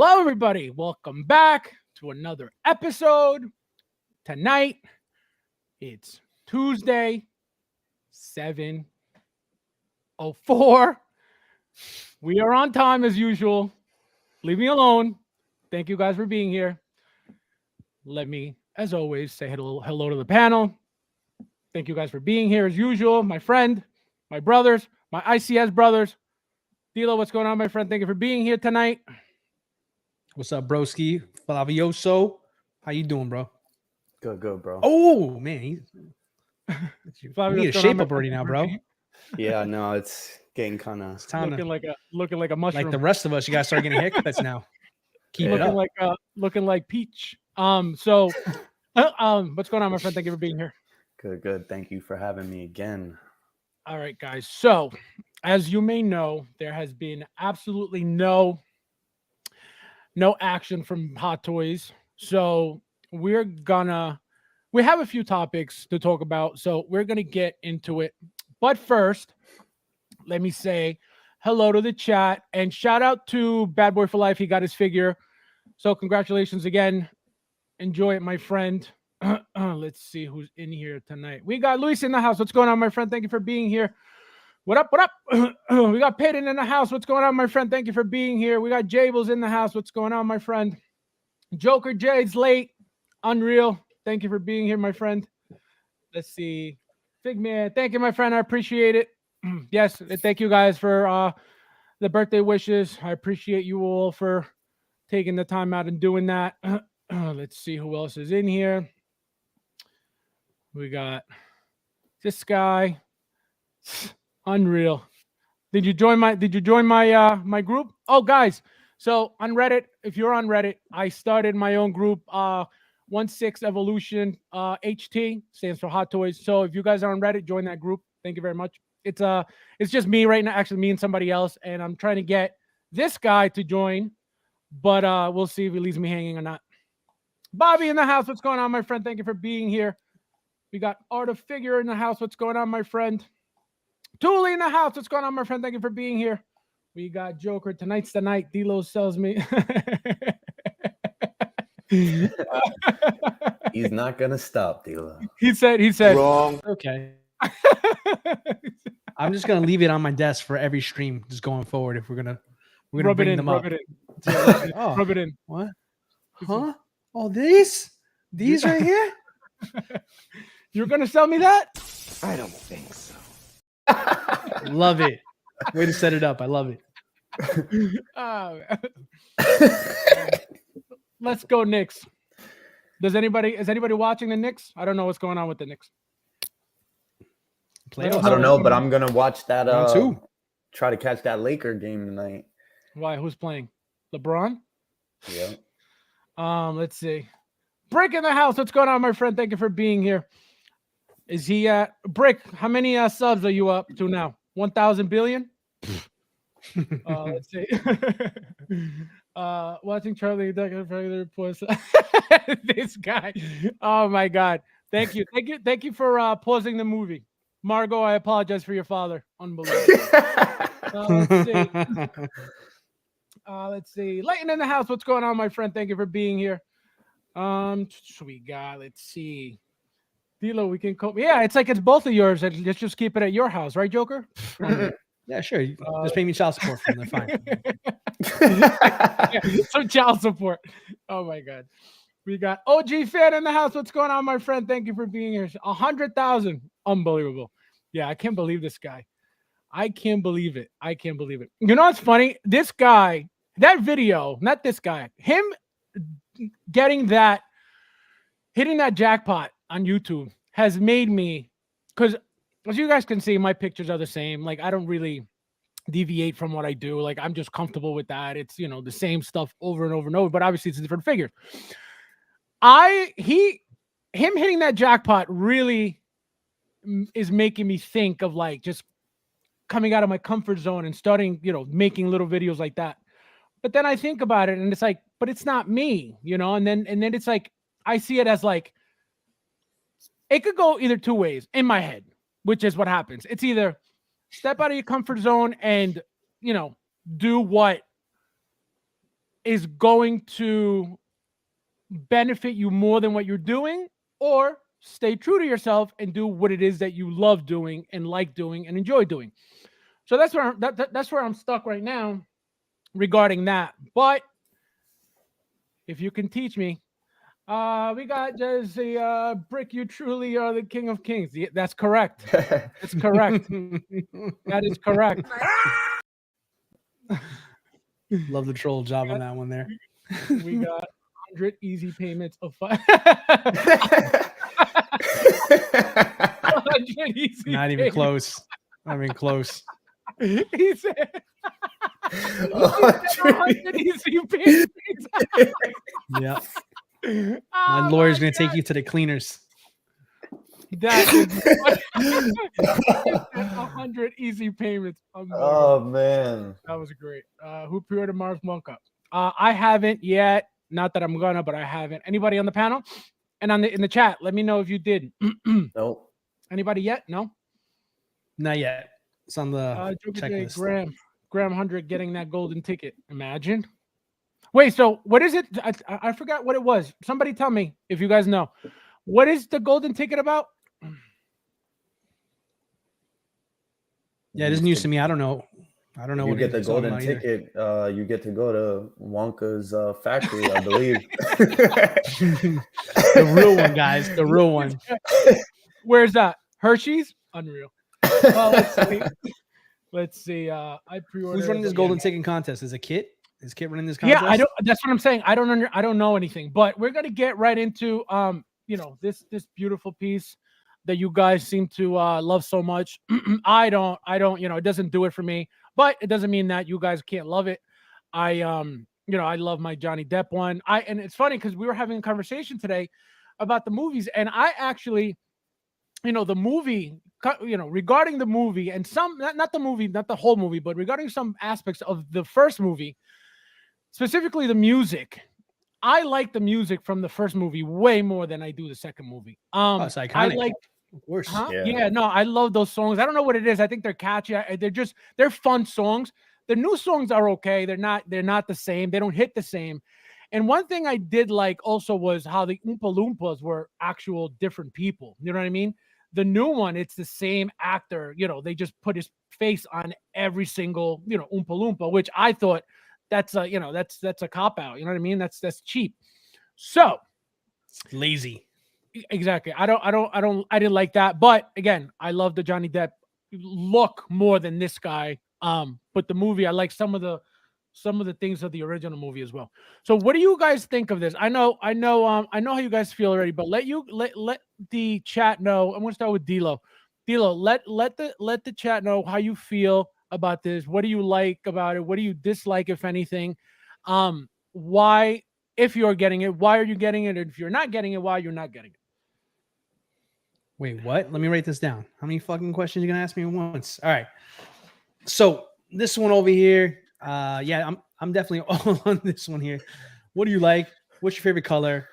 Hello, everybody. Welcome back to another episode. Tonight, it's Tuesday, 7:04. We are on time as usual. Leave me alone. Thank you guys for being here. Let me, as always, say hello to the panel. Thank you guys for being here as usual. My friend, my brothers, my ICS brothers. Dilo, what's going on, my friend? Thank you for being here tonight. What's up, broski? Flavioso. How you doing, bro? Good, bro. Oh, man. You Flavio, need what's to going on, shape my up already friend? now, bro. Yeah, no, it's getting kind of... Looking like a mushroom. Like the rest of us, you got to start getting haircuts now. Keep it up. Looking like Peach. What's going on, my friend? Thank you for being here. Good. Thank you for having me again. All right, guys. So, as you may know, there has been absolutely no action from Hot Toys. So we have a few topics to talk about. So we're gonna get into it. But first, let me say hello to the chat and shout out to Bad Boy for Life. He got his figure. So congratulations again. Enjoy it, my friend. Let's see who's in here tonight. We got Luis in the house. What's going on, my friend? Thank you for being here. What up? We got Peyton in the house. What's going on, my friend? Thank you for being here. We got Jables in the house. What's going on, my friend? Joker Jade's late. Unreal. Thank you for being here, my friend. Let's see. Figman. Thank you, my friend. I appreciate it. Yes, thank you guys for the birthday wishes. I appreciate you all for taking the time out and doing that. Let's see who else is in here. We got this guy. Unreal. Did you join my my group? Oh, guys. So on Reddit, if you're on Reddit, I started my own group, 16 Evolution HT, stands for Hot Toys. So if you guys are on Reddit, join that group. Thank you very much. It's just me right now, actually me and somebody else, and I'm trying to get this guy to join, but we'll see if he leaves me hanging or not. Bobby in the house. What's going on, my friend? Thank you for being here. We got Art of Figure in the house. What's going on, my friend? Thule in the house. What's going on, my friend? Thank you for being here. We got Joker. Tonight's the night. D-Lo sells me. He's not gonna stop, D-Lo. He said wrong. Okay. I'm just gonna leave it on my desk for every stream, just going forward. If we're gonna bring them up. Rub it in. What? Huh? Oh, these right here? You're gonna sell me that? I don't think so. Love it. Way to set it up. I love it. Let's go Knicks. Is anybody watching the Knicks? I don't know what's going on with the Knicks. I don't know, but I'm gonna watch that. Too. Try to catch that Laker game tonight. Why? Who's playing? LeBron? Yeah. Let's see. Brick in the house. What's going on, my friend? Thank you for being here. Is he Brick? How many subs are you up to now? 1,000 billion? Let's see. Watching Charlie reports. This guy. Oh my God. Thank you for pausing the movie. Margot, I apologize for your father. Unbelievable. Let's see. Leighton in the house. What's going on, my friend? Thank you for being here. Let's see. Dilo, we can cope. Yeah, it's like it's both of yours. Let's just keep it at your house, right, Joker? Yeah, sure. Just pay me child support for them. Fine. Yeah, some child support. Oh my God. We got OG fan in the house. What's going on, my friend? Thank you for being here. 100,000. Unbelievable. Yeah, I can't believe this guy. I can't believe it. You know what's funny? This guy, that video, not this guy, him hitting that jackpot on YouTube has made me, because as you guys can see, my pictures are the same. Like, I don't really deviate from what I do. Like, I'm just comfortable with that. It's, the same stuff over and over and over, but obviously it's a different figure. Him hitting that jackpot really is making me think of like just coming out of my comfort zone and starting, making little videos like that. But then I think about it and it's like, but it's not me, and then it's like, I see it as like, it could go either two ways in my head, which is what happens. It's either step out of your comfort zone and, do what is going to benefit you more than what you're doing, or stay true to yourself and do what it is that you love doing and like doing and enjoy doing. So that's where that's where I'm stuck right now regarding that. But if you can teach me, we got Jesse Brick. You truly are the king of kings. Yeah, that's correct. That's correct. That is correct. Love the troll job on that one there. We got 100 easy payments of 5. 100 easy Not even payments. close. Not even close. He said 100 easy payments. Yeah. Oh My lawyer's my gonna take you to the cleaners. That is 100 easy payments. Oh man. That was great. Who pre-ordered Mars Wonka? I haven't yet. Not that I'm gonna, but I haven't. Anybody on the panel and in the chat? Let me know if you did. Nope. Anybody yet? No. Not yet. It's on the Joker J, checklist. Graeme 100 getting that golden ticket. Imagine. Wait. So what is it? I forgot what it was. Somebody tell me if you guys know. What is the golden ticket about? Yeah, it is news to me. I don't know. I don't know You what get the it's talking golden about either. ticket. You get to go to Wonka's factory, I believe. The real one, guys. The real one. Where's that? Hershey's? Unreal. Let's see. Let's see. I pre-ordered. Who's running this again. golden ticket contest? Is it Kit? Is Kit running this contest? Yeah, I don't. That's what I'm saying. I don't know anything. But we're gonna get right into this beautiful piece that you guys seem to love so much. I don't. It doesn't do it for me. But it doesn't mean that you guys can't love it. I love my Johnny Depp one. And it's funny because we were having a conversation today about the movies, and I actually, the movie, regarding the movie and some, not the movie, not the whole movie, but regarding some aspects of the first movie, specifically the music. I like the music from the first movie way more than I do the second movie. It's iconic. I like. Of course. Huh? Yeah. Yeah, no, I love those songs. I don't know what it is. I think they're catchy. They're fun songs. The new songs are okay. They're not the same. They don't hit the same. And one thing I did like also was how the Oompa Loompas were actual different people. You know what I mean? The new one, it's the same actor. They just put his face on every single, Oompa Loompa, which I thought that's a cop out. You know what I mean? That's cheap. So Lazy. exactly. I didn't like that. But again, I love the Johnny Depp look more than this guy. But the movie, I like some of the things of the original movie as well. So what do you guys think of this? I know how you guys feel already, but let the chat know. I'm gonna start with D'Lo. D'Lo, let the chat know how you feel about this. What do you like about it? What do you dislike, if anything? Why, if you're getting it, why are you getting it? And if you're not getting it, why you're not getting it? Wait, what? Let me write this down. How many fucking questions are you gonna ask me at once? All right. So this one over here, I'm definitely all on this one here. What do you like? What's your favorite color?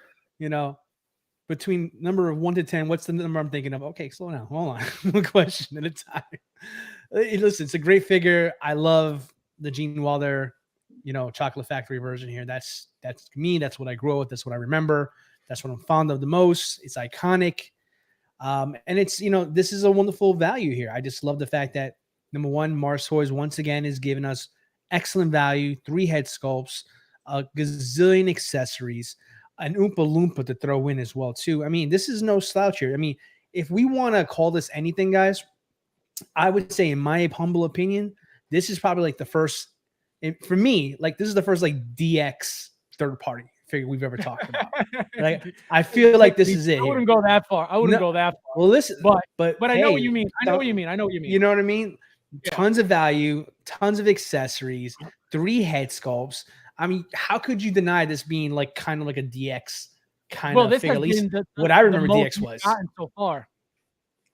Between number of 1 to 10, what's the number I'm thinking of? Okay, slow down. Hold on. One question at a time. Listen, it's a great figure. I love the Gene Wilder, Chocolate Factory version here. That's me. That's what I grew up with. That's what I remember. That's what I'm fond of the most. It's iconic. And it's, this is a wonderful value here. I just love the fact that, number one, Mars Toys once again is giving us excellent value, 3 head sculpts, a gazillion accessories, an Oompa Loompa to throw in as well, too. I mean, this is no slouch here. I mean, if we want to call this anything, guys, I would say, in my humble opinion, this is probably like the first, for me, like this is the first like DX third party figure we've ever talked about. Like, I feel like this is it. I wouldn't go that far. Go that far. Well, listen, but I know what you mean. I know what you mean. You know what I mean? Yeah. Tons of value, tons of accessories, 3 head sculpts. I mean, how could you deny this being like kind of like a DX kind of figure? At least what I remember DX was. So far.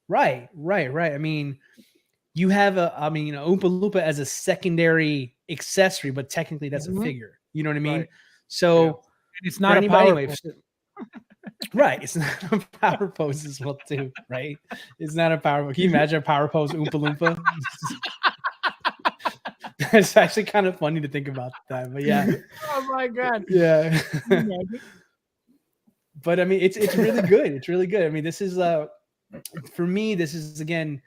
Right. I mean, you have Oompa Loompa as a secondary accessory, but technically that's a figure. You know what I mean? Right. So it's not a power pose. Right. It's not a power pose as well, too. Right. It's not a power pose. Can you imagine a power pose Oompa Loompa? It's actually kind of funny to think about that, but yeah. Oh my god. Yeah. Can you imagine? But I mean, it's really good. It's really good. I mean, this is for me, this is again,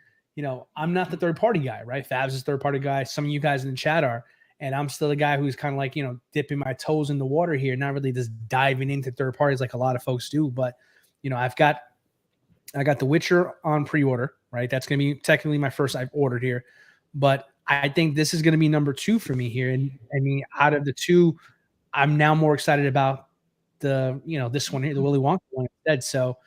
I'm not the third party guy, right? Fabs is third party guy. Some of you guys in the chat are, and I'm still a guy who's kind of like, dipping my toes in the water here, not really just diving into third parties like a lot of folks do. But I got The Witcher on pre-order, right? That's gonna be technically my first I've ordered here, but I think this is gonna be number 2 for me here. And I mean, out of the 2, I'm now more excited about this one here, the Willy Wonka one instead. So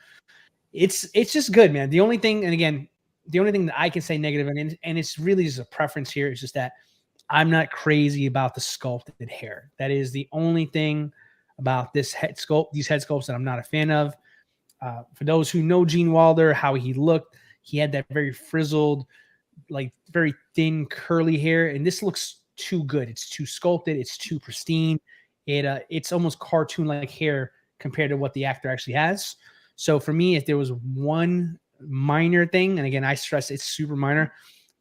it's just good, man. The only thing that I can say negative, and it's really just a preference here, is just that I'm not crazy about the sculpted hair. That is the only thing about these head sculpts that I'm not a fan of. For those who know Gene Wilder, how he looked, he had that very frizzled, like very thin curly hair, and this looks too good. It's too sculpted. It's too pristine. It's almost cartoon-like hair compared to what the actor actually has. So for me, if there was one minor thing, and again, I stress it's super minor,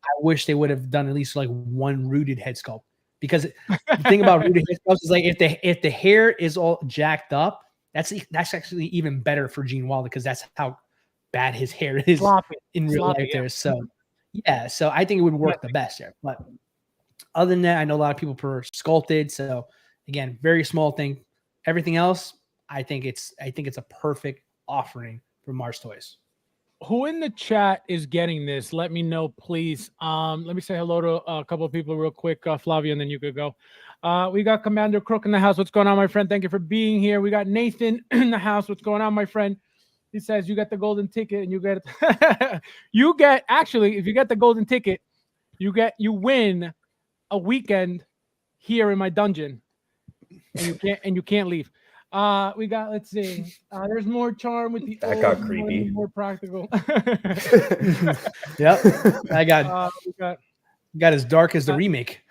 I wish they would have done at least like one rooted head sculpt. Because the thing about rooted head sculpts is like if the hair is all jacked up, that's actually even better for Gene Wilder, because that's how bad his hair is in real life there. So yeah, so I think it would work the best there. But other than that, I know a lot of people prefer sculpted. So again, very small thing. Everything else, I think it's a perfect offering from Mars Toys. Who in the chat is getting this? Let me know, please. Let me say hello to a couple of people real quick, Flavio, and then you could go. We got Commander Crook in the house. What's going on, my friend? Thank you for being here. We got Nathan in the house. What's going on, my friend? He says you get the golden ticket, and you get actually, if you get the golden ticket, you win a weekend here in my dungeon, and you can't leave. We got, let's see, there's more charm with the that got creepy, more practical. Yep, I got as dark as the remake.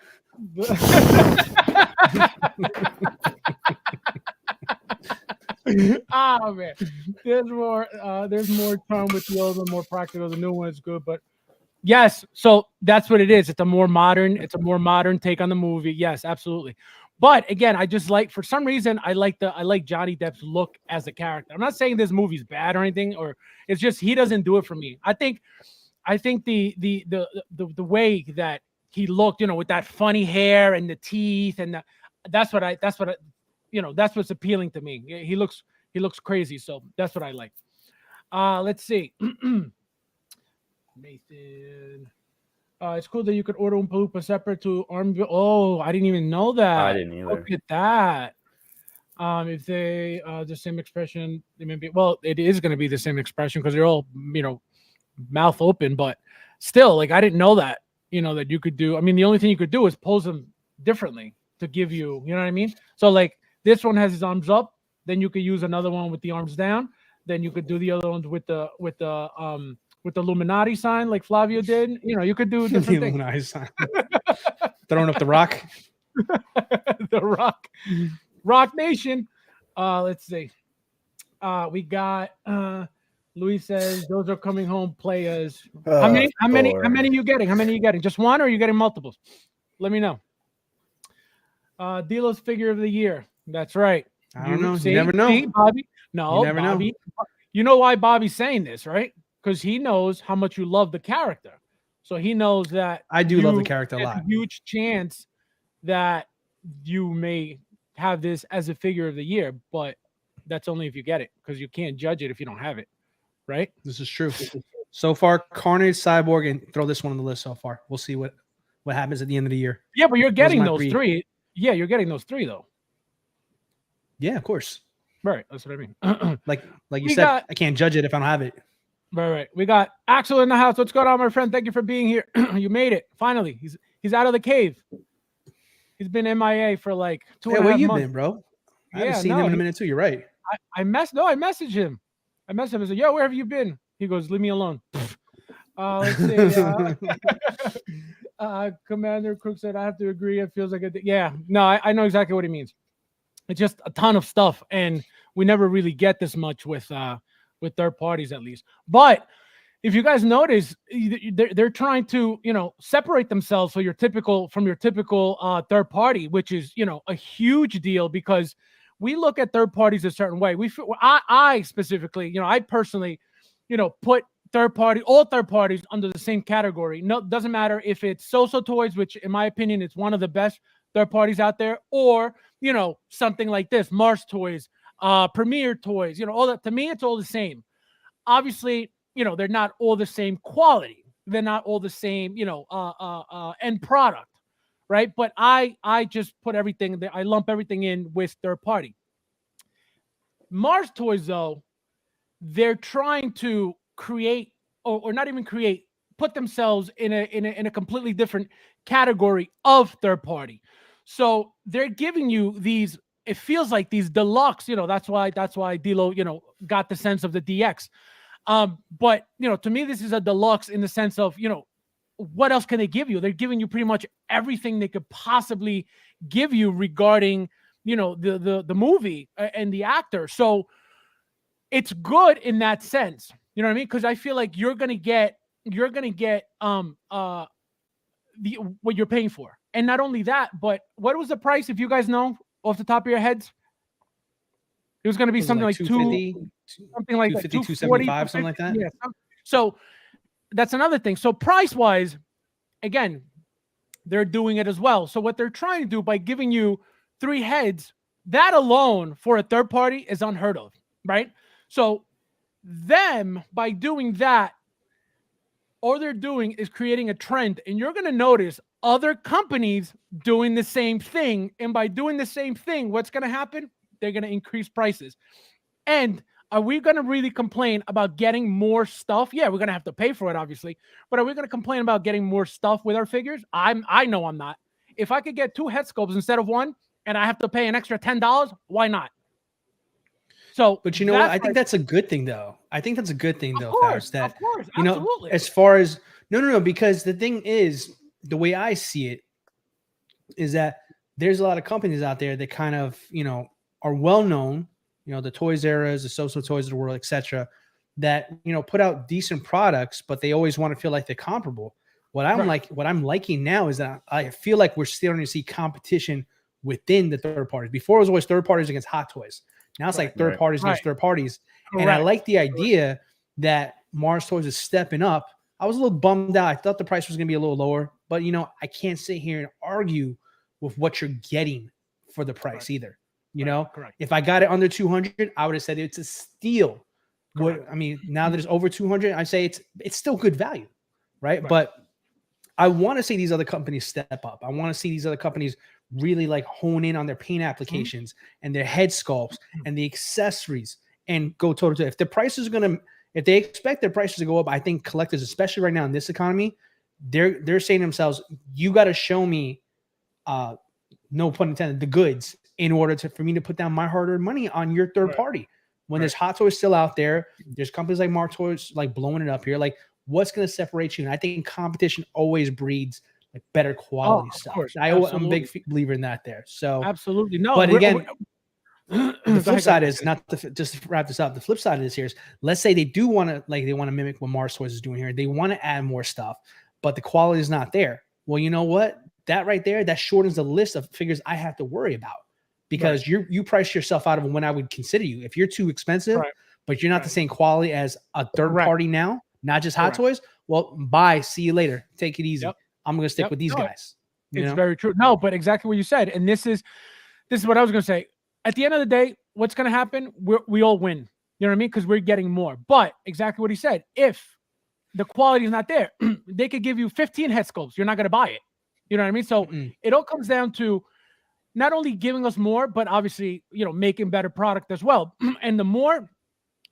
Oh man, there's more charm with the old one, more practical. The new one is good, but yes, so that's what it is. It's a more modern take on the movie. Yes, absolutely. But again, I just like, for some reason, I like Johnny Depp's look as a character. I'm not saying this movie's bad or anything, or it's just he doesn't do it for me. I think the way that he looked, with that funny hair and the teeth, and that's what's appealing to me. He looks crazy, so that's what I like. Let's see. Nathan. It's cool that you could order Oompa Loompa separate to arm. Oh, I didn't even know that. I didn't either. Look at that. If they the same expression, they may be. Well, it is going to be the same expression because they're all mouth open. But still, like, I didn't know that. That you could do. I mean, the only thing you could do is pose them differently to give you. You know what I mean? So like this one has his arms up. Then you could use another one with the arms down. Then you could do the other ones with the Illuminati sign, like Flavio did. You could do different things. Illuminati sign. Throwing up the rock. The Rock Nation. Let's see. We got Luis says those are coming home players. How many are you getting? How many are you getting? Just one, or are you getting multiples? Let me know. Delos figure of the year. That's right. I don't know. You never know. See, Bobby. No, you never Bobby. know. You know why Bobby's saying this, right? Because he knows how much you love the character. So he knows that I do love the character a lot. A huge chance that you may have this as a figure of the year, but that's only if you get it, because you can't judge it if you don't have it, right? This is true. So far, Carnage, Cyborg, and throw this one on the list so far. We'll see what happens at the end of the year. Yeah, but you're getting those three. Yeah, you're getting those three, though. Yeah, of course. Right, that's what I mean. like you said, I can't judge it if I don't have it. Right. We got Axel in the house. What's going on, my friend? Thank you for being here. You made it. Finally. He's out of the cave. He's been MIA for like 2.5 months. Where you been, bro? I haven't seen him in a minute too. You're right. I messaged him. I said, yo, where have you been? He goes, leave me alone. Let's see. Commander Crook said, I have to agree. It feels like I know exactly what he means. It's just a ton of stuff, and we never really get this much with third parties, at least. But if you guys notice, they're trying to, separate themselves from your typical third party, which is, a huge deal because we look at third parties a certain way. I specifically, I personally, put all third parties under the same category. No, doesn't matter if it's So-So Toys, which in my opinion is one of the best third parties out there, or something like this, Mars Toys, Premier Toys, all that. To me, it's all the same. Obviously, they're not all the same quality. They're not all the same, end product, right? But I just put everything, I lump everything in with third party. Mars Toys, though, they're trying to create, or not even create, put themselves in a completely different category of third party. So they're giving you these, it feels like these deluxe, that's why D-Lo, got the sense of the DX. But to me, this is a deluxe in the sense of, what else can they give you? They're giving you pretty much everything they could possibly give you regarding, the movie and the actor. So it's good in that sense. You know what I mean? Because I feel like you're gonna get what you're paying for. And not only that, but what was the price, if you guys know off the top of your heads? It was going to be something like 250, something like 250, 240, 275, something like that. Yeah. So that's another thing. So price-wise, again, they're doing it as well. So what they're trying to do by giving you 3 heads, that alone for a third party is unheard of, right? So them, by doing that, all they're doing is creating a trend, and you're going to notice other companies doing the same thing. And by doing the same thing, what's going to happen? They're going to increase prices. And are we going to really complain about getting more stuff? Yeah, we're going to have to pay for it, obviously. But are we going to complain about getting more stuff with our figures? I know I'm not. If I could get 2 head sculpts instead of 1, and I have to pay an extra $10, why not? So, but what? I think that's a good thing, though. I think that's a good thing, though, Fabs, that, of course, absolutely. as far as no, because the thing is, the way I see it is that there's a lot of companies out there that kind of, are well known, the Toys R's, the So-So Toys of the world, etc., that put out decent products, but they always want to feel like they're comparable. What I'm liking now is that I feel like we're starting to see competition within the third parties. Before it was always third parties against Hot Toys. Now it's like third parties against third parties. And I like the idea that Mars Toys is stepping up. I was a little bummed out. I thought the price was going to be a little lower, but I can't sit here and argue with what you're getting for the price either. If I got it under 200, I would have said it's a steal. Now that it's over 200, I say it's still good value, right? But I want to see these other companies step up. I want to see these other companies really like hone in on their paint applications and their head sculpts and the accessories and go toe to toe. If the prices are if they expect their prices to go up, I think collectors, especially right now in this economy, they're saying to themselves, you got to show me, no pun intended, the goods in order for me to put down my hard-earned money on your third party. When there's Hot Toys still out there, there's companies like Mars Toys like blowing it up here. Like, what's going to separate you? And I think competition always breeds like better quality stuff. I'm a big believer in that there. So absolutely. No, but again, the flip side is just to wrap this up. The flip side of this here is, let's say they do want to mimic what Mars Toys is doing here. They want to add more stuff, but the quality is not there. Well, you know what? That right there, that shortens the list of figures I have to worry about, because you price yourself out of when I would consider you. If you're too expensive, but you're not the same quality as a third party now, not just Hot Toys, well, bye. See you later. Take it easy. Yep. I'm going to stick with these guys. It's very true. No, but exactly what you said. And this is what I was going to say. At the end of the day, what's going to happen? We all win. You know what I mean? Because we're getting more. But exactly what he said. If the quality is not there, they could give you 15 head sculpts. You're not going to buy it. You know what I mean? So it all comes down to not only giving us more, but obviously, making better product as well. And the more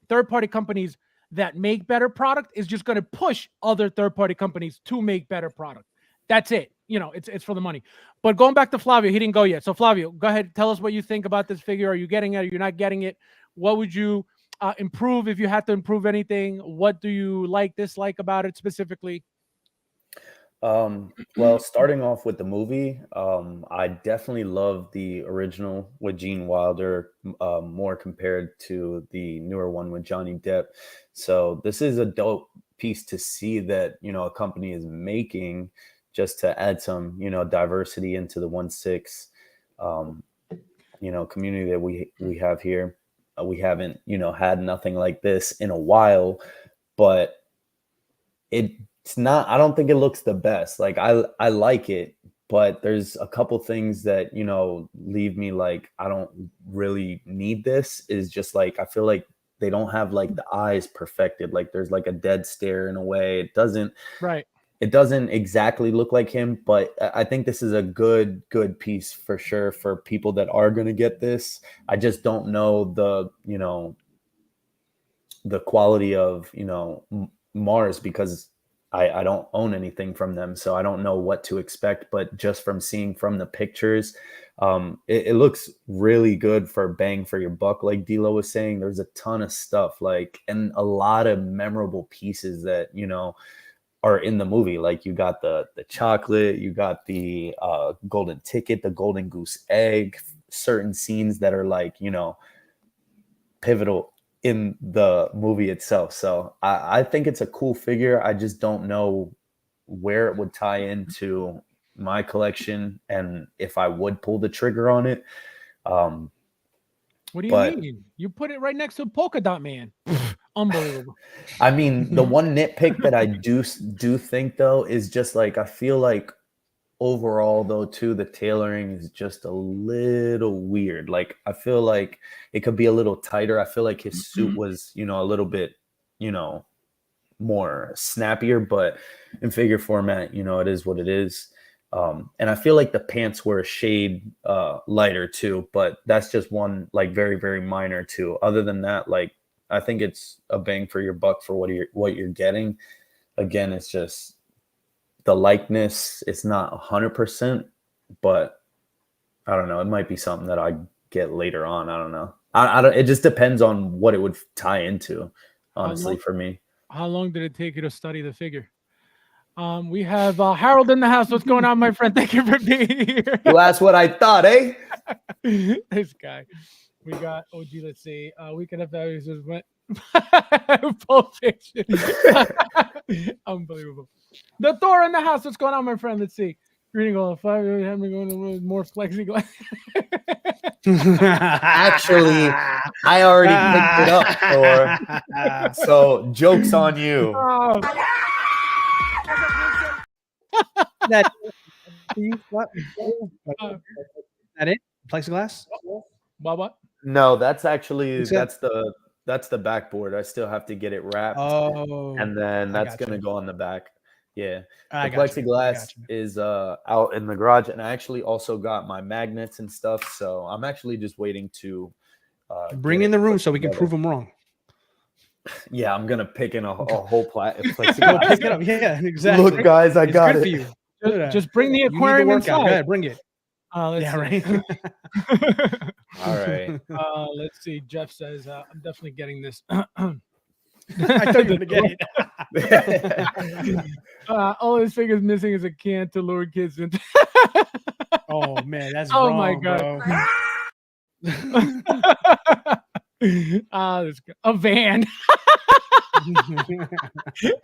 third-party companies that make better product is just going to push other third-party companies to make better product. That's it. It's for the money. But going back to Flavio, he didn't go yet. So Flavio, go ahead. Tell us what you think about this figure. Are you getting it? Are you not getting it? What would you improve if you had to improve anything? What do you dislike about it specifically? Well, starting off with the movie, I definitely love the original with Gene Wilder more compared to the newer one with Johnny Depp. So this is a dope piece to see that, a company is making just to add some, diversity into the 1/6, community that we have here. We haven't, had nothing like this in a while, but it's not, I don't think it looks the best. Like I like it, but there's a couple things that, leave me like, I don't really need this. Is just like, I feel like they don't have like the eyes perfected. Like there's like a dead stare in a way. It doesn't exactly look like him, but I think this is a good piece for sure for people that are going to get this. I just don't know the quality of, Mars, because I don't own anything from them, so I don't know what to expect. But just from seeing from the pictures, it looks really good for bang for your buck. Like D'Lo was saying, there's a ton of stuff, like, and a lot of memorable pieces that, are in the movie. Like you got the chocolate, you got the golden ticket, the golden goose egg, certain scenes that are like, pivotal in the movie itself. So I think it's a cool figure. I just don't know where it would tie into my collection and if I would pull the trigger on it. What do you mean? You put it right next to Polka Dot Man. Unbelievable. I mean, the one nitpick that I do think though is just like, I feel like overall though too, the tailoring is just a little weird. Like I feel like it could be a little tighter. I feel like his suit was, a little bit, more snappier, but in figure format, it is what it is. And I feel like the pants were a shade lighter too, but that's just one like very, very minor too. Other than that, like I think it's a bang for your buck for what you're getting. Again, it's just the likeness. It's not 100%, but I don't know. It might be something that I get later on. I don't know. I don't. It just depends on what it would tie into. Honestly, for me. How long did it take you to study the figure? We have Harold in the house. What's going on, my friend? Thank you for being here. You asked what I thought, eh? This guy. We got OG. Let's see. Weekend of FabsFigures went Pulp Fiction. Unbelievable. The Thor in the house. What's going on, my friend? Let's see. Reading all 5. Having going to more plexiglass. Actually, I already picked it up, Thor. So joke's on you. Oh. That it? Plexiglass? What? No, that's actually that's the backboard. I still have to get it wrapped. Oh, and then that's gonna go on the back. Yeah, the got plexiglass is out in the garage, and I actually also got my magnets and stuff. So I'm actually just waiting to bring in the room so we can prove them wrong. Yeah, I'm gonna pick in a whole plexiglass. Pick it up. Yeah, exactly. Look, guys, I got it. For you. Just bring the aquarium inside. Go ahead, bring it. Let's see. Right. All right. Let's see. Jeff says, "I'm definitely getting this." I thought you were gonna get it. All his fingers missing is a can to lure kids into. Oh man, that's oh wrong, my god. A van.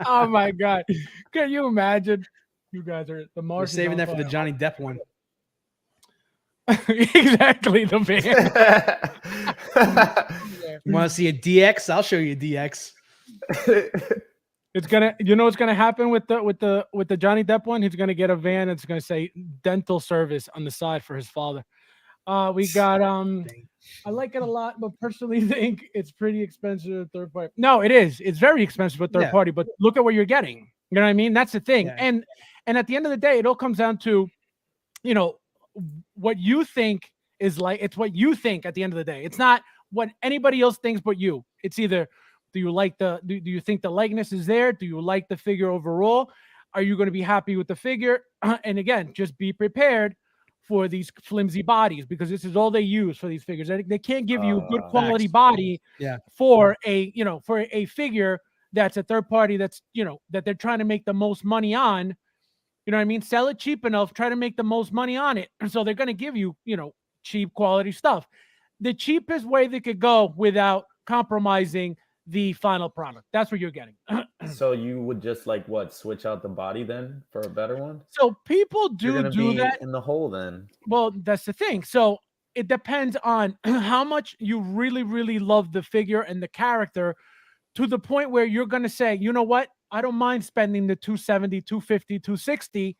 Oh my god. Can you imagine? You guys are the Martians. We're saving that for the Johnny Depp one. Exactly, the van. You want to see a DX? I'll show you a DX. It's gonna, what's gonna happen with the Johnny Depp one? He's gonna get a van. It's gonna say dental service on the side for his father. We got I like it a lot, but personally think it's pretty expensive third party. No, it is. It's very expensive with third party, but look at what you're getting. You know what I mean? That's the thing. Yeah. And at the end of the day, it all comes down to, what you think is like. It's what you think at the end of the day. It's not what anybody else thinks but you. It's either do you think the likeness is there? Do you like the figure overall? Are you going to be happy with the figure? And again, just be prepared for these flimsy bodies, because this is all they use for these figures. They can't give you a good quality body for a figure that's a third party that's, that they're trying to make the most money on. You know what I mean? Sell it cheap enough, try to make the most money on it. And so they're going to give you, cheap quality stuff. The cheapest way they could go without compromising the final product. That's what you're getting. So you would just like what, switch out the body then for a better one? So people You're do gonna do be that. in the hole then. Well, that's the thing. So it depends on how much you really, really love the figure and the character to the point where you're going to say, you know what? I don't mind spending the 270, 250, 260.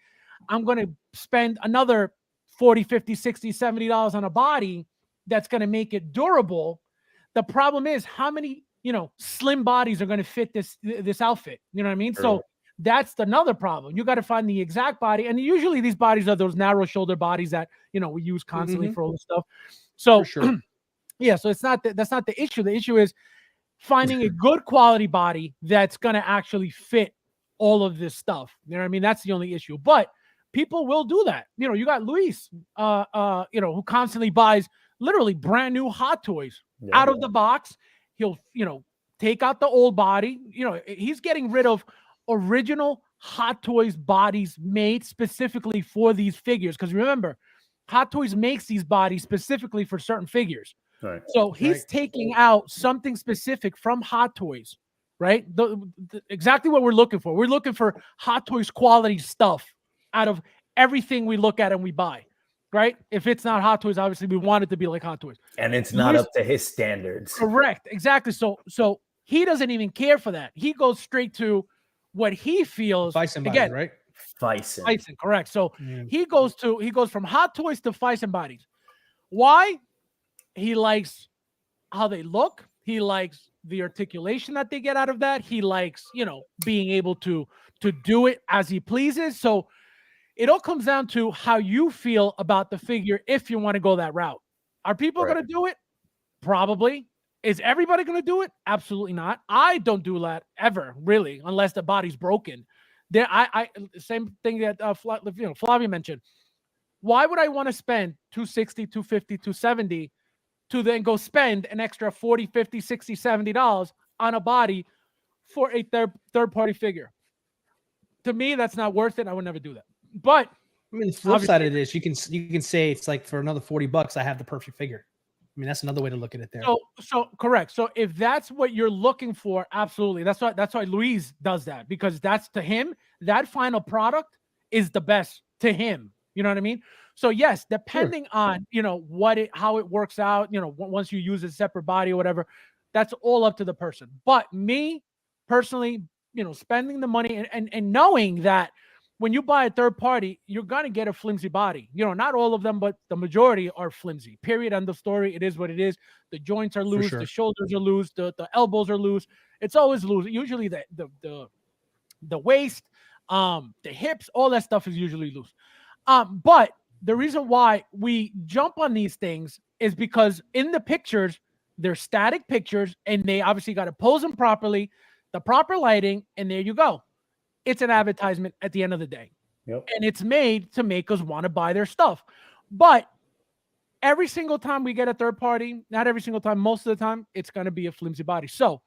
I'm going to spend another 40, 50, 60, $70 on a body that's going to make it durable. The problem is how many, slim bodies are going to fit this outfit. You know what I mean? True. So that's another problem. You got to find the exact body. And usually these bodies are those narrow shoulder bodies that, we use constantly for all this stuff. So, For sure. yeah, so that's not the issue. The issue is finding a good quality body that's going to actually fit all of this stuff. You know what I mean? That's the only issue. But people will do that. You got Luis, who constantly buys literally brand new Hot Toys out of the box. He'll, take out the old body. He's getting rid of original Hot Toys bodies made specifically for these figures. Because remember, Hot Toys makes these bodies specifically for certain figures. Right. So he's taking out something specific from Hot Toys, right? Exactly what we're looking for. We're looking for Hot Toys quality stuff out of everything we look at and we buy, right? If it's not Hot Toys, obviously we want it to be like Hot Toys. And it's not up to his standards. Correct. Exactly. So he doesn't even care for that. He goes straight to what he feels. Again, right? Fison, correct. So he goes from Hot Toys to Fison bodies. Why? He likes how they look. He likes the articulation that they get out of that. He likes, being able to do it as he pleases. So it all comes down to how you feel about the figure if you want to go that route. Are people going to do it? Probably. Is everybody going to do it? Absolutely not. I don't do that ever, really, unless the body's broken. Same thing that Flavio mentioned. Why would I want to spend $260, $250, $270 to then go spend an extra $40, $50, $60, $70 on a body for a third-party figure? To me, that's not worth it. I would never do that. But I mean, the flip side of this, you can say it's like for another $40, I have the perfect figure. I mean, that's another way to look at it there. So correct. So if that's what you're looking for, absolutely. That's why Luis does that, because that's, to him, that final product is the best to him. You know what I mean? So yes, depending on, how it works out, once you use a separate body or whatever, that's all up to the person. But me personally, spending the money and knowing that when you buy a third party, you're going to get a flimsy body. Not all of them, but the majority are flimsy. Period. End of story. It is what it is. The joints are loose. The shoulders are loose. The elbows are loose. It's always loose. Usually the waist, the hips, all that stuff is usually loose. But the reason why we jump on these things is because in the pictures, they're static pictures, and they obviously got to pose them properly, the proper lighting, and there you go. It's an advertisement at the end of the day. Yep. And it's made to make us want to buy their stuff. But every single time we get a third party, not every single time, most of the time, it's going to be a flimsy body. So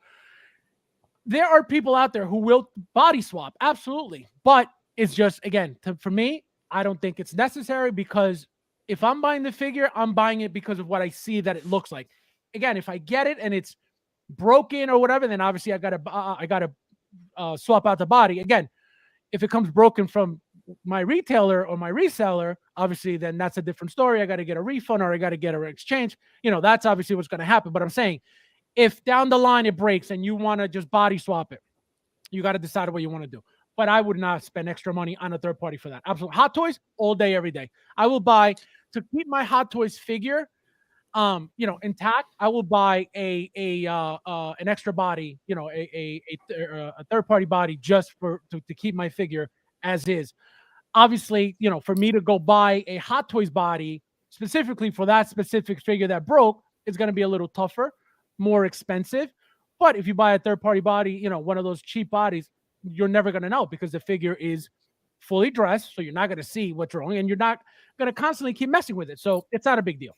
there are people out there who will body swap. Absolutely. But it's just, again, for me, I don't think it's necessary, because if I'm buying the figure, I'm buying it because of what I see that it looks like. Again, if I get it and it's broken or whatever, then obviously I gotta swap out the body. Again, if it comes broken from my retailer or my reseller, obviously then that's a different story. I got to get a refund or I got to get an exchange. That's obviously what's going to happen. But I'm saying, if down the line it breaks and you want to just body swap it, you got to decide what you want to do. But I would not spend extra money on a third party for that. Absolutely. Hot Toys all day, every day. I will buy, to keep my Hot Toys figure intact, I will buy an extra body, a third party body just to keep my figure as is. Obviously, for me to go buy a Hot Toys body specifically for that specific figure that broke, it's going to be a little tougher, more expensive. But if you buy a third party body, one of those cheap bodies, you're never going to know, because the figure is fully dressed. So you're not going to see what's wrong, and you're not going to constantly keep messing with it. So it's not a big deal.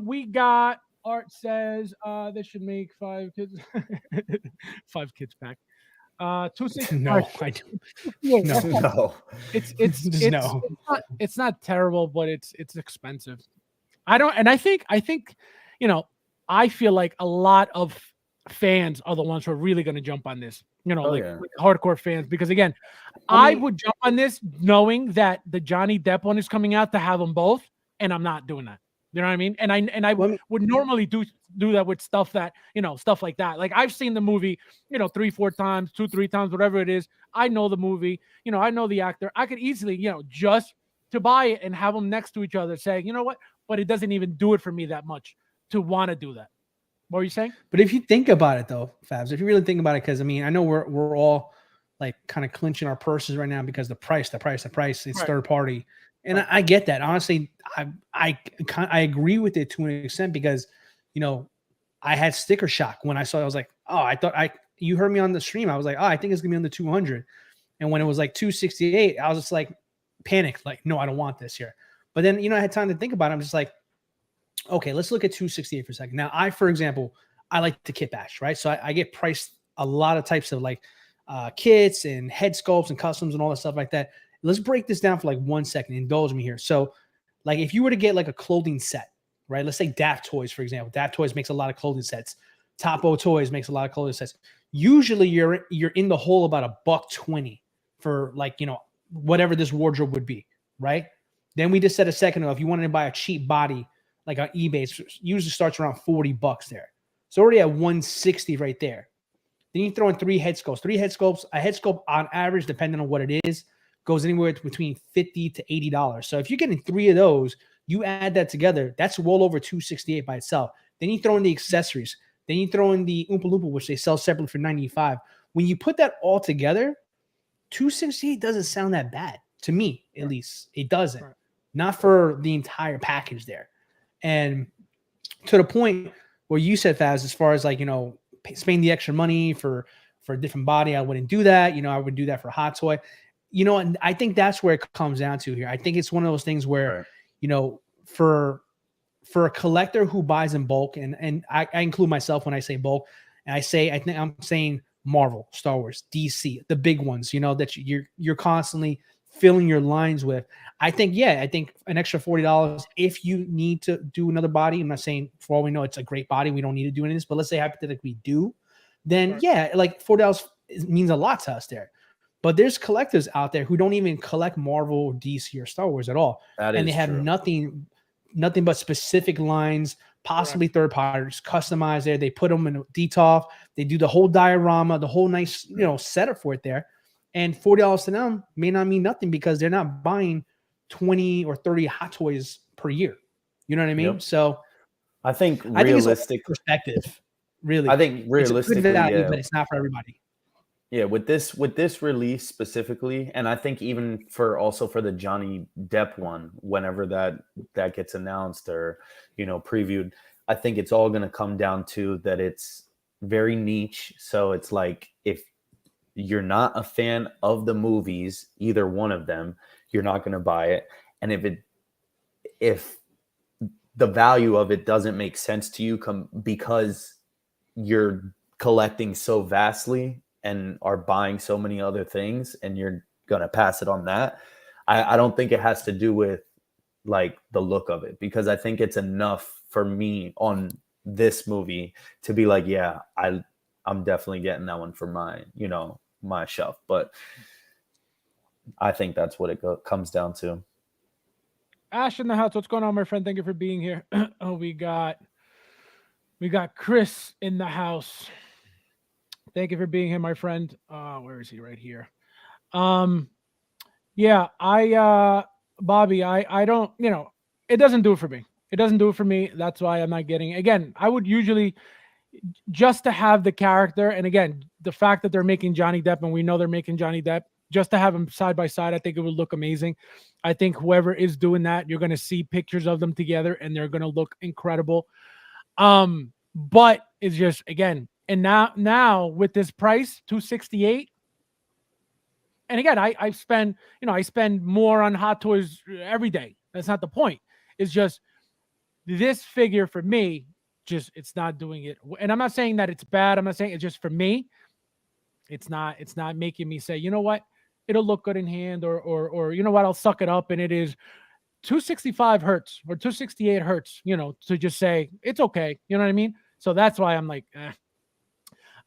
We got Art says this should make 5 kids 5 kids pack. 260. No, I don't. No. It's not terrible, but it's expensive. I think I feel like a lot of fans are the ones who are really going to jump on this. Oh, like, yeah. like hardcore fans, because again, I I mean- would jump on this knowing that the Johnny Depp one is coming out to have them both, and I'm not doing that. You know what I mean? And I Well, I mean- would normally do that with stuff that, stuff like that. Like I've seen the movie, 3-4 times, 2-3 times, whatever it is. I know the movie, I know the actor. I could easily, just to buy it and have them next to each other saying, you know what? But it doesn't even do it for me that much to want to do that. What were you saying? But if you think about it, though, Fabs, if you really think about it, because I mean, I know we're all like kind of clinching our purses right now because the price, it's Right. third party, and Right. I get that. Honestly, I agree with it to an extent because, I had sticker shock when I saw it. I was like, oh, you heard me on the stream. I was like, oh, I think it's gonna be on the 200, and when it was like 268, I was just like panicked, like, no, I don't want this here. But then I had time to think about it. I'm just like, okay, let's look at 268 for a second. Now, for example, I like to kit bash, right? So I get priced a lot of types of like kits and head sculpts and customs and all that stuff like that. Let's break this down for like 1 second. Indulge me here. So, like, if you were to get like a clothing set, right? Let's say Daft Toys, for example. Daft Toys makes a lot of clothing sets. Topo Toys makes a lot of clothing sets. Usually, you're in the hole about $120 for like whatever this wardrobe would be, right? Then we just said a second ago, if you wanted to buy a cheap body, like on eBay, it usually starts around $40 there. So already at 160 right there. Then you throw in 3 head sculpts. 3 head sculpts, a head sculpt on average, depending on what it is, goes anywhere between $50 to $80. So if you're getting 3 of those, you add that together, that's well over $268 by itself. Then you throw in the accessories. Then you throw in the Oompa Loompa, which they sell separately for $95. When you put that all together, $268 doesn't sound that bad to me, at least. It doesn't. Right. Not for the entire package there. And to the point where you said, Faz, as far as like, spending the extra money for a different body, I wouldn't do that. I would do that for a hot toy. And I think that's where it comes down to here. I think it's one of those things where, Right. For a collector who buys in bulk, and I include myself when I say bulk, and I think I'm saying Marvel, Star Wars, DC, the big ones, that you're constantly filling your lines with. I think an extra $40 if you need to do another body. I'm not saying for all we know it's a great body, we don't need to do any of this, but let's say hypothetically we do, then Right. yeah, like $40 means a lot to us there. But there's collectors out there who don't even collect Marvel or DC or Star Wars at all, and they have nothing but specific lines, possibly third parties, customized there. They put them in a DTOF. They do the whole diorama, the whole nice setup for it there. And $40 to them may not mean nothing because they're not buying 20 or 30 Hot Toys per year. You know what I mean? Yep. So I think it's realistic perspective. Really, I think it's realistically, a good value, yeah. but it's not for everybody. Yeah, with this release specifically, and I think even for the Johnny Depp one, whenever that gets announced or previewed, I think it's all going to come down to that it's very niche. So it's like if you're not a fan of the movies, either one of them, you're not going to buy it. And if the value of it doesn't make sense to you because you're collecting so vastly and are buying so many other things and you're going to pass it on that, I don't think it has to do with like the look of it, because I think it's enough for me on this movie to be like, yeah, I'm definitely getting that one for my shelf. But I think that's what it comes down to. Ash in the house. What's going on, my friend? Thank you for being here. Oh, we got Chris in the house. Thank you for being here, my friend. Where is he? Right here. Yeah, Bobby, I don't, it doesn't do it for me. It doesn't do it for me. That's why I'm not getting it. Again, I would usually just to have the character. And again, the fact that they're making Johnny Depp and we know they're making Johnny Depp, just to have them side by side, I think it would look amazing. I think whoever is doing that, you're going to see pictures of them together and they're going to look incredible. But it's just, again, and now with this price, $268. And again, I spend more on Hot Toys every day. That's not the point. It's just this figure for me, just it's not doing it. And I'm not saying that it's bad. I'm not saying it's just for me. It's not making me say, you know what, it'll look good in hand, or you know what, I'll suck it up. And it is 265 hertz or 268 hertz, to just say it's okay. You know what I mean? So that's why I'm like,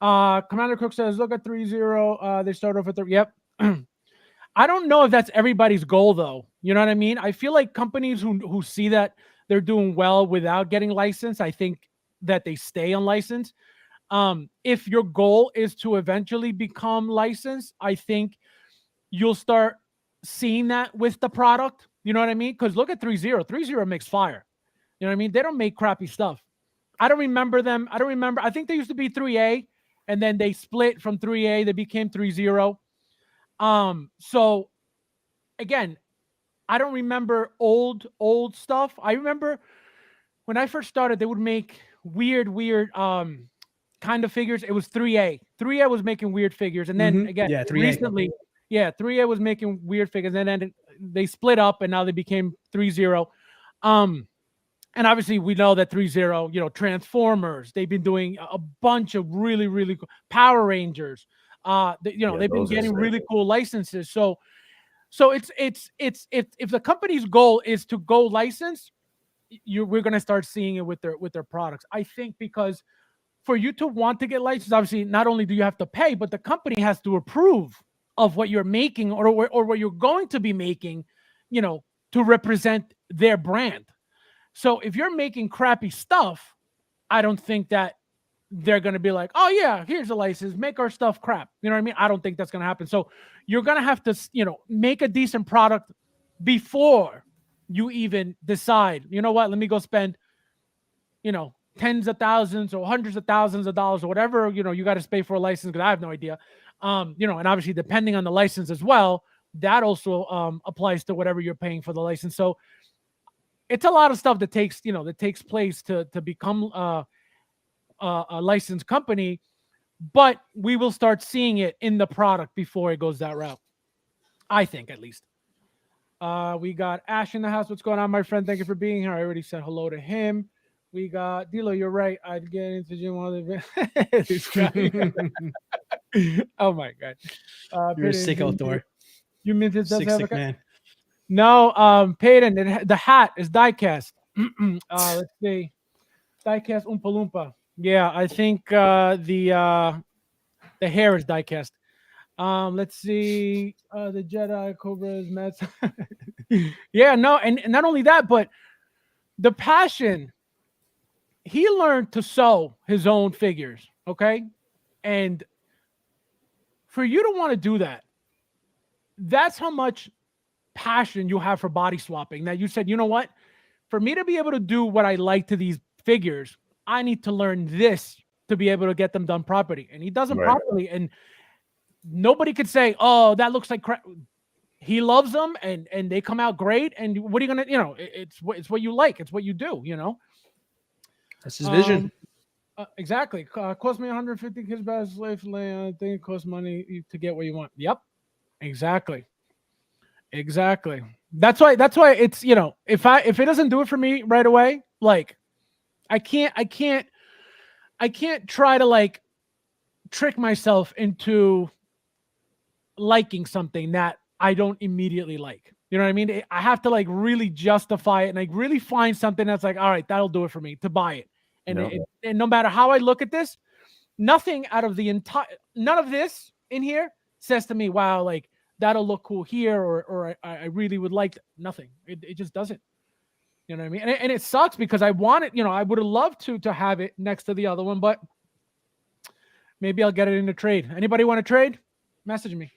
Commander Cook says, look at 3-0. They start off at yep. I don't know if that's everybody's goal, though. You know what I mean? I feel like companies who see that they're doing well without getting licensed, I think that they stay unlicensed. If your goal is to eventually become licensed, I think you'll start seeing that with the product. You know what I mean? Because look at 3-0. 3-0 makes fire. You know what I mean? They don't make crappy stuff. I don't remember them. I think they used to be 3A, and then they split from 3A. They became 3-0. So again, I don't remember old stuff. I remember when I first started, they would make weird kind of figures. It was 3A. 3A was making weird figures, and then again, 3A. recently, 3A was making weird figures, and then they split up, and now they became 3-0. And obviously, we know that 3-0, you know, Transformers. They've been doing a bunch of really cool Power Rangers. They've been getting really cool licenses. So it's if the company's goal is to go license, we're going to start seeing it with their products. I think because for you to want to get licensed, obviously, not only do you have to pay, but the company has to approve of what you're making or what you're going to be making, you know, to represent their brand. So if you're making crappy stuff, I don't think that they're going to be like, oh yeah, here's a license, make our stuff crap. You know what I mean? I don't think that's going to happen. So you're going to have to, you know, make a decent product before you even decide, you know what, let me go spend, you know, tens of thousands or hundreds of thousands of dollars or whatever, you know, you got to pay for a license, because I have no idea. You know, and obviously depending on the license as well, that also applies to whatever you're paying for the license. So it's a lot of stuff that takes place to become a licensed company, but we will start seeing it in the product before it goes that route. I think, at least. We got Ash in the house. What's going on, my friend? Thank you for being here. I already said hello to him. We got Dilo. You're right. I'd get into gym while this guy. Oh my god. You're a sick outdoor. You mean this does have sick man. No, Peyton, the hat is die-cast. Let's see. Die-cast Oompa Loompa. Yeah, I think the hair is die-cast. Let's see. The Jedi Cobra's Mets. Yeah, no, and not only that, but the passion. He learned to sew his own figures, okay? And for you to want to do that, that's how much passion you have for body swapping, that you said, you know what, for me to be able to do what I like to these figures, I need to learn this to be able to get them done properly. And he does them properly, and nobody could say, oh, that looks like crap. He loves them, and they come out great. And what are you gonna, you know, it's what you like, it's what you do, you know. That's his vision. Exactly. Cost me 150 kids by slave land. I think it costs money to get what you want. Yep. Exactly. That's why it's, you know, if it doesn't do it for me right away, like I can't try to like trick myself into liking something that I don't immediately like. You know what I mean? I have to like really justify it and like really find something that's like, all right, that'll do it for me to buy it. And, and no matter how I look at this, nothing out of none of this in here says to me, wow, like that'll look cool here, or I really would like nothing. It just doesn't. You know what I mean? And it sucks because I want it, you know, I would have loved to have it next to the other one, but maybe I'll get it in a trade. Anybody want to trade? Message me.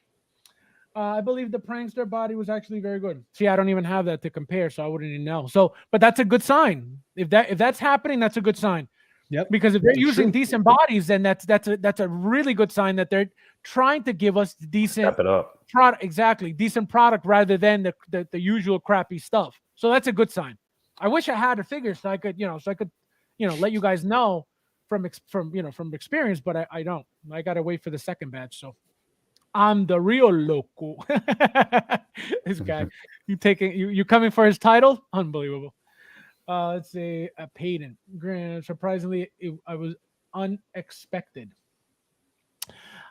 I believe the prankster body was actually very good. See, I don't even have that to compare, so I wouldn't even know. So, but that's a good sign. If that's happening, that's a good sign. Yep. Because if they're using decent bodies, then that's a really good sign that they're trying to give us decent Step it up. product. Exactly, decent product rather than the usual crappy stuff. So that's a good sign. I wish I had a figure so I could let you guys know from experience, but I don't. I gotta wait for the second batch. So I'm the real loco. This guy, you coming for his title? Unbelievable. Let's see, Peyton. Graeme, surprisingly, I was unexpected.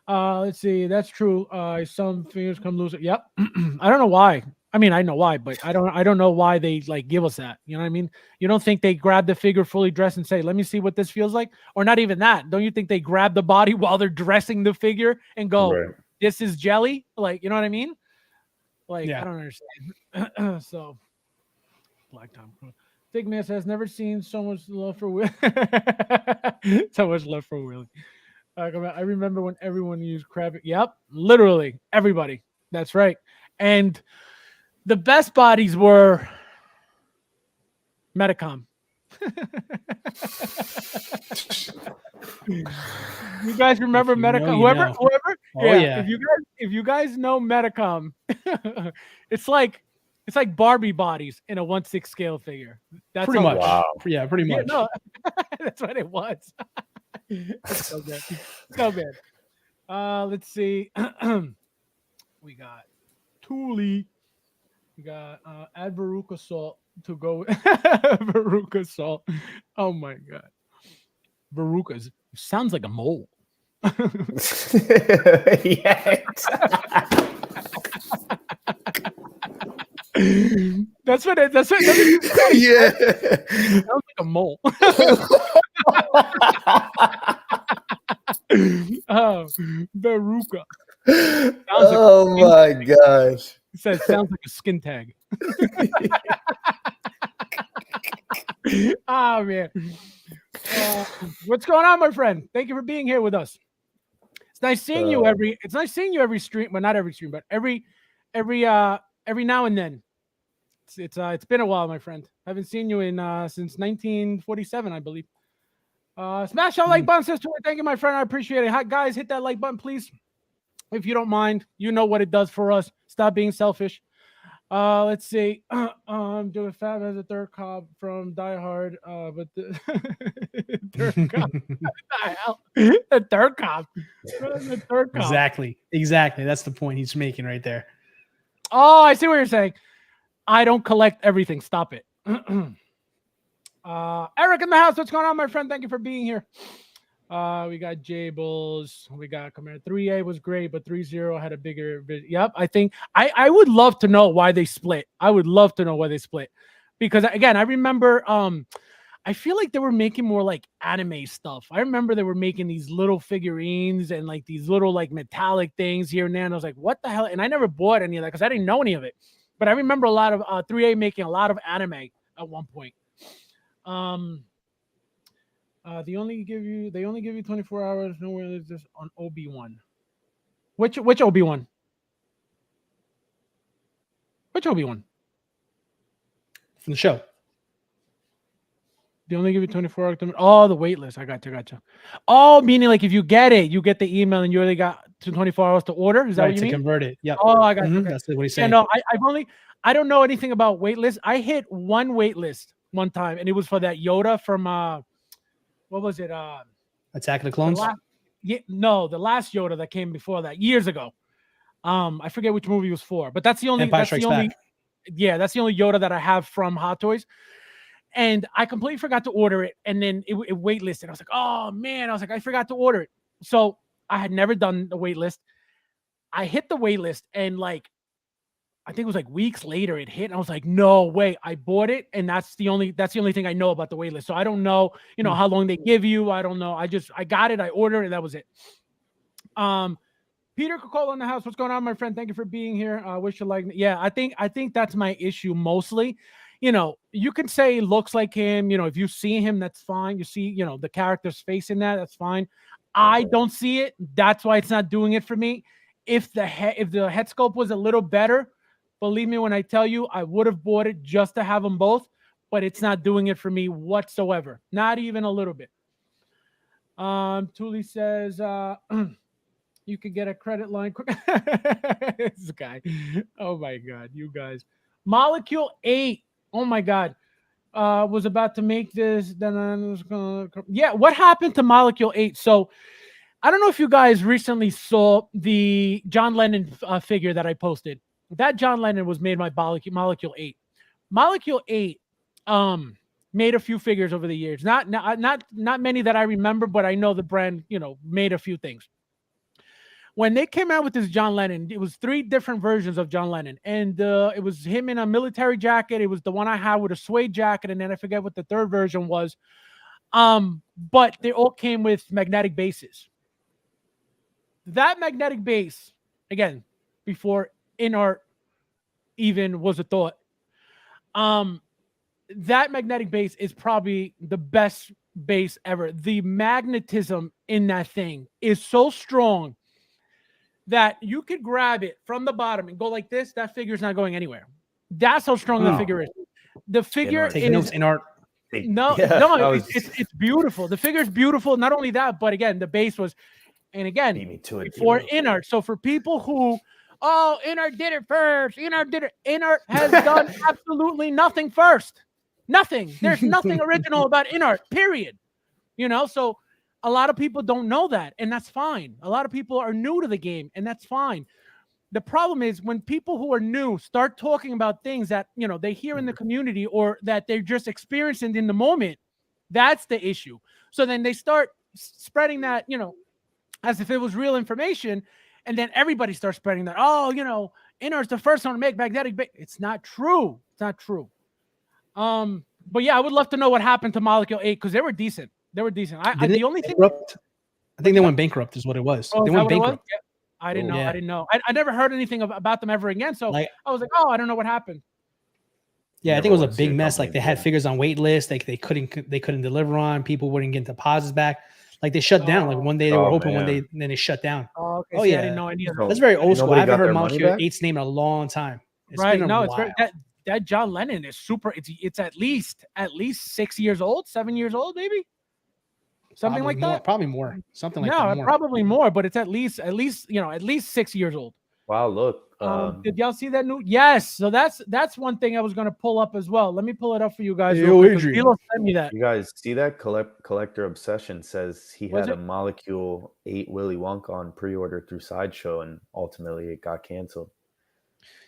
Let's see, that's true. Some figures come loose. Yep. I don't know why. I mean, I know why, but I don't know why they like give us that. You know what I mean? You don't think they grab the figure fully dressed and say, "Let me see what this feels like," or not even that? Don't you think they grab the body while they're dressing the figure and go, Right. "This is jelly"? Like, you know what I mean? Like, Yeah. I don't understand. So, Black Tom Cruise. Figman says, "Never seen so much love for Willy." So much love for Willy. I remember when everyone used crab. Yep, literally everybody. That's right. And the best bodies were Metacom. You guys remember If you know, Metacom? you know. Whoever. Oh, Yeah. yeah. If you guys know Metacom, it's like Barbie bodies in a 1/6 scale figure. That's Pretty how- much. Wow. Yeah, pretty Yeah, much. no, that's what it was. It's so good. So good. Let's see. We got Thule. We got add Veruca salt to go with Veruca salt. Oh my god. Veruca's sounds like a mole. Yeah. That's what it Yeah. sounds like a mole. Oh, Veruca. Oh my gosh. It says sounds like a skin tag. Oh man. What's going on, my friend? Thank you for being here with us. It's nice seeing you every stream, well, not every stream, but every now and then. It's been a while, my friend. I haven't seen you in since 1947, I believe. Smash that like button, says to thank you, my friend. I appreciate it. Hi, guys, hit that like button, please. If you don't mind, you know what it does for us. Stop being selfish. Let's see. Doing Fab as a third cop from Die Hard. But the third cop. What the hell? The third cop. The third cop. Exactly. That's the point he's making right there. Oh, I see what you're saying. I don't collect everything. Stop it. Eric in the house. What's going on, my friend? Thank you for being here. We got Jables. We got Commander 3A was great, but 3-0 had a bigger. Yep. I think I would love to know why they split. I would love to know why they split. Because again, I remember I feel like they were making more like anime stuff. I remember they were making these little figurines and like these little like metallic things here and there. And I was like, what the hell? And I never bought any of that because I didn't know any of it. But I remember a lot of 3A making a lot of anime at one point. They only give you 24 hours. Nowhere is this on Obi-Wan. Which Obi-Wan? Which Obi-Wan? From the show. They only give you 24 hours. Oh, the wait list. I gotcha. Oh, meaning like if you get it, you get the email and you only got 24 hours to order. Is that what you mean? To convert it. Yep. Oh, I got you. Okay. That's what he's saying. Yeah, no, I don't know anything about wait list. I hit one wait list one time, and it was for that Yoda from what was it? Attack of the Clones. The last Yoda that came before that years ago. I forget which movie it was for, but that's the only. Empire Strikes Back. Yeah, that's the only Yoda that I have from Hot Toys. And I completely forgot to order it, and then it waitlisted. I was like, oh man, I forgot to order it. So I had never done the wait list. I hit the wait list, and like I think it was like weeks later it hit, and I was like, no way, I bought it, and that's the only thing I know about the wait list. So I don't know, how long they give you. I don't know. I got it, I ordered it, and that was it. Peter Cocola in the house. What's going on, my friend? Thank you for being here. Wish you like. Yeah, I think that's my issue mostly. You can say looks like him. If you see him, that's fine. You see, the character's face in that, that's fine. I don't see it. That's why it's not doing it for me. If the head sculpt was a little better, believe me when I tell you, I would have bought it just to have them both. But it's not doing it for me whatsoever. Not even a little bit. Thule says you could get a credit line. This guy. Oh my God, you guys. Molecule 8. Oh my God. Was about to make this. Then I was gonna. Yeah, what happened to Molecule 8? So I don't know if you guys recently saw the John Lennon figure that I posted. That John Lennon was made by Molecule 8. Molecule 8 made a few figures over the years. Not many that I remember, but I know the brand, made a few things. when they came out with this John Lennon, it was 3 different versions of John Lennon, and it was him in a military jacket. It was the one I had with a suede jacket, and then I forget what the third version was. But they all came with magnetic bases. That magnetic base, again, before in-art even was a thought, that magnetic base is probably the best base ever. The magnetism in that thing is so strong that you could grab it from the bottom and go like this. That figure's not going anywhere. That's how strong the figure is. The figure Take is notes in art. no, it's beautiful. The figure's beautiful. Not only that, but again, the base was, and again, before in-art. So for people who, in-art did it first. In-art has done absolutely nothing first. Nothing. There's nothing original about in-art, period. So a lot of people don't know that, and that's fine. A lot of people are new to the game, and that's fine. The problem is when people who are new start talking about things that, they hear in the community or that they're just experiencing in the moment, that's the issue. So then they start spreading that, as if it was real information, and then everybody starts spreading that, in-art's the first one to make magnetic. It's not true. It's not true. But yeah, I would love to know what happened to Molecule 8 because they were decent. The only thing, I think they went bankrupt, is what it was. They went bankrupt. Yeah. I didn't know. Yeah. I didn't know. I never heard anything about them ever again. So I was like, I don't know what happened. Yeah, I think it was a big mess. Like they had figures on wait lists. Like they couldn't deliver on. People wouldn't get deposits back. Like they shut down. Like one day they were open, one day then they shut down. Okay. Yeah, I didn't know any of that. That's very old school. I haven't heard Molecule 8's name in a long time. Right? No, it's very, that John Lennon is super. It's at least 6 years old, 7 years old, maybe. Something probably like more, that. Probably more. Something like that. No, probably more, but it's at least 6 years old. Wow, look. Did y'all see that new? Yes. So that's one thing I was going to pull up as well. Let me pull it up for you guys. Adrian, send me that. You guys see that? Collector Obsession says he had a Molecule 8 Willy Wonka on pre-order through Sideshow, and ultimately it got canceled.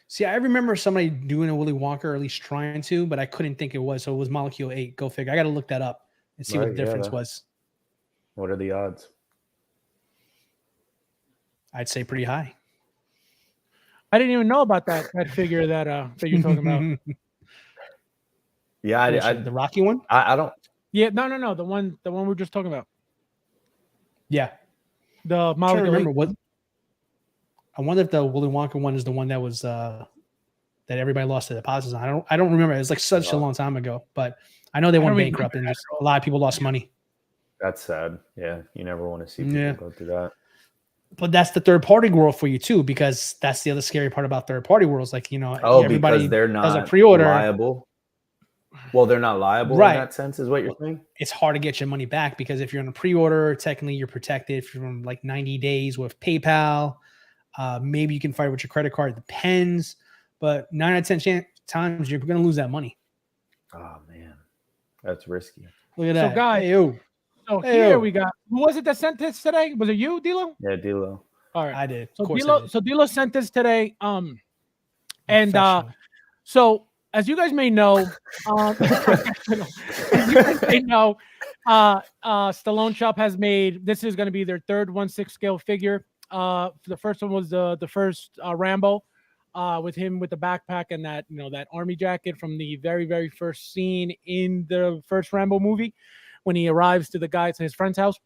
See, I remember somebody doing a Willy Wonka, or at least trying to, but I couldn't think it was. So it was Molecule 8. Go figure. I got to look that up and see what the difference was. What are the odds? I'd say pretty high. I didn't even know about that figure that you're talking about. Yeah, the Rocky one. I don't. Yeah, no, the one we were just talking about. Yeah, the Molecule. I remember what. I wonder if the Willy Wonka one is the one that was that everybody lost their deposits on. I don't remember. It was like such a long time ago, but I know they went bankrupt and just a lot of people lost money. That's sad. Yeah, you never want to see people go through that. But that's the third party world for you too, because that's the other scary part about third party worlds. Like, everybody because they're not does a pre-order. Liable. Well, they're not liable in that sense, is what you're saying? It's hard to get your money back because if you're in a pre-order, technically you're protected from like 90 days with PayPal. Maybe you can fight with your credit card. It depends. But 9 out of 10 times you're going to lose that money. Oh, man. That's risky. Look at that. So, guys, here we got. Who was it that sent this today? Was it you, Dilo? Yeah, Dilo. All right, I did. So Dilo sent this today. So as you guys may know, Stallone Shop has made. This is going to be their third 1/6 scale figure. The first one was the first Rambo, with him with the backpack and that that army jacket from the very, very first scene in the first Rambo movie, when he arrives to his friend's house.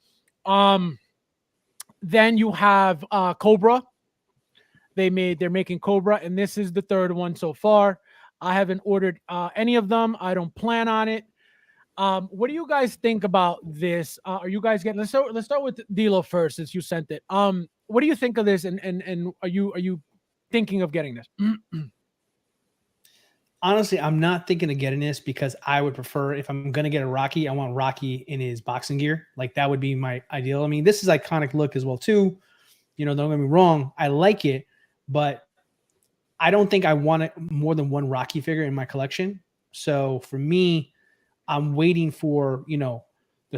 Then you have Cobra. They're making Cobra, and this is the third one so far. I haven't ordered any of them. I don't plan on it. What do you guys think about this? Are you guys getting? Let's start with Dilo first, since you sent it. What do you think of this? And are you thinking of getting this? Honestly, I'm not thinking of getting this because I would prefer, if I'm going to get a Rocky, I want Rocky in his boxing gear. Like that would be my ideal. I mean, this is iconic look as well too. Don't get me wrong. I like it, but I don't think I want more than one Rocky figure in my collection. So for me, I'm waiting for, the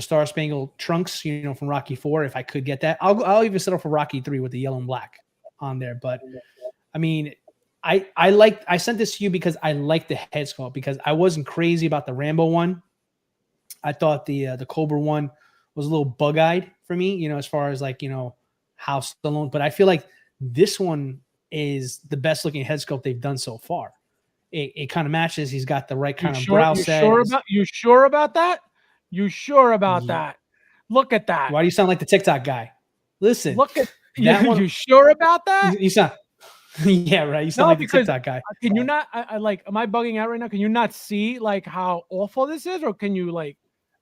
Star Spangled Trunks, from Rocky 4. If I could get that, I'll even settle for Rocky 3 with the yellow and black on there. But I mean, I sent this to you because I like the head sculpt, because I wasn't crazy about the Rambo one. I thought the Cobra one was a little bug-eyed for me, as far as how Stallone, but I feel like this one is the best looking head sculpt they've done so far. It kind of matches. He's got the right kind of brow set. You sure about that? You sure about Yeah. that? Look at that. Why do you sound like the TikTok guy? Listen, Look at that one. You sure about that? You sound, yeah, right. You sound like the TikTok guy. Can you not? I like. Am I bugging out right now? Can you not see like how awful this is, or can you like?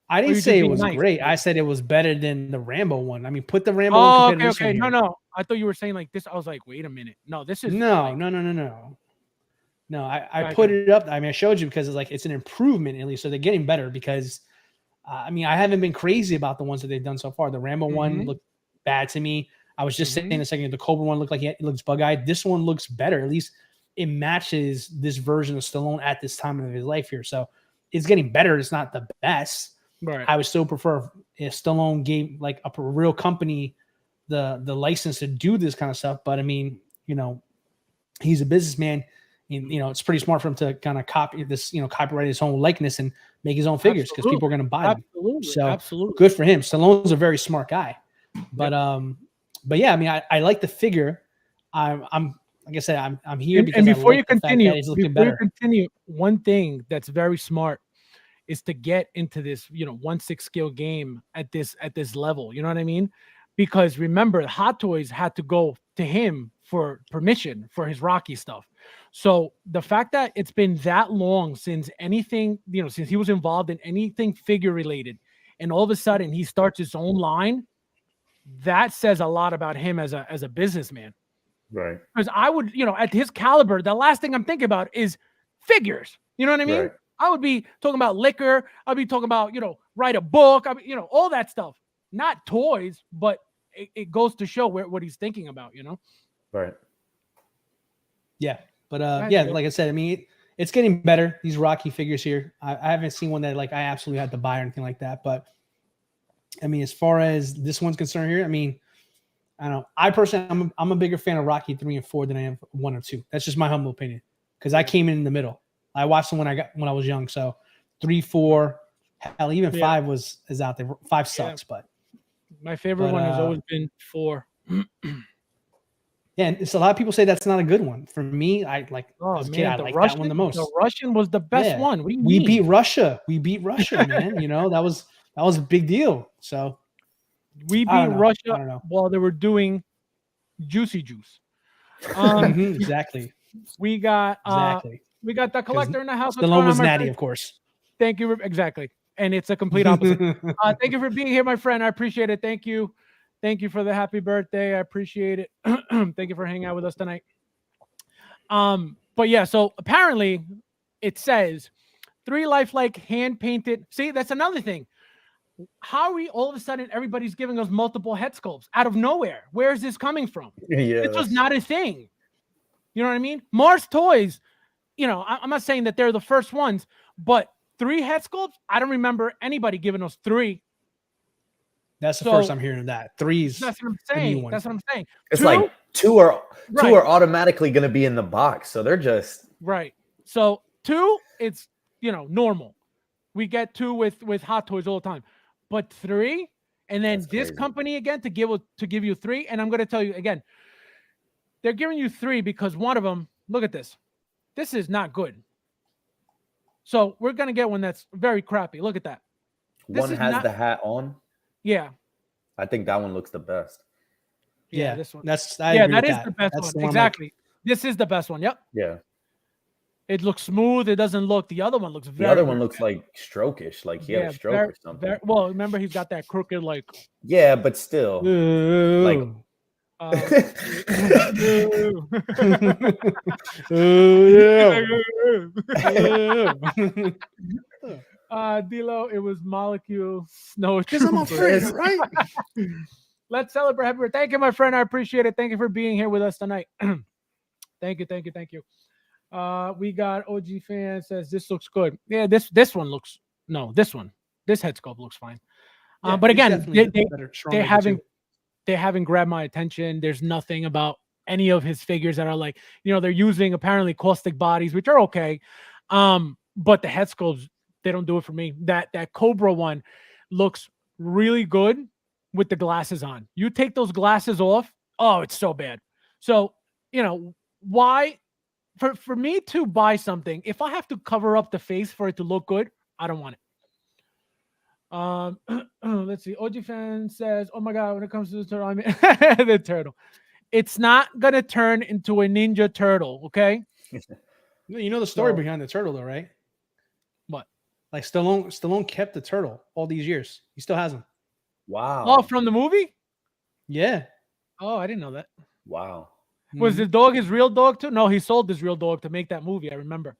I didn't say it was great. I said it was better than the Rambo one. I mean, put the Rambo one compared to this one. No. I thought you were saying like this. I was like, wait a minute. No, this is no. No, I put it up. I mean, I showed you because it's like it's an improvement at least. So they're getting better because, I mean, I haven't been crazy about the ones that they've done so far. The Rambo one looked bad to me. I was just saying a second. The Cobra one looked like it looks bug-eyed. This one looks better. At least it matches this version of Stallone at this time of his life here. So it's getting better. It's not the best. Right. I would still prefer if Stallone gave like a real company the license to do this kind of stuff. But I mean, you know, he's a businessman. And, you know, it's pretty smart for him to kind of copy this, you know, copyright his own likeness and make his own figures because people are going to buy them. So good for him. Stallone's a very smart guy. But yeah, I mean, I like the figure. I'm like I said, I'm here because before you continue, one thing that's very smart is to get into this, you know, 1/6 scale game at this level. You know what I mean? Because remember, Hot Toys had to go to him for permission for his Rocky stuff. So the fact that it's been that long since anything, you know, since he was involved in anything figure related, and all of a sudden he starts his own line, that says a lot about him as a businessman. Right. Because I would, you know, at his caliber, the last thing I'm thinking about is figures. You know what I mean? Right. I would be talking about liquor. I'd be talking about, you know, write a book. I mean, you know, all that stuff. Not toys, but it goes to show what he's thinking about, you know? Right. Yeah. But yeah, like I said, I mean, it's getting better. These Rocky figures here. I haven't seen one that like I absolutely had to buy or anything like that. But I mean, as far as this one's concerned here, I mean, I don't know. I personally, I'm a bigger fan of Rocky 3 and 4 than I am 1 or 2. That's just my humble opinion. Because I came in the middle. I watched them when I was young. So 3, 4, hell, even 5 is out there. 5 sucks, but my favorite one has always been 4. Yeah, and it's a lot of people say that's not a good one. For me, I like as a kid, I like that one the most. The Russian was the best one. What do you mean? We beat Russia, man. You know, that was a big deal. So we beat Russia while they were doing Juicy Juice. Exactly. We got the collector in the house. Stallone was natty, of course. Thank you. Exactly. And it's a complete opposite. Thank you for being here, my friend. I appreciate it. Thank you. Thank you for the happy birthday. I appreciate it. Thank you for hanging out with us tonight. But yeah, so apparently it says 3 lifelike hand-painted. See, that's another thing. How are we all of a sudden everybody's giving us multiple head sculpts out of nowhere? Where is this coming from? Yeah, this was not a thing. You know what I mean? Mars Toys, you know, I'm not saying that they're the first ones, but 3 head sculpts, I don't remember anybody giving us 3. That's the first I'm hearing of that. 3's. That's what I'm saying. That's what I'm saying. It's 2, like 2 are automatically going to be in the box, so they're just right. So 2, it's, you know, normal. We get 2 with Hot Toys all the time, but 3, and then this company again to give you 3, and I'm going to tell you again, they're giving you 3 because one of them. Look at this. This is not good. So we're going to get one that's very crappy. Look at that. One has the hat on. Yeah. I think that one looks the best. Yeah, this one. That is the best one. Exactly. This is the best one. Yep. Yeah. It looks smooth. It doesn't look. The other one looks very. The other one looks like stroke-ish, like he had a stroke or something. Well, remember he's got that crooked like. Yeah, but still. Like. Dilo, it was Molecule Snow. Because I'm a friend, right? Let's celebrate. Happy birthday. Thank you, my friend. I appreciate it. Thank you for being here with us tonight. Thank you. We got OG fan says this looks good. Yeah, this one looks this head sculpt looks fine. But again, they haven't grabbed my attention. There's nothing about any of his figures that are like, you know, they're using apparently caustic bodies, which are okay. But the head sculpts, they don't do it for me. That Cobra one looks really good, with the glasses on. You take those glasses off, oh, it's so bad. So, why for me to buy something, if I have to cover up the face for it to look good, I don't want it. Let's see. OG fan says, "Oh my god, when it comes to the turtle, I mean the turtle. It's not gonna turn into a ninja turtle, okay?" You know the story So- behind the turtle, though, right? What? Like Stallone kept the turtle all these years. He still has him. Wow. Oh, from the movie? Yeah. Oh, I didn't know that. Wow. Was Mhm. the dog his real dog too? No, he sold his real dog to make that movie. I remember.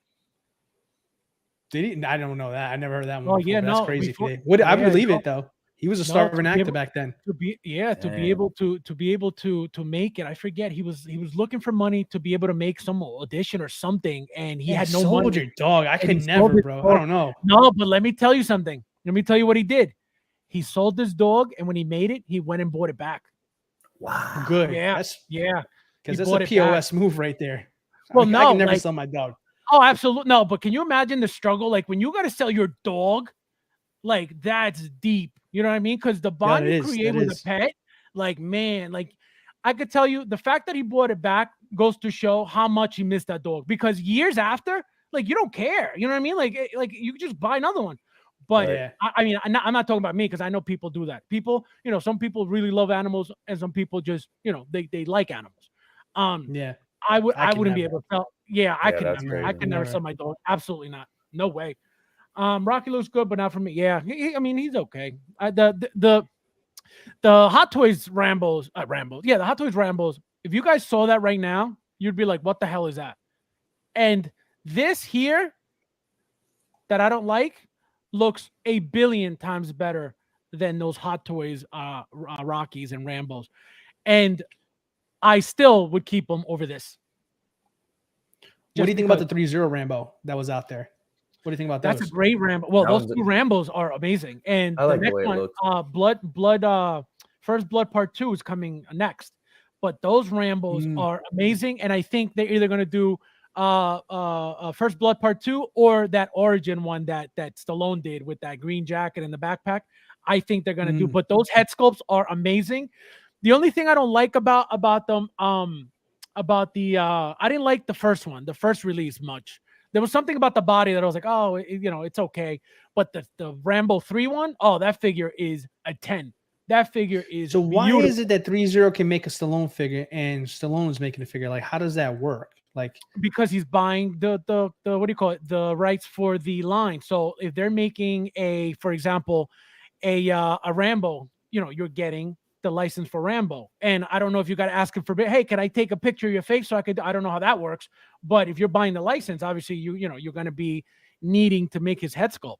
Did he? I don't know that. I never heard that one. Oh, before, yeah, but that's no, crazy. before- I yeah, believe no. it though. He was a No, starving to be actor able- back then. to be Damn. able to make it. I forget he was looking for money to be able to make some audition or something, and he had no sold money. your dog. I And could he sold never, his bro. I dog. don't know. No, but let me tell you something. Let me tell you what he did. He sold his dog, and when he made it, he went and bought it back. Wow. Good. Yeah, That's yeah. because he that's bought a it back. POS move right there. Well, I no, can never like- sell my dog. Oh, absolutely no. But can you imagine the struggle? Like when you got to sell your dog, like that's deep. You know what I mean? Because the bond it you is, create that with is. a pet, like man, like I could tell you, the fact that he bought it back goes to show how much he missed that dog. Because years after, like you don't care. You know what I mean? Like you could just buy another one. But Yeah. I mean, I'm not talking about me because I know people do that. People, some people really love animals, and some people just, they like animals. Yeah. I I can wouldn't be never. able to sell. Yeah, I Yeah, could that's never. I crazy. could never Never. sell my dog. Absolutely not. No way. Rocky looks good, but not for me. Yeah, I mean he's okay. The Hot Toys Rambos, Rambos. Yeah, the Hot Toys Rambos. If you guys saw that right now, you'd be like, "What the hell is that?" And this here that I don't like looks a billion times better than those Hot Toys Rockies and Rambos, and I still would keep them over this. What do you Just think about the because 3-0 Rambo that was out there? What do you think about those? That's a great Rambo. Well, That those was two Rambos are amazing. And I like the next way it one, looks. First Blood Part 2 is coming next. But those Rambos are amazing, and I think they're either going to do First Blood Part 2 or that Origin one that Stallone did with that green jacket and the backpack. I think they're going to do. But those head sculpts are amazing. The only thing I don't like about them, I didn't like the first one, the first release much. There was something about the body that I was like, oh, it's okay. But the Rambo 3 one, oh, that figure is a 10. That figure is So why beautiful. is it that 3-0 can make a Stallone figure and Stallone's making a figure? Like, how does that work? Like, Because he's buying the what do you call it? The rights for the line. So if they're making for example, a Rambo, you're getting the license for Rambo. And I don't know if you got to ask him for, hey, can I take a picture of your face so I don't know how that works. But if you're buying the license, obviously you're going to be needing to make his head sculpt.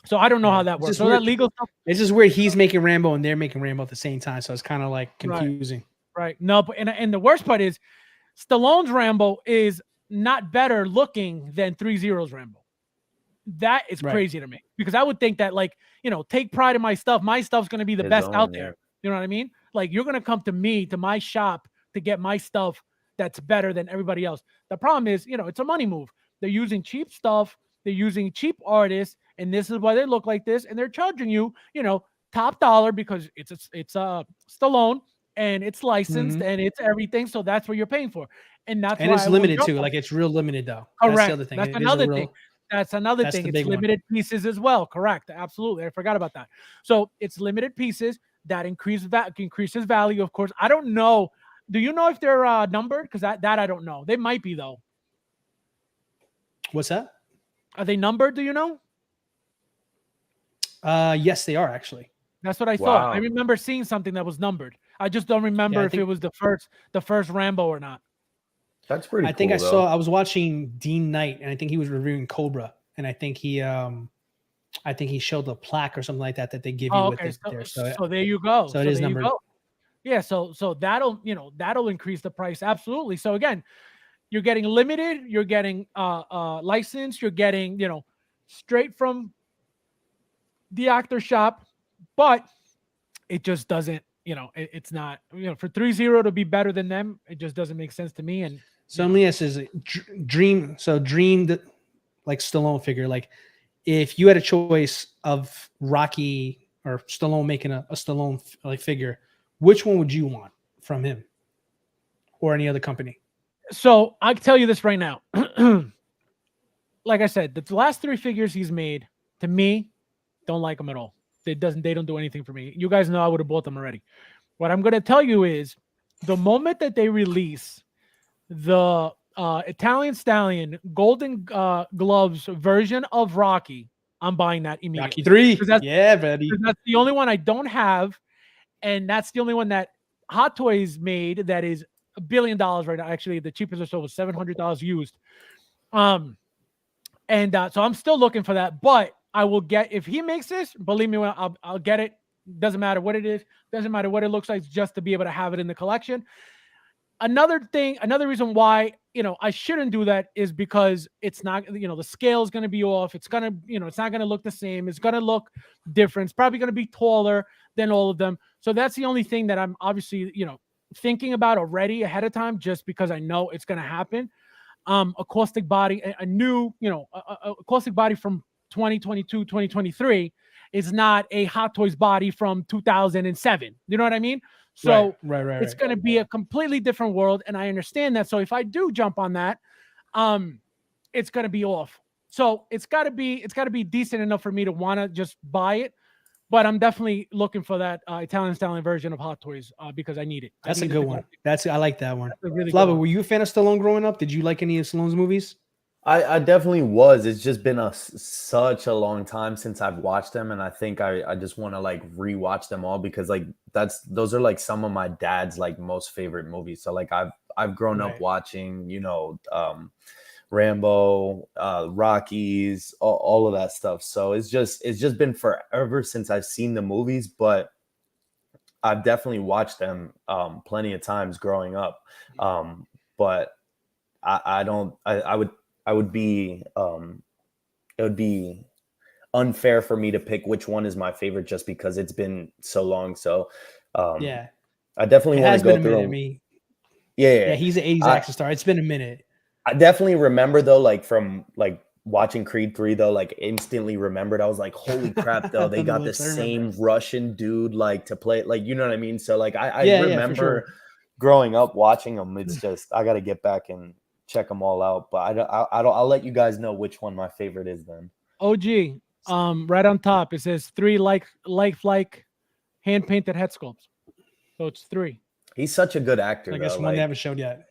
So I don't know how that it's works. just So weird. that legal stuff. It's just weird. He's making Rambo and they're making Rambo at the same time. So it's kind of like confusing. Right. No, but and the worst part is Stallone's Rambo is not better looking than 3-0's Rambo. That is crazy to me because I would think that take pride in my stuff. My stuff's going to be the best out there. You know what I mean? Like you're going to come to me, to my shop to get my stuff that's better than everybody else. The problem is, it's a money move. They're using cheap stuff. They're using cheap artists. And this is why they look like this. And they're charging you, top dollar because it's Stallone and it's licensed and it's everything. So that's what you're paying for. And that's why it's limited too. Like it's real limited though. Correct. That's the other thing. That's another thing. That's another thing. It's limited pieces as well. Correct. Absolutely. I forgot about that. So it's limited pieces that increases value. Of course, I don't know. Do you know if they're numbered? Because that I don't know. They might be though. What's that? Are they numbered? Do you know? Yes, they are actually. That's what I thought. I remember seeing something that was numbered. I just don't remember if it was the first Rambo or not. That's pretty. I think I was watching Dean Knight, and I think he was reviewing Cobra, and I think he showed a plaque or something like that they give you with it there. So there you go. So it is numbered. Yeah. So that'll increase the price absolutely. So again, you're getting limited. You're getting licensed. You're getting straight from the actor shop, but it just doesn't. It's not. For 3-0 to be better than them, it just doesn't make sense to me. And so let me ask this: Dream. So like Stallone figure. Like, if you had a choice of Rocky or Stallone making a Stallone like figure, which one would you want from him or any other company? So I can tell you this right now. Like I said, the last 3 figures he's made, to me, don't like them at all. They don't do anything for me. You guys know I would have bought them already. What I'm going to tell you is the moment that they release the Italian Stallion Golden Gloves version of Rocky, I'm buying that immediately. Rocky 3. That's, yeah, buddy. That's the only one I don't have. And that's the only one that Hot Toys made that is $1 billion right now. Actually, the cheapest or so was $700 used. So I'm still looking for that, but I will get, if he makes this, believe me, I'll get it. Doesn't matter what it is. Doesn't matter what it looks like, just to be able to have it in the collection. Another reason why, I shouldn't do that is because it's not, the scale is going to be off. It's going to, it's not going to look the same. It's going to look different. It's probably going to be taller than all of them. So that's the only thing that I'm obviously, thinking about already ahead of time, just because I know it's going to happen. A caustic body, a new, a caustic body from 2022, 2023 is not a Hot Toys body from 2007. You know what I mean? So right. It's going to be a completely different world. And I understand that. So if I do jump on that, it's going to be off. So it's got to be decent enough for me to want to just buy it. But I'm definitely looking for that Italian Stallion version of Hot Toys because I need it. That's a good one. I like that one. Really Flava, were you a fan of Stallone growing up? Did you like any of Stallone's movies? I definitely was. It's just been such a long time since I've watched them, and I think I just want to like rewatch them all because like those are like some of my dad's like most favorite movies. So like I've grown up watching, Rambo, Rockies, all of that stuff. So it's just been forever since I've seen the movies, but I've definitely watched them plenty of times growing up. But it would be unfair for me to pick which one is my favorite just because it's been so long. So I definitely want to go through them. Yeah, he's an 80s action star. It's been a minute. I definitely remember though, like from like watching Creed 3 though, like instantly remembered. I was like, holy crap though, they got the same Russian dude like to play, like, you know what I mean? So like I remember growing up watching them. It's just I got to get back and check them all out. But I'll let you guys know which one my favorite is then. OG, right on top it says 3 lifelike hand painted head sculpts. So it's 3. He's such a good actor. I guess though, one like, they haven't showed yet.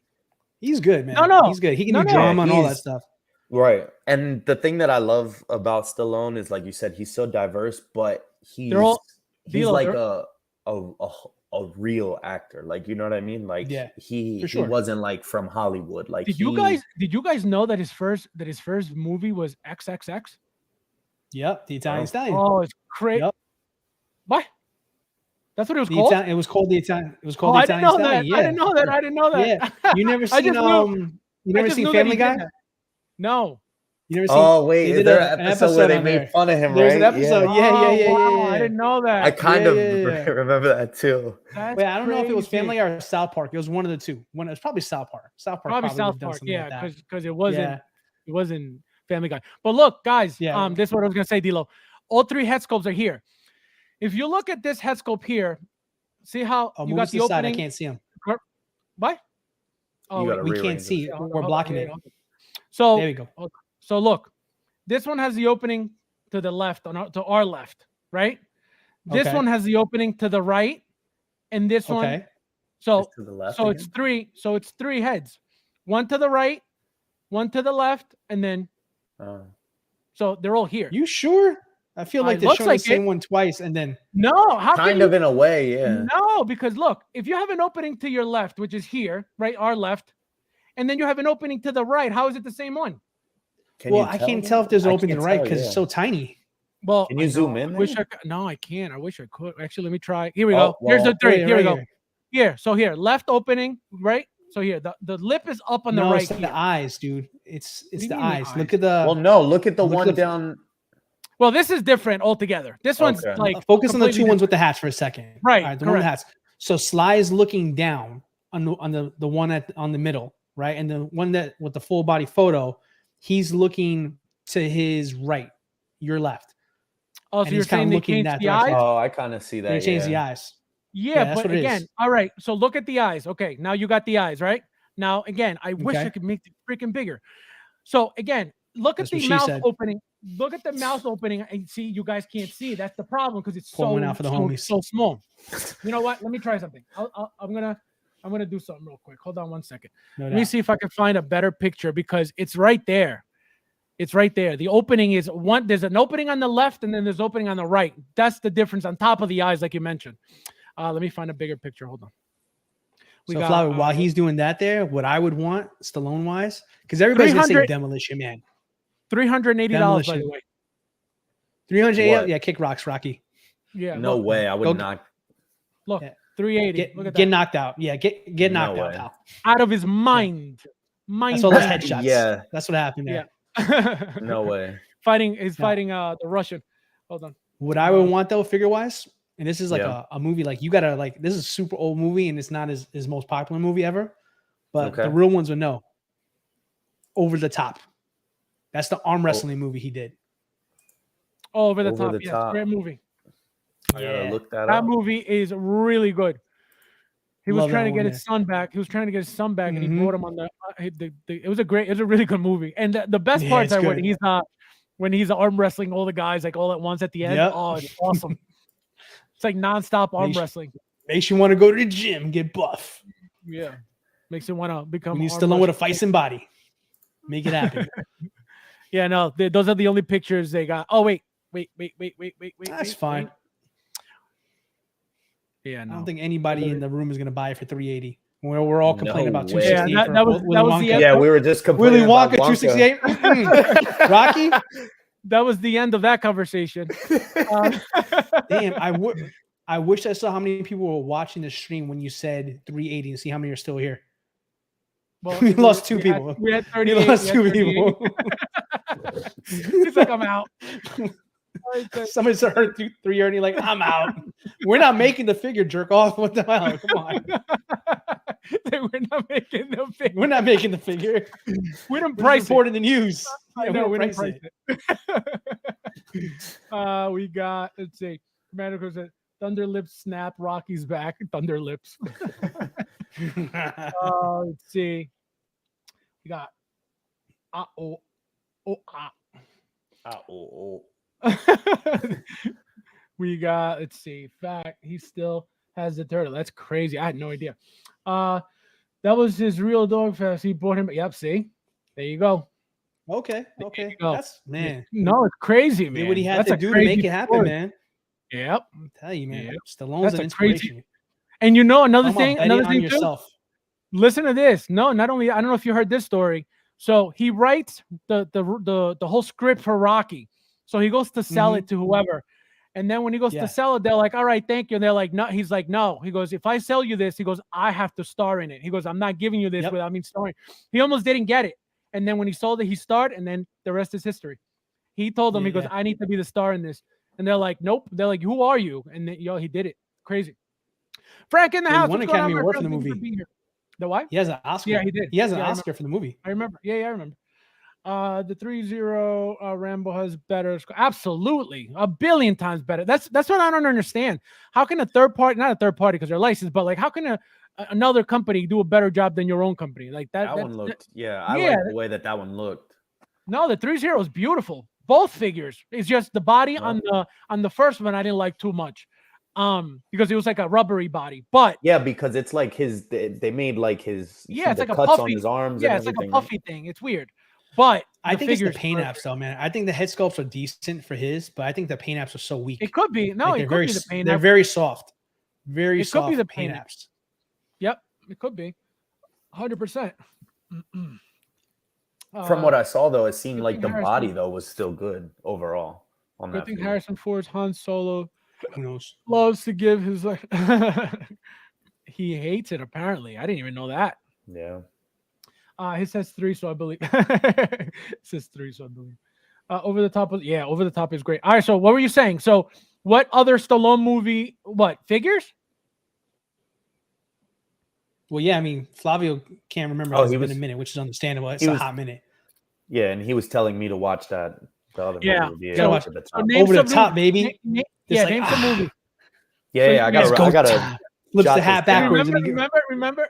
He's good, man. No, he's good. He can do drama and all that stuff. Right. And the thing that I love about Stallone is, like you said, he's so diverse, but he's like a real actor. Like, you know what I mean? Like he wasn't like from Hollywood. Like did you guys know that his first movie was XXX? Yep, the Italian Stallion. Oh, it's crazy. Yep. What? That's what it was called? It was called the Italian. It was called the Italian Stallion. Yeah. I didn't know that. Yeah. You never seen you never seen Family Guy? No. You never seen? Oh wait, is there an episode where they made fun of him? There's right? an episode. Yeah. Wow, I didn't know that. I kind of remember that too. That's wait, I don't know if it was crazy. Family Guy or South Park. It was one of the two. It was probably South Park. Probably South Park. Yeah, because it wasn't Family Guy. But look, guys, this is what I was gonna say, Dilo. All 3 head sculpts are here. If you look at this head sculpt here, see how you got the opening. I can't see him. What? Oh, we can't see. We're blocking it. So there we go. So look, this one has the opening to the left, to our left, right? This one has the opening to the right, and this one. So to the left. So it's 3. So it's 3 heads. One to the right, one to the left, and then. So they're all here. You sure? I feel like they're showing the same one twice, and then kind of in a way, yeah. No, because look, if you have an opening to your left, which is here, right, our left, and then you have an opening to the right, how is it the same one? I can't tell if there's an opening to the right because it's so tiny. Well, can you zoom in? No, I can't. I wish I could. Actually, let me try. Here we go. Here's the 3. Here we go. Here. So here, left opening, right? So here, the lip is up on the right. It's the eyes, dude. It's the eyes. Look at the. Well, no, look at the one down. Well, this is different altogether. This one's like focus on the 2 ones with the hats for a second. Right. All right, the one with the hats. So Sly is looking down on the one on the middle, right? And the one that with the full body photo, he's looking to his right, your left. Oh, And so you're he's kinda saying they looking changed that the direction. eyes? Oh, I kind of see They that. changed the Yeah. eyes. Yeah, that's but what it again, is. all right. So look at the eyes. Okay, now you got the eyes, right? Now again, I wish Okay. I could make it freaking bigger. So again, look That's at what the she mouth said. opening. Look at the mouth opening, and see, you guys can't see. That's the problem because it's Pour one out for the homies. so small. You know what? Let me try something. I'm gonna do something real quick. Hold on 1 second. No Let me doubt. see if I can find a better picture because it's right there. It's right there. The opening is one. There's an opening on the left, and then there's opening on the right. That's the difference on top of the eyes, like you mentioned. Let me find a bigger picture. Hold on. So Flavio, while he's doing that there, what I would want Stallone wise, because everybody's gonna say 300 Demolition Man. $380, by the Demolition. way. 380. What? Yeah, kick rocks, Rocky. Yeah. No look, way. I would Go- not. Look, Yeah. 380. Look at Get that. knocked out. Yeah, get No knocked out, way. pal. Out of his mind. That's all those bending. headshots. Yeah. That's what happened there. Yeah. No way. He's No. fighting the Russian. Hold on. What I would want though, figure wise, and this is like Yeah. a movie like you gotta like this is a super old movie and it's not his most popular movie ever, but Okay. the real ones would know. Over the Top. That's the arm wrestling movie he did. Oh, over the Over top. the Yes, Top. great movie. I gotta look that That up. movie is really good. He was Love trying that to get one, his son back. He was trying to get his son back, and he Mhm. brought him on it was a really good movie. And the best Yeah, parts it's are good. when he's arm wrestling all the guys like all at once at the end. Yep. Oh, it's awesome. It's like nonstop arm Makes- wrestling. Makes you want to go to the gym, get buff. Yeah, makes you want to become. We need arm Stallone with a wrestler. feisty body. Make it happen. Yeah, no, those are the only pictures they got. Oh wait. That's fine. Yeah, I no. don't think anybody in the room is gonna buy it for 380. We're all complaining No about way. 268. Yeah, for that was Willy the Wonka. end. Yeah, we were just Willy complaining about Wonka 268. Rocky. That was the end of that conversation. Damn, I wish I saw how many people were watching the stream when you said 380 and see how many are still here. Well, We lost two we had- people. We had We 38. lost we had two 38. people. He's like, I'm out. Somebody said 330, like, I'm out. We're not making the figure, jerk off. What the hell? Come on. We're not making the figure. We're not making the figure. We didn't We're price it. reporting the news. I Yeah, know, we didn't didn't price it. We got, let's see. Commander Cruz said, Thunder Lips snap. Rocky's back. Thunder Lips. Let's see. We got. We got, let's see. Fact, he still has the turtle. That's crazy. I had no idea. That was his real dog fest. He bought him. Yep, see? There you go. Okay. go. That's, man. No, it's crazy, man. Did what he had That's to a do to crazy make it happen, story. man. Yep. I'm telling you, man. Yep. Stallone's That's an a crazy- inspiration. And you know another Talking thing, about betting on too. yourself. Listen to this. No, not only I don't know if you heard this story. So he writes the whole script for Rocky. So he goes to sell it to whoever. And then when he goes Yeah. to sell it, they're like, all right, thank you. And they're like, no, he's like, no. He goes, if I sell you this, he goes, I have to star in it. He goes, I'm not giving you this Yep. without me starring. He almost didn't get it. And then when he sold it, he starred, and then the rest is history. He told them, he goes, Yeah. I need to be the star in this. And they're like, nope. They're like, who are you? And then, he did it. Crazy. Frank in the Yeah, he house. won What's going on, Academy my Award for friend? the Thank you movie. being here. The what? He has an Oscar. Yeah, he did. He has an Yeah, I Oscar for the movie. I remember. Yeah, I remember. The 3-0 Rambo has better. Absolutely, a billion times better. That's what I don't understand. How can a third party, not a third party because they're licensed, but like how can another company do a better job than your own company? Like that. That one looked. Yeah, I yeah. like the way that one looked. No, the 3-0 is beautiful. Both figures. It's just the body on the first one I didn't like too much. Because it was like a rubbery body, but Yeah, because it's like his. They made like his. Yeah, it's the like a cuts puffy. on his arms. Yeah, and it's like a everything, right? puffy thing. It's weird, but I think it's the figure's paint perfect. apps, though, man. I think the head sculpts are decent for his, but I think the paint apps are so weak. It could be. No, Like, it could be the paint. They're app. very soft. Very It could soft be the paint paint app. apps. Yep, it could be. 100%. From what I saw, though, it seemed good like thing the Harrison- body though was still good overall on Good that. thing figure. Harrison Ford's Han Solo Who knows? loves to give his like. He hates it. Apparently, I didn't even know that. Yeah. He says 3, so I believe. It says 3, so I believe. Over the top Over the Top is great. All right, so what were you saying? So, what other Stallone movie? What figures? Well, yeah, I mean, Flavio can't remember. Oh, It's he been was- a minute, which is understandable. It's he a was- hot minute. Yeah, and he was telling me to watch that The other Yeah. movie would be Gotta over watch the So top. name Over the some top, movies. baby. Just like, Name some movies. Yeah, yeah, I Let's gotta, go I gotta. flips jot the this hat down. backwards. and he go-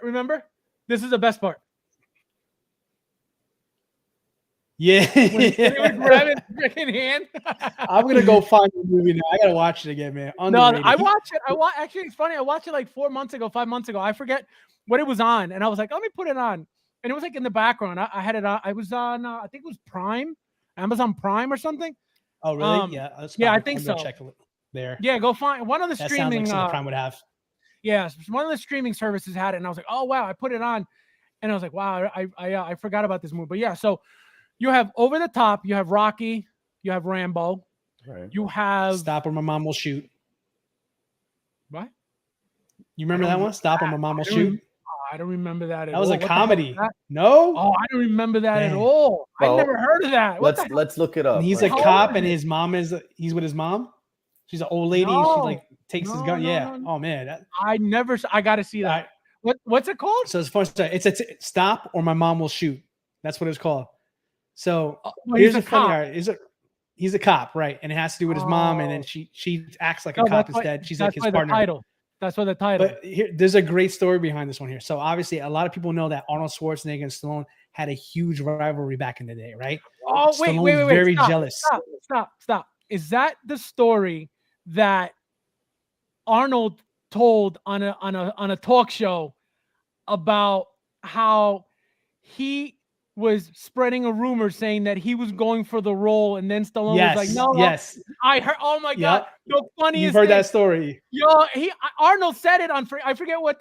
Remember. This is the best part. Yeah. When he would grab his freaking hand. I'm gonna go find the movie now. I gotta watch it again, man. No, Underrated. I watched it. Actually, it's funny. I watched it like 5 months ago. I forget what it was on, and I was like, let me put it on, and it was like in the background. I had it on. I was on. I think it was Prime, Amazon Prime or something. Oh, really? Yeah, that's yeah, I probably- think I'll go so. check it there. Yeah, go find one of the That sounds streaming. like something Prime would have. Yeah, one of the streaming services had it, and I was like, oh wow, I put it on, and I was like, wow, I forgot about this movie. But yeah, so you have Over the Top, you have Rocky, you have Rambo, Right. you have Stop or My Mom Will Shoot. what? You remember I that don't one? Stop or My Mom Will I don't Shoot. I don't remember that at That was all. a What the hell is comedy. that? No. Oh, I don't remember that at Dang. all. I Well, never heard of that. What Let's look it up. And he's a Like, cop, is and it? his mom he's with his mom. She's an old lady. And she like takes his gun. No, Yeah. no. Oh man. I got to see that. What's it called? So it's fun. It's Stop or My Mom Will Shoot. That's what it's called. So Well, here's he's a a funny. cop. All right, he's a cop, right? And it has to do with his mom, and then she acts like a No, cop that's why- instead. She's that's like his why partner. The title. That's what the title. But there's a great story behind this one here. So obviously, a lot of people know that Arnold Schwarzenegger and Stallone had a huge rivalry back in the day, right? Oh, wait. Stallone's very Stop, jealous. Stop. Is that the story that Arnold told on a talk show about how he was spreading a rumor saying that he was going for the role, and then Stallone was like, "No, yes. I heard." Oh my god, the funniest. You've heard thing. that story. Yo, Arnold said it on I forget what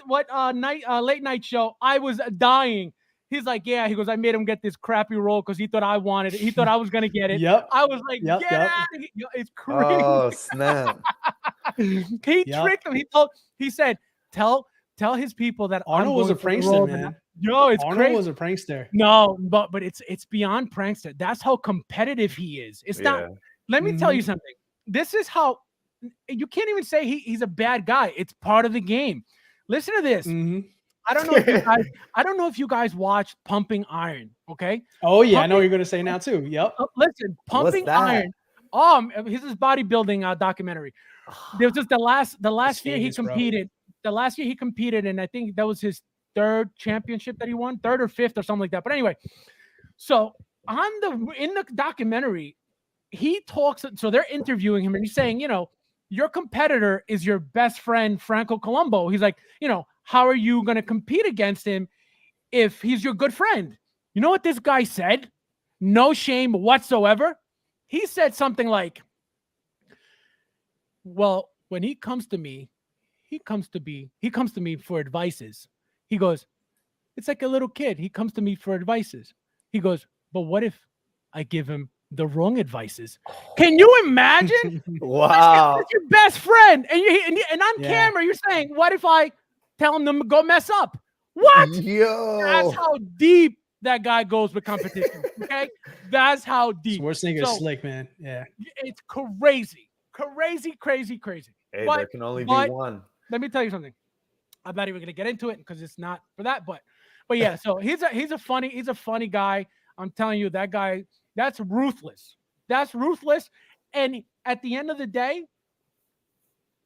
late night show. I was dying. He's like, yeah. He goes, I made him get this crappy role because he thought I wanted it. He thought I was gonna get it. Yep. I was like, Yep, get yep. out of here. Yo, it's crazy. Oh snap! He tricked him. He said, tell his people that Arnold was a prankster, man. Yo, it's Arnold crazy. was a prankster. No, but it's beyond prankster. That's how competitive he is. It's not. Let me tell you something. This is how you can't even say he's a bad guy. It's part of the game. Listen to this. Mhm. I don't know if you guys watched Pumping Iron. Okay. Oh yeah, I know what you're gonna say now too. Yep. Listen, Pumping Iron. His is bodybuilding documentary. There was just the last year he competed. The last year he competed, and I think that was his third championship that he won, third or fifth or something like that. But anyway, so in the documentary, he talks. So they're interviewing him, and he's saying, your competitor is your best friend, Franco Columbo. He's like, how are you going to compete against him if he's your good friend? You know what this guy said? No shame whatsoever. He said something like, well, when he comes to me, he comes to me for advices. He goes, it's like a little kid. He comes to me for advices. He goes, but what if I give him the wrong advices? Can you imagine? Wow. It's your best friend. And on camera, you're saying, what if I tell him to go mess up? What? Yo. That's how deep that guy goes with competition. Okay? That's how deep. Schwarzenegger's slick, man. Yeah. It's crazy. Crazy. Hey, But- there can only be but- one. Let me tell you something. I'm not even gonna get into it because it's not for that, but yeah, so he's a funny guy. I'm telling you, that guy, that's ruthless. And at the end of the day,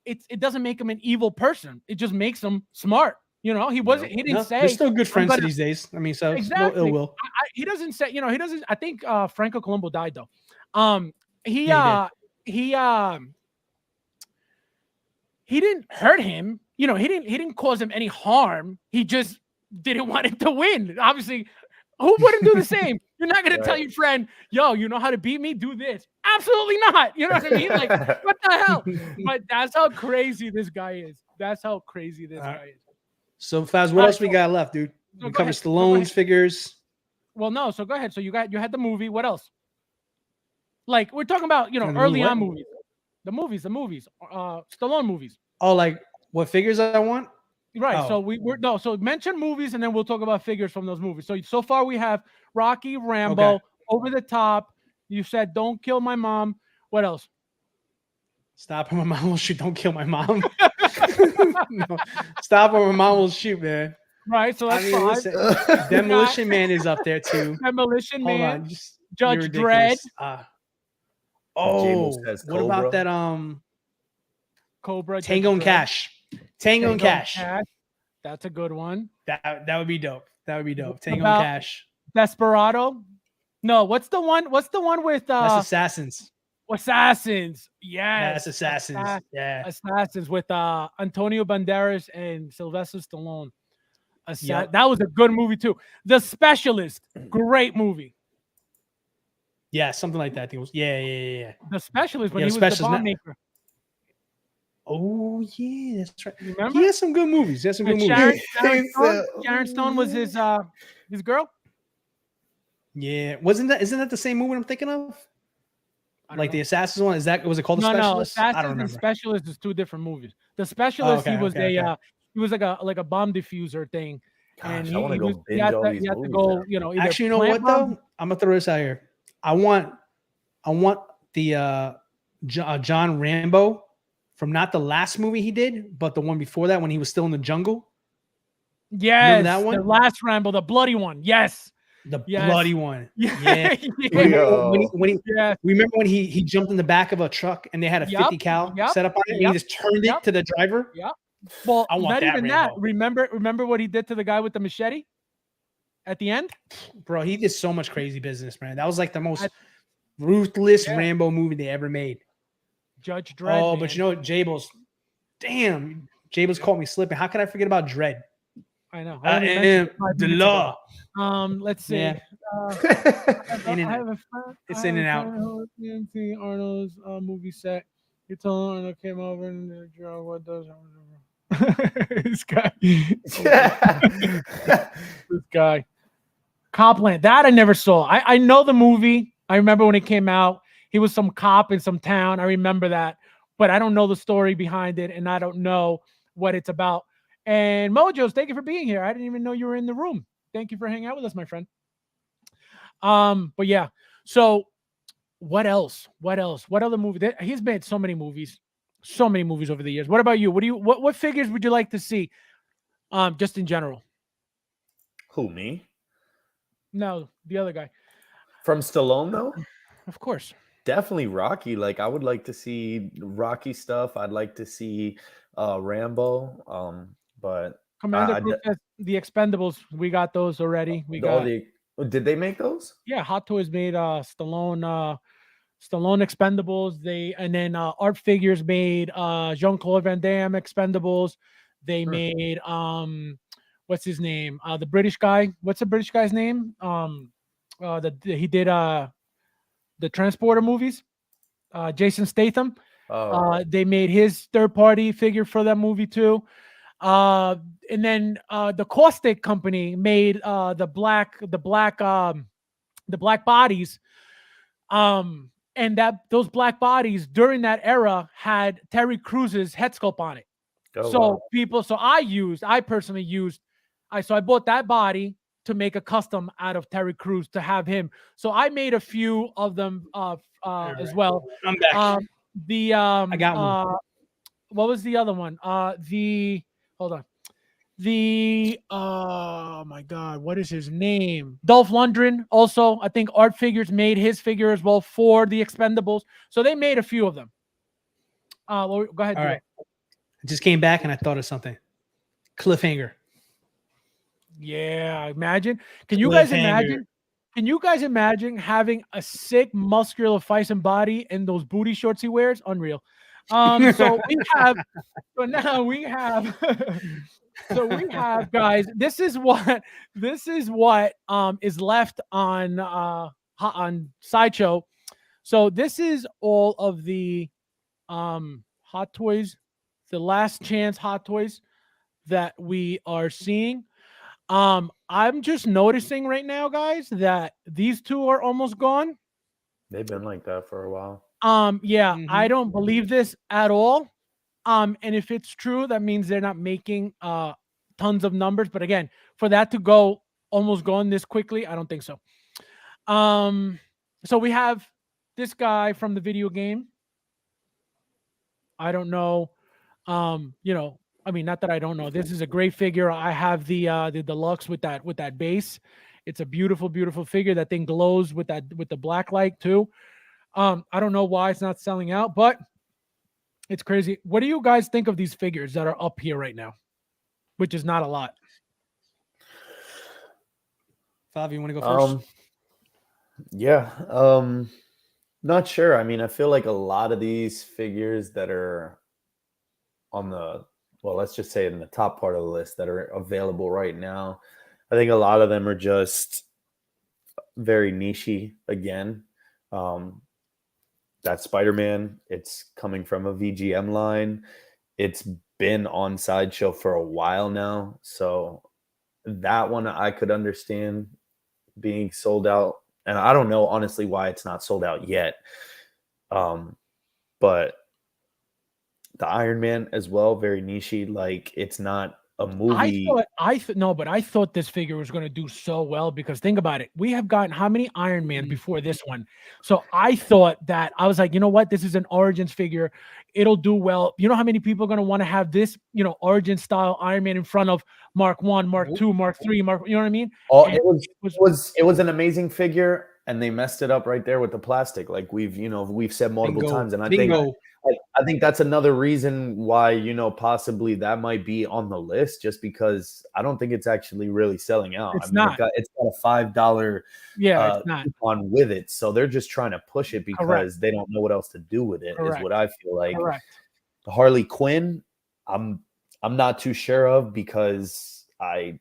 it doesn't make him an evil person. It just makes him smart. He didn't say they're still good friends gonna- these days. I mean, so Exactly. no ill will. he doesn't say, he doesn't. I think Franco Columbo died though. He didn't hurt him. He didn't cause him any harm. He just didn't want him to win. Obviously, who wouldn't do the same? You're not going to tell your friend, yo, you know how to beat me? Do this. Absolutely not. You know what I mean? Like, what the hell? But that's how crazy this guy is. Guy is. So, Faz, what else we got left, dude? No, We go covered ahead. Stallone's figures. Well, no. So go ahead. So you had the movie. What else? Like, we're talking about, And the early what? on movies. The movies. Stallone movies. Oh, like what figures I want? Right. Oh. So mention movies and then we'll talk about figures from those movies. So far we have Rocky, Rambo, Okay. Over the Top. You said Don't Kill My Mom. What else? Stop or My Mom Will Shoot. Don't kill my mom. No. Stop or My Mom Will Shoot, man. Right. So that's five. Listen, Demolition Man is up there too. Demolition Hold Man. on. Just, Judge you're Dredd. ridiculous. Oh, says what about Cobra. that? Cobra, Tango and Judge Dredd, Cash. Tango and Cash. That's a good one. That would be dope. That would be dope. What Tango and about Cash. Desperado? No, what's the one? What's the one with That's Assassins. Assassins? Yes, That's Assassins. Yeah. Assassins with Antonio Banderas and Sylvester Stallone. Yep. That was a good movie too. The Specialist, great movie. Yeah, something like that. I think it was. Yeah. The Specialist when Yeah, he The was the Specialist bomb ne- maker. Oh yeah, that's right. Remember? He has some good movies. He has some good And movies. Sharon Stone was his girl. Yeah, isn't that the same movie I'm thinking of? I don't Like know. the Assassins one? Was it called The No, Specialist? I don't Assassins and remember. Specialist is two different movies. The Specialist, okay, he was okay. he was like a bomb diffuser thing, and Gosh, I want to go he binge had all to, these he had to movies. go, now. either Actually, you know plant what bomb- though? I'm gonna throw this out here. I want the John Rambo from not the last movie he did, but the one before that when he was still in the jungle. Yes, that one? the last Rambo, the bloody one. Yes, The Yes. bloody one. yeah, Yeah. Yo. When he yes. remember when he jumped in the back of a truck and they had a Yup, 50 cal yup, set up on it and yup, he just turned yup. it to the driver? Yep. Well, I want not that even that. Rambo. Remember what he did to the guy with the machete at the end? Bro, he did so much crazy business, man. That was like the most I- ruthless Yeah. Rambo movie they ever made. Judge Dredd. Oh, man. but you know what? Jables caught me slipping. How could I forget about Dredd? I know. I only mentioned am it 5 the minutes ago. law. Let's see. Yeah. I In and have out. a friend. It's I in have and a out. friend who was TNT Arnold's movie set. He told Arnold came over and the drug. What does this guy? This guy. Copland. That I never saw. I know the movie. I remember when it came out. He was some cop in some town. I remember that, but I don't know the story behind it, and I don't know what it's about. And Mojos, thank you for being here. I didn't even know you were in the room. Thank you for hanging out with us, my friend. But yeah. So what else? What other movie? He's made so many movies over the years. What about you? What figures would you like to see? Just in general. Who, me? No, the other guy. From Stallone, though? Of course. Definitely Rocky. Like, I would like to see Rocky stuff. I'd like to see Rambo. But Commander Group says the Expendables. We got those already. Did they make those? Yeah, Hot Toys made Stallone Expendables. And then Art Figures made Jean-Claude Van Damme Expendables. They made what's his name? The British guy. What's the British guy's name? He did the Transporter movies. Jason Statham. They made his third-party figure for that movie too. And then the Caustic Company made the black bodies. And those black bodies during that era had Terry Crews's head sculpt on it. So I personally used, I bought that body to make a custom out of Terry Crews to have him. So I made a few of them as well. I'm back. I got one. What was the other one? Hold on. Oh my God, what is his name? Dolph Lundgren. Also, I think Art Figures made his figure as well for the Expendables. So they made a few of them. Well, go ahead. All right. I just came back and I thought of something. Cliffhanger. Yeah, imagine. Can you guys imagine? Can you guys imagine having a sick, muscular, feisty body and those booty shorts he wears? Unreal. So now we have guys. This is what is left on Sideshow. So this is all of the Hot Toys, the last chance Hot Toys that we are seeing. I'm just noticing right now, guys, that these two are almost gone. They've been like that for a while. Yeah, I don't believe this at all. And if it's true, that means they're not making tons of numbers. But again, for that to go almost gone this quickly, I don't think so. So we have this guy from the video game. I don't know. I mean, not that I don't know. This is a great figure. I have the deluxe with that base. It's a beautiful, beautiful figure. That thing glows with the black light too. I don't know why it's not selling out, but it's crazy. What do you guys think of these figures that are up here right now? Which is not a lot. Fav, you want to go first? Yeah. Not sure. I mean, I feel like a lot of these figures that are on the, well, let's just say in the top part of the list that are available right now, I think a lot of them are just very niche-y again. That Spider-Man, it's coming from a VGM line. It's been on Sideshow for a while now. So that one I could understand being sold out. And I don't know, honestly, why it's not sold out yet. But the Iron Man as well, very niche-y. Like, it's not a movie. I thought this figure was going to do so well because think about it. We have gotten how many Iron Man before this one? So I thought that I was like, you know what? This is an Origins figure. It'll do well. You know how many people are going to want to have this, Origin style Iron Man in front of Mark 1, Mark 2, Mark 3, you know what I mean? Oh, it was an amazing figure, and they messed it up right there with the plastic. Like we've said multiple times, and I think that's another reason why, possibly that might be on the list, just because I don't think it's actually really selling out. It's not. It's got a $5 it's not coupon with it. So they're just trying to push it because they don't know what else to do with it, is what I feel like. Correct. The Harley Quinn, I'm not too sure of, because I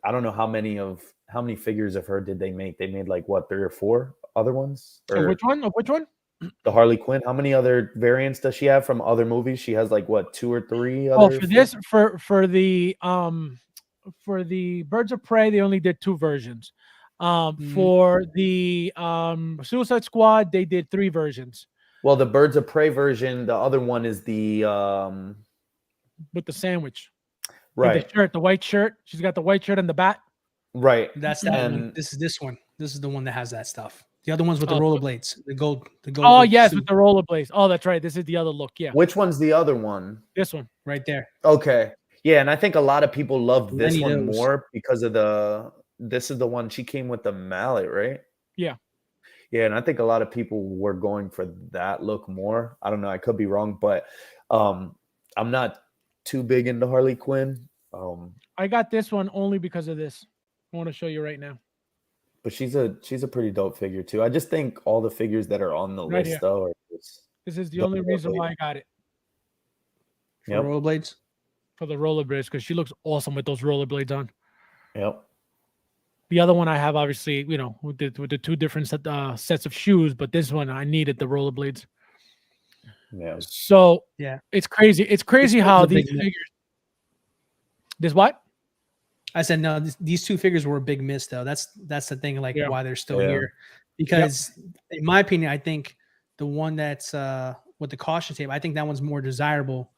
don't know how many figures of her did they make? They made like what, 3 or 4 other ones? Or which one? The Harley Quinn. How many other variants does she have from other movies? She has like what, 2 or 3 other. For the Birds of Prey, they only did 2 versions. For the Suicide Squad, they did 3 versions. Well, the Birds of Prey version, the other one is the with the sandwich. Right. The shirt, the white shirt. She's got the white shirt and the bat. Right. That's that one. This is this one. This is the one that has that stuff. The other one's with the rollerblades. The gold. Oh yes, with the rollerblades. Oh, that's right. This is the other look. Yeah. Which one's the other one? This one right there. Okay. Yeah, and I think a lot of people loved this one more because of this is the one she came with the mallet, right? Yeah. Yeah, and I think a lot of people were going for that look more. I don't know. I could be wrong, but I'm not too big into Harley Quinn. I got this one only because of this. I want to show you right now. But she's a pretty dope figure too. I just think all the figures that are on the list though are just, this is the only reason why I got it. For rollerblades? For the rollerblades, because she looks awesome with those rollerblades on. Yep. The other one I have, obviously, with the 2 different sets of shoes, but this one I needed the rollerblades. Yeah. So it's crazy. It's crazy how these figures. This what? I said no. These 2 figures were a big miss, though. That's the thing. Like why they're still here, because in my opinion, I think the one that's with the caution tape, I think that one's more desirable.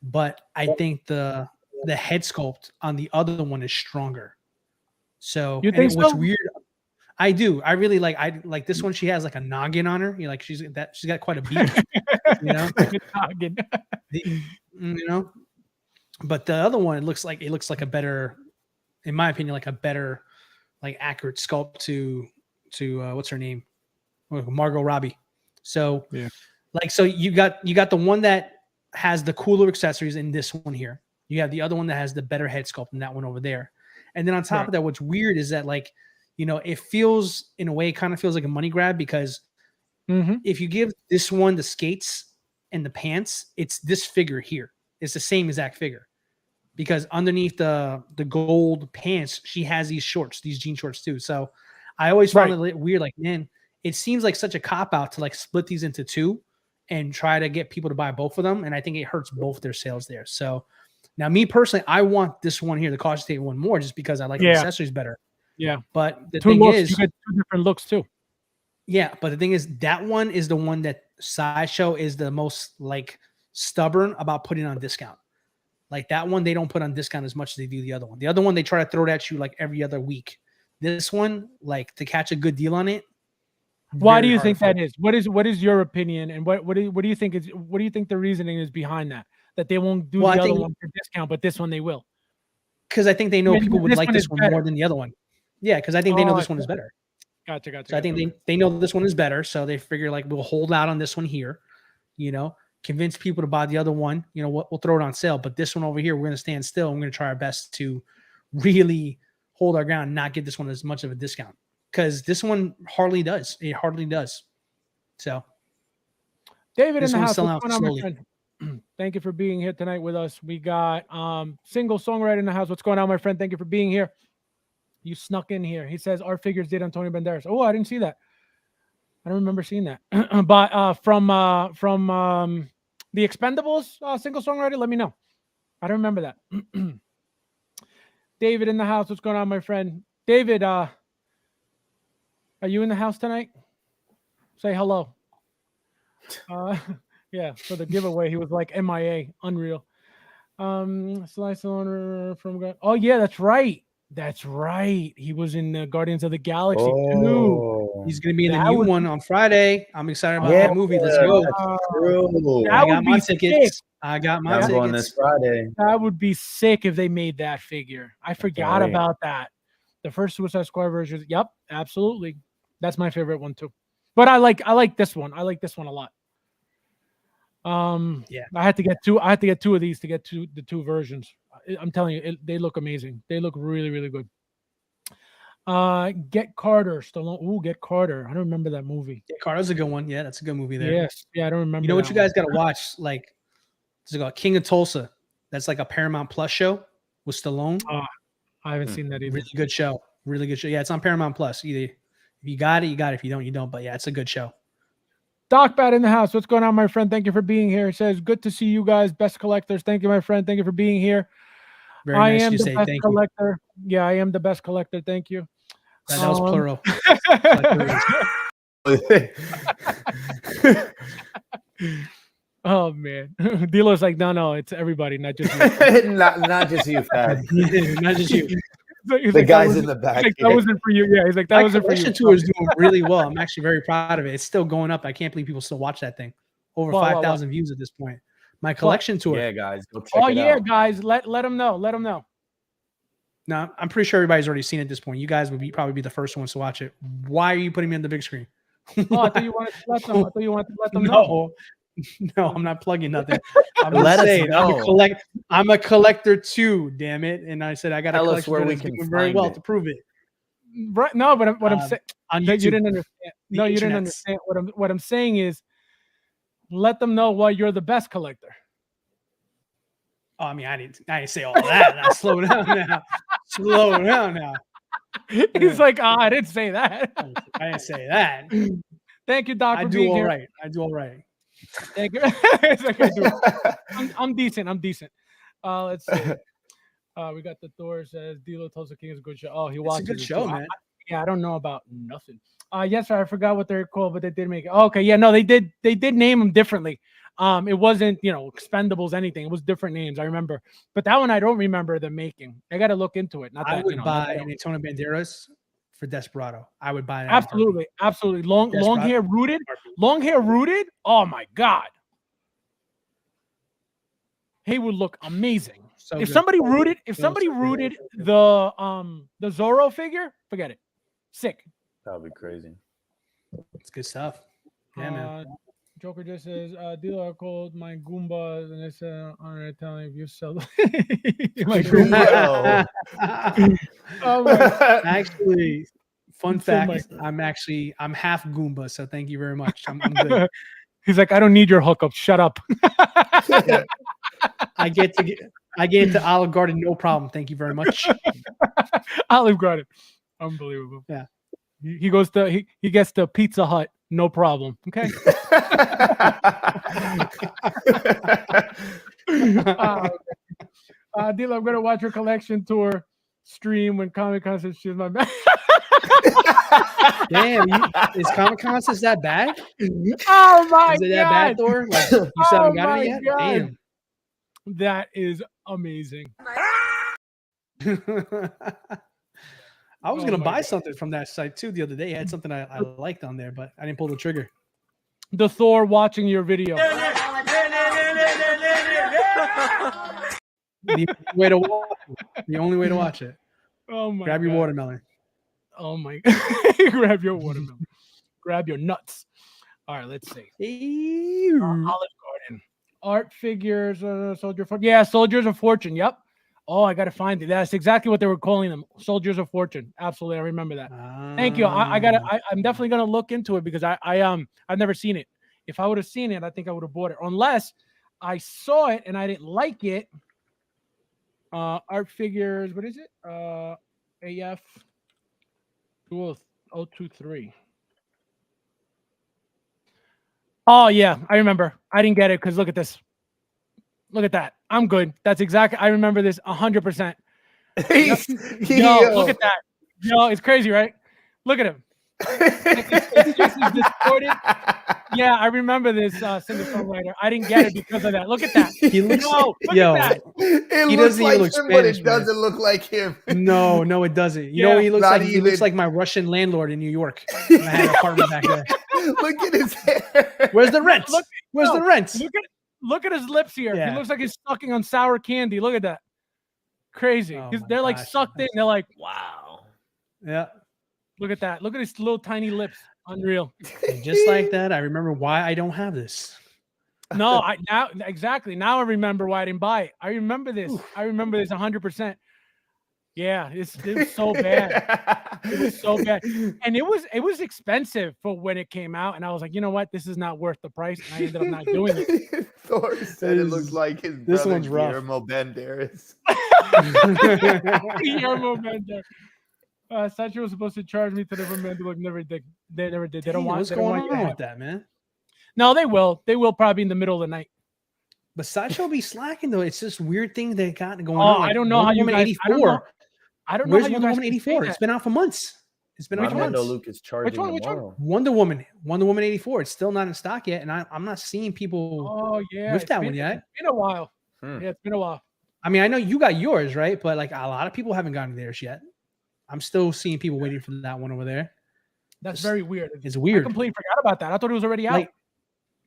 But I think the head sculpt on the other one is stronger. So you think what's weird? I do. I really like this one. She has like a noggin on her. She's got quite a beak. Noggin. But the other one, it looks like a better, in my opinion, like a better, like accurate sculpt to what's her name, Margot Robbie. So so you got the one that has the cooler accessories in this one here. You have the other one that has the better head sculpt than that one over there. And then on top of that, what's weird is that it feels, in a way, kind of feels like a money grab, because if you give this one the skates and the pants, it's this figure here. It's the same exact figure, because underneath the gold pants, she has these shorts, these jean shorts too. So I always found it weird. Like, man, it seems like such a cop out to split these into 2 and try to get people to buy both of them. And I think it hurts both their sales there. So now, me personally, I want this one here, the caution tape one, more, just because I like the accessories better. Yeah. But the 2 thing looks, is, you get 2 different looks too. Yeah, but the thing is, that one is the one that Sideshow is the most stubborn about putting on discount. Like that one, they don't put on discount as much as they do the other one. The other one, they try to throw it at you every other week. This one, to catch a good deal on it. Why do you think that is? What is your opinion, and what do you think the reasoning is behind that? That they won't do the other one for discount, but this one they will. Because I think they know people would like this one more than the other one. Yeah, because I think they know this one is better. Gotcha. So I think they know this one is better, so they figure like we'll hold out on this one here, convince people to buy the other one. You know what? We'll throw it on sale, but this one over here, we're going to stand still. I'm going to try our best to really hold our ground, and not get this one as much of a discount, because this one hardly does. It hardly does. So, David this in the one's house. selling What's out going on, my slowly. friend? Thank you for being here tonight with us. We got single songwriter in the house. What's going on, my friend? Thank you for being here. You snuck in here. He says our figures did Antonio Banderas. Oh, I didn't see that. I don't remember seeing that. But from the Expendables single songwriter, let me know. I don't remember that. David in the house. What's going on, my friend? David, are you in the house tonight? Say hello. Yeah, for the giveaway, he was like MIA, unreal. Stallone from. Oh yeah, that's right. That's right. He was in the Guardians of the Galaxy too. Oh, He's going to be in the That new would- one on Friday. I'm excited about yeah, that movie. Let's go. that's true. That I would got my be tickets. sick. I got my I'm tickets. going this Friday. That would be sick if they made that figure. I forgot wait. about that. The first Suicide Squad version. Yep, absolutely. That's my favorite one too. But I like this one. I like this one a lot. Yeah. I had to get two. I had to get two of these to get the two versions. I'm telling you, they look amazing. They look really, really good. Get Carter, Stallone. Ooh, Get Carter. I don't remember that movie. Yeah, Carter's a good one. Yeah, that's a good movie there. Yes, yeah, I don't remember. You know what that you guys one. got to watch? Like, it's called King of Tulsa. That's like a Paramount Plus show with Stallone. I haven't seen that either. Really good show. Really good show. Yeah, it's on Paramount Plus. Either if you got it, you got it. If you don't, you don't. But yeah, it's a good show. Doc Bat in the house. What's going on, my friend? Thank you for being here. He says, good to see you guys, best collectors. Thank you, my friend. Thank you for being here. Very I nice am to the say. best Thank collector. Yeah, I am the best collector. Thank you. you. That was plural. Oh man, Dilo's like, no, it's everybody, not just you. not just you, Fab. Not just you. He's The like, guys in the back. He's like, that wasn't for you. Yeah, he's like, that My wasn't for you. collection tour is doing really well. I'm actually very proud of it. It's still going up. I can't believe people still watch that thing. Over What? 5,000 views at this point. My collection tour. Yeah, guys, go check Oh it yeah, out. guys, let them know. Let them know. No, I'm pretty sure everybody's already seen it at this point. You guys would probably be the first ones to watch it. Why are you putting me on the big screen? Oh, I thought you wanted to let them. I thought you wanted to let them know. No, I'm not plugging nothing. I'm Let just us saying, know. I'm a collector too, damn it. And I said I got a Tell us collection where that we is can doing very find well it. to prove it. Right? No, but what I'm saying, On you YouTube. didn't understand. No, you didn't internets. understand. What I'm saying is, let them know why you're the best collector. Oh, I mean, I didn't say all that. Now, slow down now. Slow down now. He's like, I didn't say that. I didn't say that. Thank you, Doc, I for do being all here. right. I do all right. Thank you. It's like I do. I'm decent. Let's see. We got the Thor says Dilo Tulsa King is a good show. Oh, he It's a watches good it show, too. man. Yeah, I don't know about nothing. Yes, sir. I forgot what they're called, but they did make it. Oh, okay, yeah, no, they did name them differently. It wasn't, Expendables, anything. It was different names. I remember, but that one I don't remember them making. I got to look into it. Not that I would not buy that- an Antonio Banderas for Desperado. I would buy that. absolutely. Long hair rooted. Long hair rooted. Oh my god, he would look amazing. So If good. somebody rooted So good. the Zorro figure, forget it. Sick. That would be crazy. It's good stuff. Yeah, man. Joker just says, dealer called my Goombas and it's on Italian if you sell my Goomba. Oh my. Actually, fun So fact, I'm half Goomba, so thank you very much. I'm good. He's like, I don't need your hookup. Shut up. I get into Olive Garden, no problem. Thank you very much. Olive Garden. Unbelievable. Yeah. He goes to he gets to Pizza Hut, no problem. Okay. Dealer, I'm gonna watch your collection tour stream when Comic Con says she's my man. Damn, is Comic Con says that bad? Oh my Is it god. that bad, Thor? Like, you still haven't got my it yet? God. Damn. That is amazing. I was Oh gonna my buy God. something from that site too the other day. I had something I liked on there, but I didn't pull the trigger. The Thor watching your video. The only way to watch it. Oh my Grab your God. watermelon. Oh my! Grab your watermelon. Grab your nuts. All right, let's see. Olive Garden, art figures, soldier. Yeah, soldiers of fortune. Yep. Oh, I gotta find it. That's exactly what they were calling them. Soldiers of fortune. Absolutely, I remember that. Thank you. I'm definitely gonna look into it because I've never seen it. If I would have seen it, I think I would have bought it. Unless I saw it and I didn't like it. Art figures. What is it? AF 2023. Oh yeah, I remember. I didn't get it because look at this. Look at that. I'm good. That's exactly. I remember this 100%. Yo, look at that. Yo, it's crazy, right? Look at him. It's just as distorted. Yeah, I remember this singer-songwriter. I didn't get it because of that. Look at that. He looks. Look at that. It He looks doesn't like even him, look but Spanish, it man. doesn't look like him. No, it doesn't. You know what he looks Not like? He looks even. like my Russian landlord in New York. When I had an apartment back there. Look at his hair. Where's the rent? Where's the rent? Look at his lips here. Yeah. He looks like he's sucking on sour candy. Look at that. Crazy. Oh They're my like gosh. sucked in. They're like, Wow. Yeah. look at that. Look at his little tiny lips. Unreal. And just like that, I remember why I don't have this. No, now I remember why I didn't buy it. I remember this. I remember this 100%. Yeah, it was so bad. It was so bad. And it was expensive for when it came out. And I was like, you know what? This is not worth the price. And I ended up not doing it. Thor said it looks like his This brother one's rough. Guillermo Banderas. Guillermo Mendes. Sideshow was supposed to charge me to the Remendo. Never did. They never did. They don't want. What's they don't going want you to on have with that, man? No, they will. They will probably in the middle of the night. But Sideshow be slacking though. It's just weird thing they got going Oh, on. I don't know how you Woman guys. 84. I don't know Where's how you Wonder guys Woman can say 84? that. It's been out for months. It's been out for Armando months. Luke is charging Which one? tomorrow. Wonder Woman 84. It's still not in stock yet, and I'm not seeing people Oh yeah, with it's that been- one yet. It's been a while. Hmm. Yeah, it's been a while. I mean, I know you got yours, right? But like a lot of people haven't gotten theirs yet. I'm still seeing people waiting for that one over there. That's It's- very weird. It's I weird. completely forgot about that. I thought it was already out.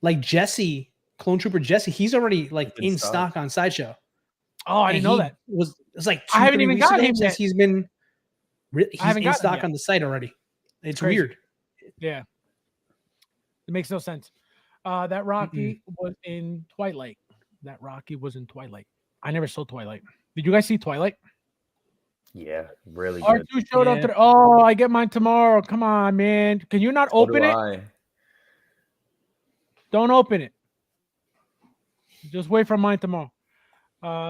Like Jesse, Clone Trooper Jesse, he's already like In in stock. stock on Sideshow. Oh, I And didn't know he that. It's like I haven't 2-3 even weeks got ago him since yet. he's been. He's haven't in gotten him stock yet. on the site already. It's Crazy. weird. Yeah, it makes no sense. That Rocky was in Twilight. That Rocky was in Twilight. I never saw Twilight. Did you guys see Twilight? Yeah, really good. R2 showed up Yeah. today. Oh, I get mine tomorrow. Come on, man. Can you not So do open it? I. Don't open it. Just wait for mine tomorrow.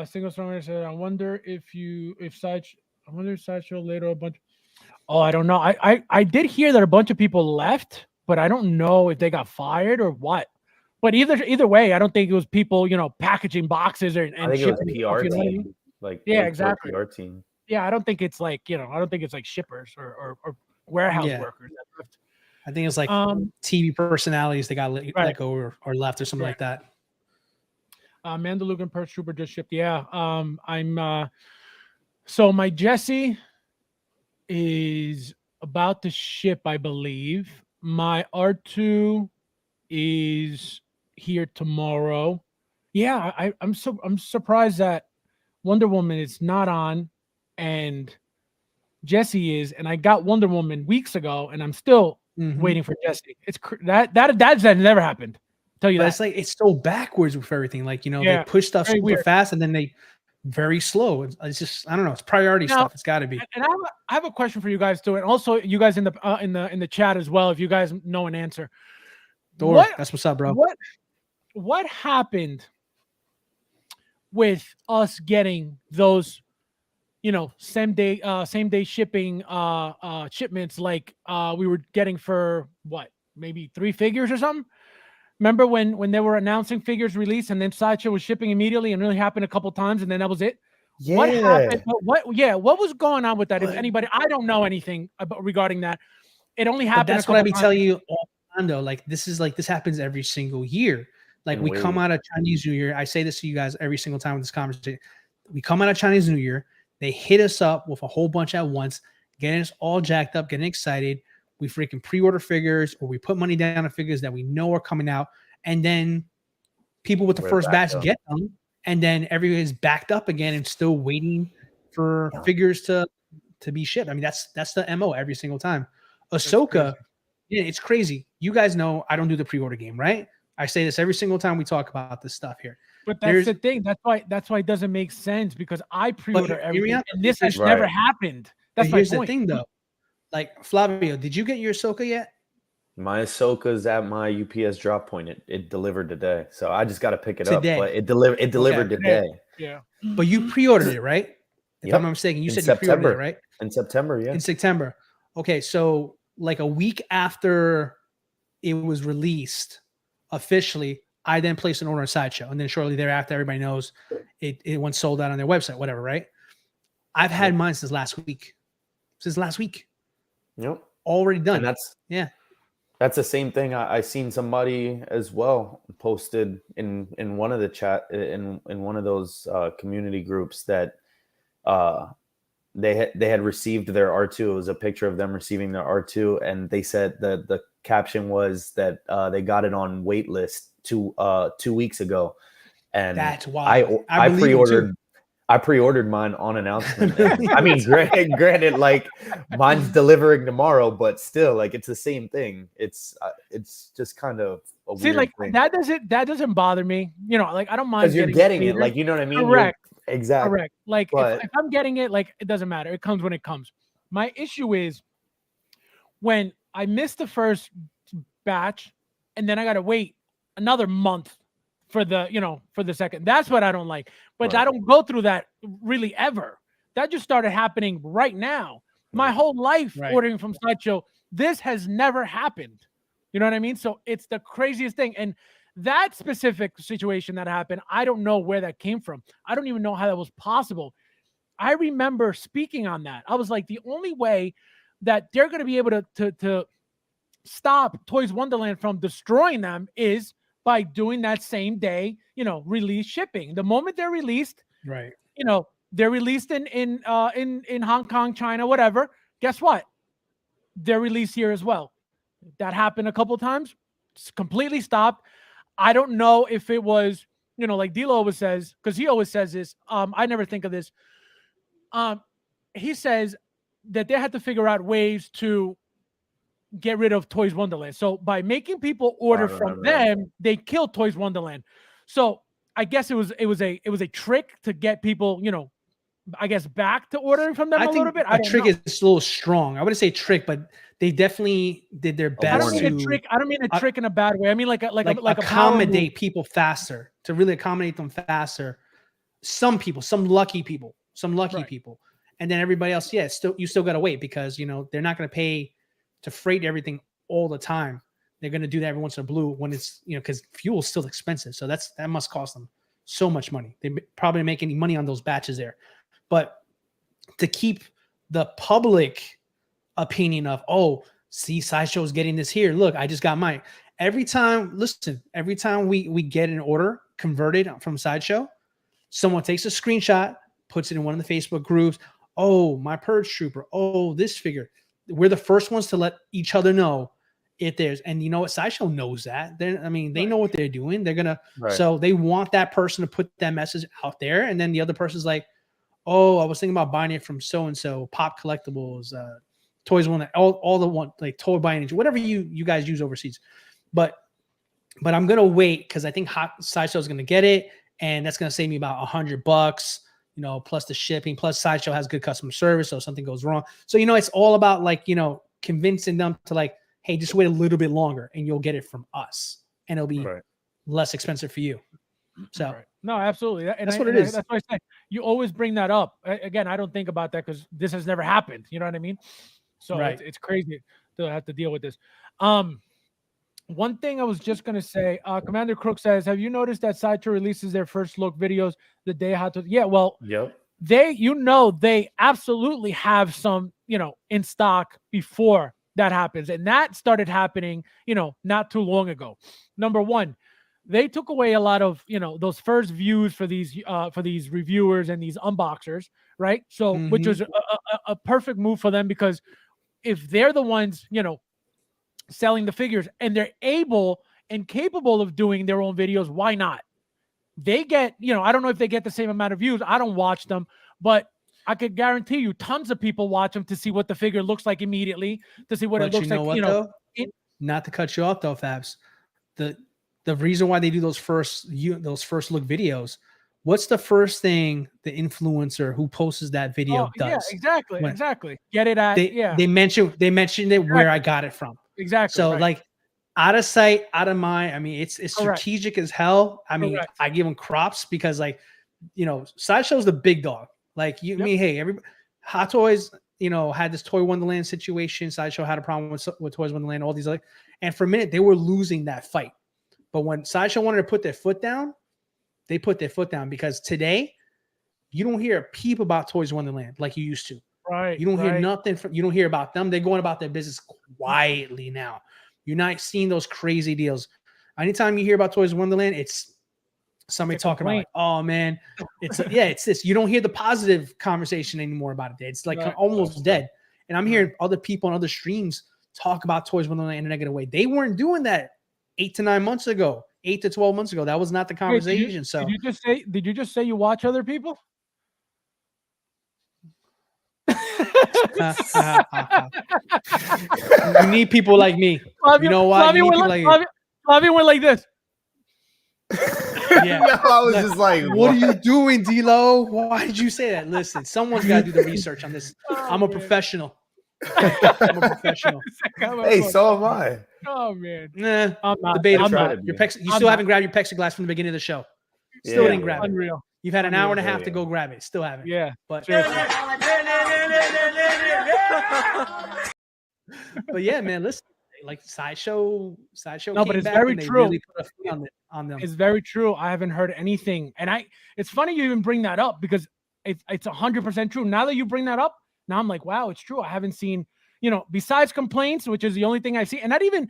Single songwriter said, I wonder if Sideshow later a bunch. Oh, I don't know. I did hear that a bunch of people left, but I don't know if they got fired or what. But either way, I don't think it was people, packaging boxes and I think it was shipping PR stuff, you know what I mean? team. Like Yeah, it was their exactly. PR team. Yeah, I don't think it's like, I don't think it's like shippers or warehouse Yeah. workers that left. I think it's like Um, TV personalities that got let Right. go or left or something like that. Mandalorian and Perch Trooper just shipped. Yeah. So my Jesse is about to ship, I believe. My R2 is here tomorrow. Yeah, I'm surprised that Wonder Woman is not on and Jesse is, and I got Wonder Woman weeks ago, and I'm still Mhm. waiting for Jesse. It's that never happened. Tell you But that. it's like it's so backwards with everything. Like Yeah, they push stuff very super weird. fast and then they very slow. It's just I don't know. It's priority Now- stuff. It's got to be. And I have a question for you guys too, and also you guys in the chat as well. If you guys know an answer, Thor, that's what's up, bro. what happened with us getting those, same day shipping shipments like we were getting for what, maybe 3 figures or something? Remember when they were announcing figures release and then Sideshow was shipping immediately and it only happened a couple times and then that was it? Yeah. What happened? What was going on with that? If But- anybody, I don't know anything about regarding that. It only But happened. that's what I be telling you all the time, though. Like this happens every single year. Like And we come wait. out of Chinese New Year. I say this to you guys every single time with this conversation. We come out of Chinese New Year. They hit us up with a whole bunch at once, getting us all jacked up, getting excited. We freaking pre-order figures or we put money down on figures that we know are coming out. And then people with the We're first back batch up. get them. And then everybody's backed up again and still waiting for Yeah. figures to to be shipped. I mean, that's the MO every single time. That's Ahsoka, crazy. yeah, it's crazy. You guys know I don't do the pre-order game, right? I say this every single time we talk about this stuff here. But that's the thing. That's why it doesn't make sense, because I pre-order everything, and this has never happened. That's my here's point. the thing, though. Like, Flavio, did you get your Ahsoka yet? My Ahsoka's at my UPS drop point. It delivered today, so I just got to pick it up. But it delivered today. Yeah. But you pre-ordered it, right? If Yep. I'm not mistaken, you In said you pre-ordered September. it, right? In September, yeah. In September. Okay, so like a week after it was released officially, I then placed an order on Sideshow, and then shortly thereafter, everybody knows it went sold out on their website, whatever, right? I've had mine since last week. Yep. Already done. And that's the same thing. I seen somebody as well posted in one of the chat in one of those community groups that they had received their R2. It was a picture of them receiving their R2, and they said that the caption was that they got it on wait list 2 weeks ago. And that's why I pre-ordered mine on announcement. I mean, granted, like mine's delivering tomorrow, but still, like it's the same thing. It's just kind of a weird like thing. that doesn't bother me. You know, like I don't mind because you're getting it. Like, you know what I mean? Correct. Exactly. Correct. Like if I'm getting it, like it doesn't matter. It comes when it comes. My issue is when I missed the first batch and then I got to wait another month for the second. That's what I don't like. But I don't go through that really ever. That just started happening right now. My whole life ordering from Sideshow, this has never happened. You know what I mean? So it's the craziest thing. And that specific situation that happened, I don't know where that came from. I don't even know how that was possible. I remember speaking on that. I was like, the only way that they're going to be able to stop Toys Wonderland from destroying them is by doing that same day, release shipping. The moment they're released, they're released in Hong Kong, China, whatever. Guess what? They're released here as well. That happened a couple times. It's completely stopped. I don't know if it was, like D'Lo always says, because he always says this. I never think of this. He says that they had to figure out ways to get rid of Toys Wonderland. So by making people order from them, they killed Toys Wonderland. So I guess it was a trick to get people, I guess back to ordering from them a little bit. Trick is a little strong. I wouldn't say trick, but they definitely did their best. I don't mean a trick in a bad way. I mean like accommodate people faster, to really accommodate them faster. Some people, some lucky people, and then everybody else. Yeah, you still got to wait because they're not going to pay to freight everything all the time. They're going to do that every once in a blue when it's, because fuel is still expensive. So that must cost them so much money. They probably don't make any money on those batches there. But to keep the public opinion of, see, Sideshow's getting this here. Look, I just got mine. Every time we get an order converted from Sideshow, someone takes a screenshot, puts it in one of the Facebook groups. Oh, my Purge Trooper. Oh, this figure. We're the first ones to let each other know if there's, and you know what? Sideshow knows that. They know what they're doing. They're gonna, so they want that person to put that message out there, and then the other person's like, "Oh, I was thinking about buying it from so and so, Pop Collectibles, Toys One, all the one like Toy Buying, whatever you guys use overseas." But I'm gonna wait because I think Sideshow is gonna get it, and that's gonna save me about $100. Plus the shipping, plus Sideshow has good customer service. So if something goes wrong. So, it's all about convincing them to hey, just wait a little bit longer and you'll get it from us and it'll be less expensive for you. So no, absolutely. And that's what it is. That's why I say you always bring that up. Again, I don't think about that because this has never happened. You know what I mean? So it's crazy to have to deal with this. One thing I was just going to say, Commander Crook says, have you noticed that Sideshow releases their first look videos the day how to? Yeah, well, they absolutely have some, in stock before that happens. And that started happening, not too long ago. Number one, they took away a lot of, those first views for these reviewers and these unboxers, right? So, which was a perfect move for them because if they're the ones, selling the figures and they're able and capable of doing their own videos, why not? They get, I don't know if they get the same amount of views. I don't watch them, but I could guarantee you tons of people watch them to see what the figure looks like immediately, to see what it But looks you know like. what, You know, though? Not to cut you off though, Fabs. The reason why they do those first look videos, what's the first thing the influencer who posts that video yeah, does? exactly. Get it at They mentioned it where I got it from. Exactly. So right. like out of sight, out of mind. I mean, it's strategic as hell. I mean, Correct. I give them props because like, you know, Sideshow's the big dog. Like you, I mean, hey, everybody, Hot Toys, you know, had this Toy Wonderland situation. Sideshow had a problem with Toys Wonderland, all these like, and for a minute they were losing that fight. But when Sideshow wanted to put their foot down, they put their foot down because today you don't hear a peep about Toys Wonderland like you used to. Right. You don't hear nothing from, you don't hear about them. They're going about their business quietly now. You're not seeing those crazy deals. Anytime you hear about Toys Wonderland, it's somebody talking about like, oh man, it's it's this. You don't hear the positive conversation anymore about it. It's like almost dead. And I'm hearing other people on other streams talk about Toys Wonderland in a negative way. They weren't doing that 8 to 9 months ago, 8 to 12 months ago. That was not the conversation. Did you just say you watch other people? You need people like me. You know why? You need people like you. Flavio went like this. Yeah. No, I was just like, what are you doing, D-Lo? Why did you say that? Listen, someone's got to do the research on this. I'm a professional. I'm a professional. Hey, so am I. Oh man, nah, I'm not. Debatable. I'm not. You still haven't grabbed your plexiglass from the beginning of the show. Still didn't grab it. Unreal. You've had an hour and a half to go grab it. Still haven't. Yeah, but seriously. But yeah, man, listen. Like Sideshow. No, but it's very true. Really put a foot on them. It's very true. I haven't heard anything, and it's funny you even bring that up because it's 100% true. Now that you bring that up, now I'm like, wow, it's true. I haven't seen, you know, besides complaints, which is the only thing I see, and not even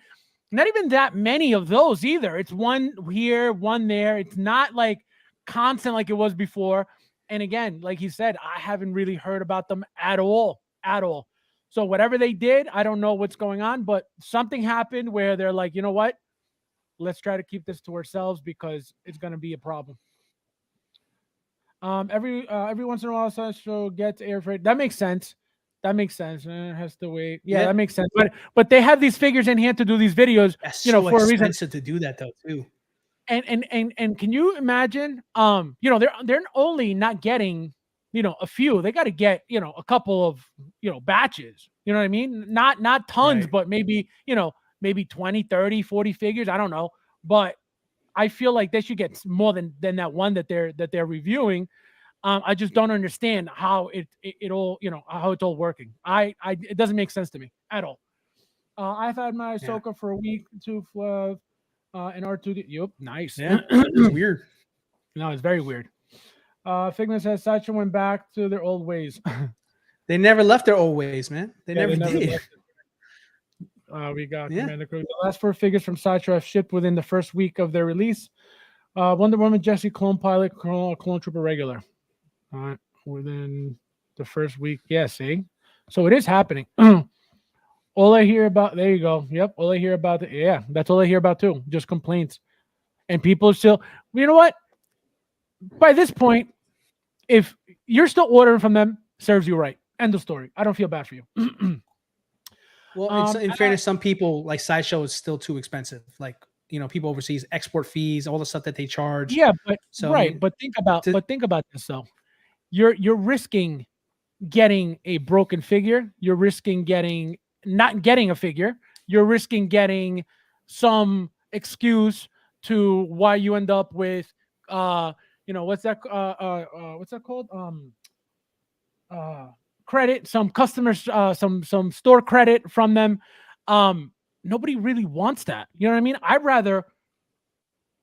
that many of those either. It's one here, one there. It's not like constant like it was before. And again, like he said, I haven't really heard about them at all. So whatever they did, I don't know what's going on, but something happened where they're like, you know what? Let's try to keep this to ourselves because it's going to be a problem. Every once in a while, Sideshow gets air freight. That makes sense. It has to wait. Yeah, that makes sense. But they have these figures in hand to do these videos. That's for a reason. Expensive to do that though too. And can you imagine? They're only not getting, a few. They got to get, a couple of, batches. You know what I mean? Not tons, but maybe, maybe 20, 30, 40 figures. I don't know. But I feel like they should get more than that one that they're reviewing. I just don't understand how it all, how it's all working. It doesn't make sense to me at all. I've had my Ahsoka for a week, 2 Flav, and R2. Yep, nice. Yeah, it's weird. No, it's very weird. Figment says Sideshow went back to their old ways. They never left their old ways, man. They never did. We got Commander Crew. The last 4 figures from Sideshow have shipped within the first week of their release. Wonder Woman, Jesse, Clone Pilot, Clone Trooper regular. Within the first week. Yeah, see? So it is happening. All I hear about, there you go. Yep, all I hear about, that's all I hear about too. Just complaints. And people still, you know what? By this point, if you're still ordering from them, serves you right. End of story. I don't feel bad for you. Well, in fairness, some people like Sideshow is still too expensive. Like, people overseas, export fees, all the stuff that they charge. Yeah, but but think about this though. You're risking getting a broken figure. You're risking not getting a figure. You're risking getting some excuse to why you end up with what's that called? Credit, some customers, some store credit from them. Nobody really wants that. You know what I mean? I'd rather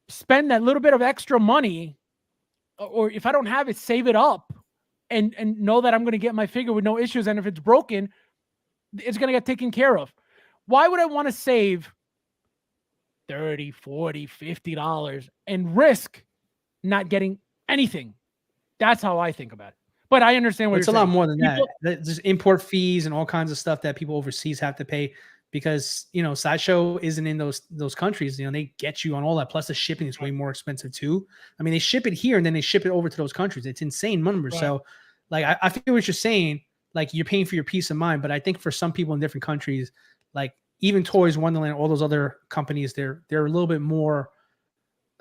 spend that little bit of extra money, or if I don't have it, save it up and know that I'm going to get my figure with no issues. And if it's broken, it's going to get taken care of. Why would I want to save $30, $40, $50 and risk not getting anything? That's how I think about it. But I understand what it's you're a saying. lot more than that. There's import fees and all kinds of stuff that people overseas have to pay because, Sideshow isn't in those countries. They get you on all that. Plus the shipping is way more expensive too. I mean, they ship it here and then they ship it over to those countries. It's insane numbers. Right. So like I feel what you're saying. Like you're paying for your peace of mind, but I think for some people in different countries, like even Toys Wonderland, all those other companies, they're a little bit more.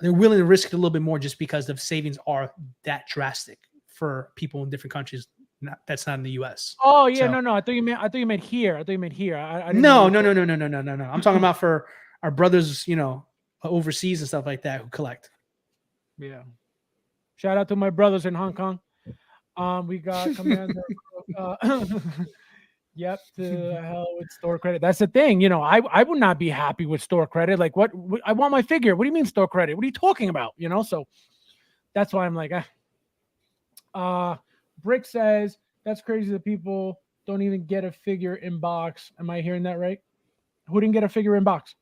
They're willing to risk it a little bit more just because the savings are that drastic for people in different countries. That's not in the U.S. Oh yeah, So- no. I thought you meant here. I didn't know No. you were- No. I'm talking about for our brothers, overseas and stuff like that who collect. Yeah. Shout out to my brothers in Hong Kong. We got Commander. Yep, to hell with store credit. That's the thing. I would not be happy with store credit. Like, what I want my figure. What do you mean store credit? What are you talking about? So that's why I'm like, Brick says that's crazy that people don't even get a figure in box. Am I hearing that right? Who didn't get a figure in box?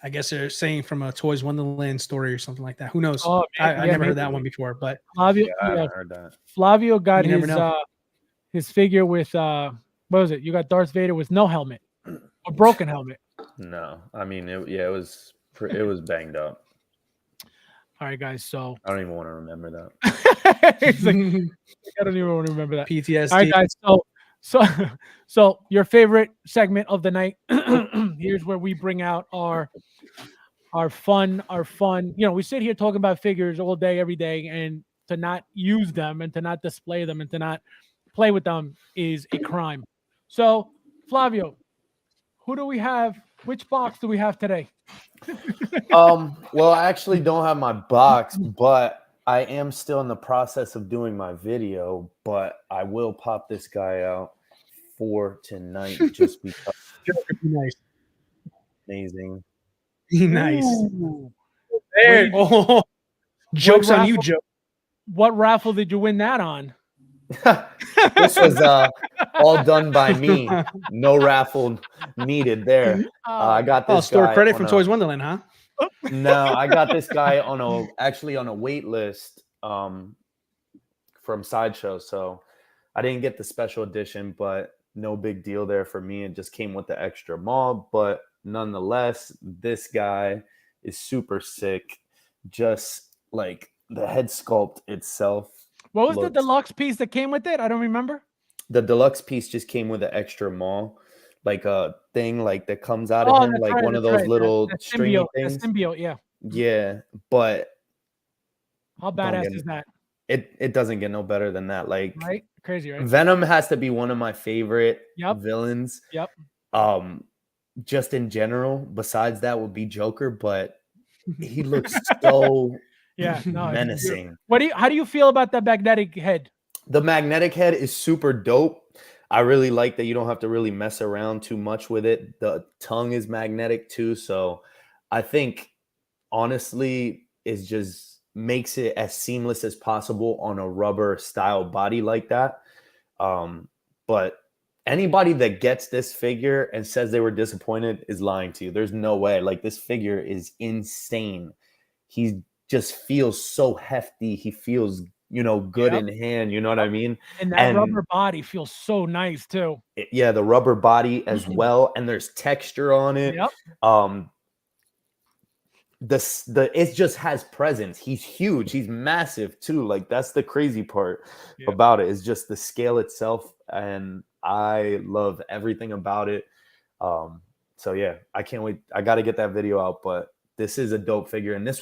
I guess they're saying from a Toys Wonderland story or something like that. Who knows? Oh, I never heard that one before, but Flavio, I haven't heard that. Flavio got You never know. his figure with what was it? You got Darth Vader with no helmet, a broken helmet. No, I mean it was banged up. All right, guys. So I don't even want to remember that. it's like, I don't even want to remember that. PTSD. All right, guys. So your favorite segment of the night. Here's where we bring out our fun. We sit here talking about figures all day, every day, and to not use them and to not display them and to not play with them is a crime. So, Flavio, who do we have? Which box do we have today? Well, I actually don't have my box, but I am still in the process of doing my video, but I will pop this guy out for tonight just because Nice. amazing. Nice. Ooh. There. What Joke's on you, raffle- Joe. What raffle did you win that on? This was all done by me. No raffle needed there. I got this store guy credit on from a- Toys Wonderland, huh? No, I got this guy on a wait list from Sideshow. So I didn't get the special edition, but no big deal there for me. It just came with the extra mob. But nonetheless, this guy is super sick. Just like the head sculpt itself. What was the looks- deluxe piece that came with it? I don't remember. The deluxe piece just came with an extra maw, like a thing like that comes out of Oh, him, that's like right, one of that's those right. little That stringy symbiote, things. that symbiote, yeah. Yeah, but How Don't badass get is that? it doesn't get no better than that. Like Right? Crazy, right? Venom has to be one of my favorite Yep. villains. Yep. Just in general. Besides that would be Joker, but he looks so Yeah. No, it's menacing. how do you feel about that magnetic head? The magnetic head is super dope. I really like that you don't have to really mess around too much with it. The tongue is magnetic too, so I think honestly it just makes it as seamless as possible on a rubber style body like that. But anybody that gets this figure and says they were disappointed is lying to you. There's no way. Like, this figure is insane. He just feels so hefty. He feels, good Yep. in hand. You know what I mean? And that And- rubber body feels so nice too. Yeah, the rubber body as well, and there's texture on it. Yep. It just has presence. He's huge. He's massive too. Like, that's the crazy part Yep. about it, is just the scale itself, and I love everything about it. So yeah, I can't wait. I got to get that video out, but this is a dope figure. And this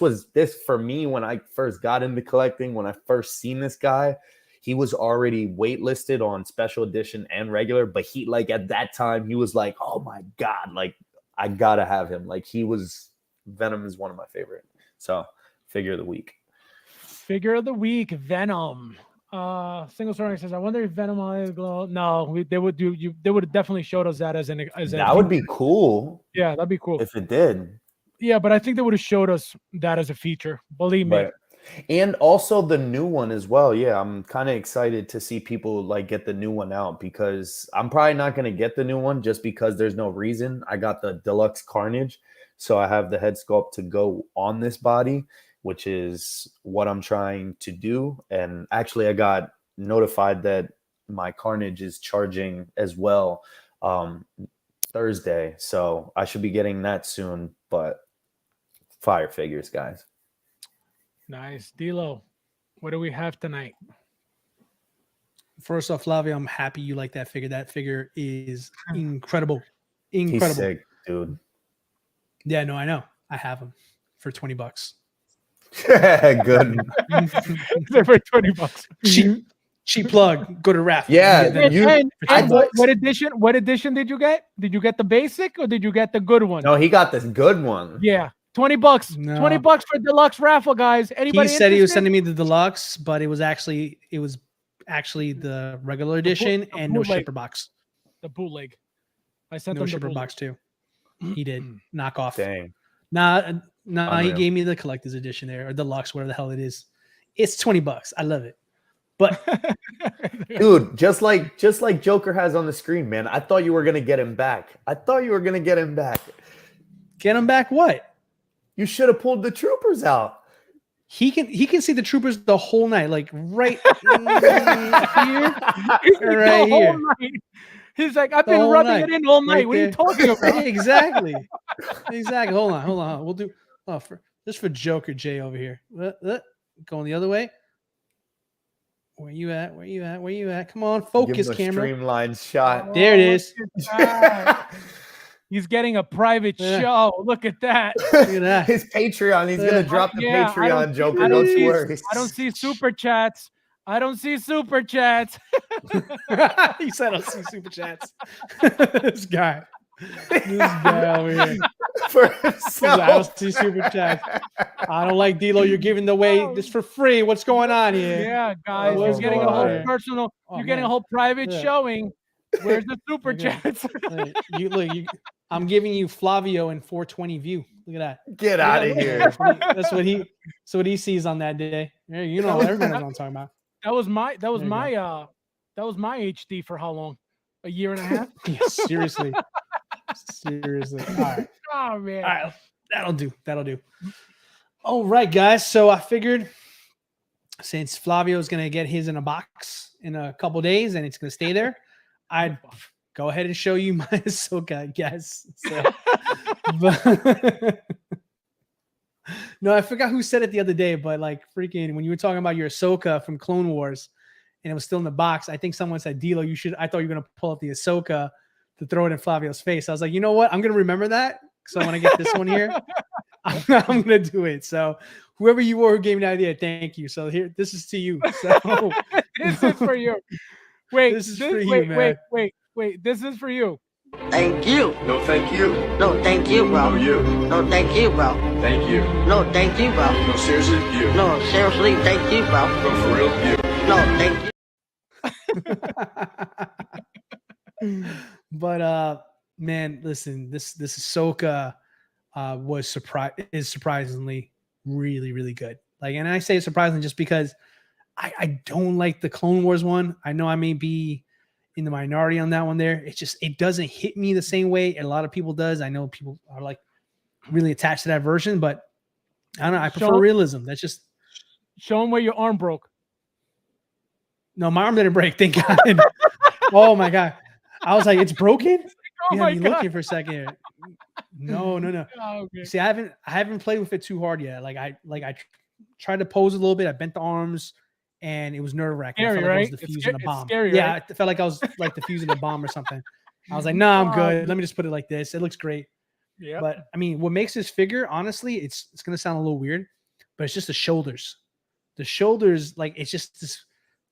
for me, when I first got into collecting, when I first seen this guy, he was already waitlisted on special edition and regular, but he, like, at that time, he was like, oh my God, like, I gotta have him. Like, Venom is one of my favorite. So, figure of the week. Figure of the week, Venom. Single story says, I wonder if Venom eyes glow. No, they would have definitely showed us that as That would be cool yeah, that'd be cool. if it did. Yeah, but I think they would have showed us that as a feature. Believe me. Right. And also the new one as well. Yeah, I'm kind of excited to see people like get the new one out, because I'm probably not going to get the new one just because there's no reason. I got the Deluxe Carnage, so I have the head sculpt to go on this body, which is what I'm trying to do. And actually, I got notified that my Carnage is charging as well Thursday, so I should be getting that soon. But fire figures, guys. Nice. D-Lo, what do we have tonight? First off, Flavio, I'm happy you like that figure. That figure is incredible. He's Incredible. sick, dude. Yeah, no, I know. I have him for $20. Good. They're for $20. Cheap plug. Go to raffle. Yeah, You get them And for $10. what edition? What edition did you get? Did you get the basic or did you get the good one? No, he got this good one. Yeah, $20. No. $20 for deluxe raffle, guys. Anybody? He said he was interested? sending me the deluxe, but it was actually the regular edition the and no bootleg. shipper box. The bootleg. I sent No them the shipper bootleg. box too. He did knock off. Dang. Nah, he Unreal. gave me the collector's edition there or deluxe, whatever the hell it is. It's $20. I love it. But Dude, just like Joker has on the screen, man. I thought you were gonna get him back. get him back. What? You should have pulled the troopers out. He can see the troopers the whole night, like right here, The right whole here. night. He's like, I've The been whole rubbing night. it in all night. Right What are you there. talking about? Exactly. Hold on. We'll do just for Joker J over here. Going the other way. Where you at? Come on, Give focus, him a camera. streamlined shot. There it Oh, is. look at that. He's getting a private Yeah. show. Look at that. Look at that. His Patreon. He's gonna drop the Yeah, I don't Patreon, Joker. I don't Don't see- you worry. I don't see super chats. He said, "I don't see super chats." This guy over here. For He's like, I himself. don't see super chats. I don't like D-Lo. You're giving away this for free. What's going on here? Yeah, guys, Oh, you're getting a whole boy. personal. Oh, you're getting a man. whole private Yeah. showing. Where's the super Okay. chats? Look, I'm giving you Flavio in 420 view. Look at that. Get out of here. That's what he sees on that day. Yeah, you know, everybody knows what I'm talking about. That was my There you HD for how long? A year and a half? Yeah, seriously. All right. Oh man. All right. That'll do. All right, guys. So I figured since Flavio is going to get his in a box in a couple days and it's going to stay there, I'd go ahead and show you my Ahsoka, I guess. So, but- no, I forgot who said it the other day, but like freaking when you were talking about your Ahsoka from Clone Wars and it was still in the box, I think someone said, D-Lo, I thought you were going to pull up the Ahsoka to throw it in Flavio's face. I was like, you know what? I'm going to remember that. So when I get this one here, I'm going to do it. So whoever you were who gave me the idea, thank you. So here, this is to you. So This is for you. Wait, This is for you, man. Wait. This is for you. Thank you. No, thank you. No, thank you, bro. No, you. No, thank you, bro. Thank you. No, thank you, bro. No, seriously, you. No, seriously, thank you, bro. No, for real, you. No, thank you. but man, listen, this Ahsoka is surprisingly really, really good. Like, and I say surprisingly just because I don't like the Clone Wars one. I know I may be in the minority on that one there. It doesn't hit me the same way a lot of people does. I know people are like really attached to that version, but I don't know. I prefer Show- realism. That's just Show him where your arm broke. no, my arm didn't break. Thank God. Oh my God. I was like, it's broken? Oh You my had me god. looking for a second here. No. Oh, okay. See, I haven't played with it too hard yet. I tried to pose a little bit. I bent the arms, and it was nerve wracking. I Scary, felt like I right? was It's defusing a it's bomb. scary, Yeah, right? I felt like I was like defusing a bomb or something. I was like, no, I'm good. Let me just put it like this. It looks great. Yeah. But I mean, what makes this figure, honestly, it's gonna sound a little weird, but it's just the shoulders. The shoulders, like it's just this.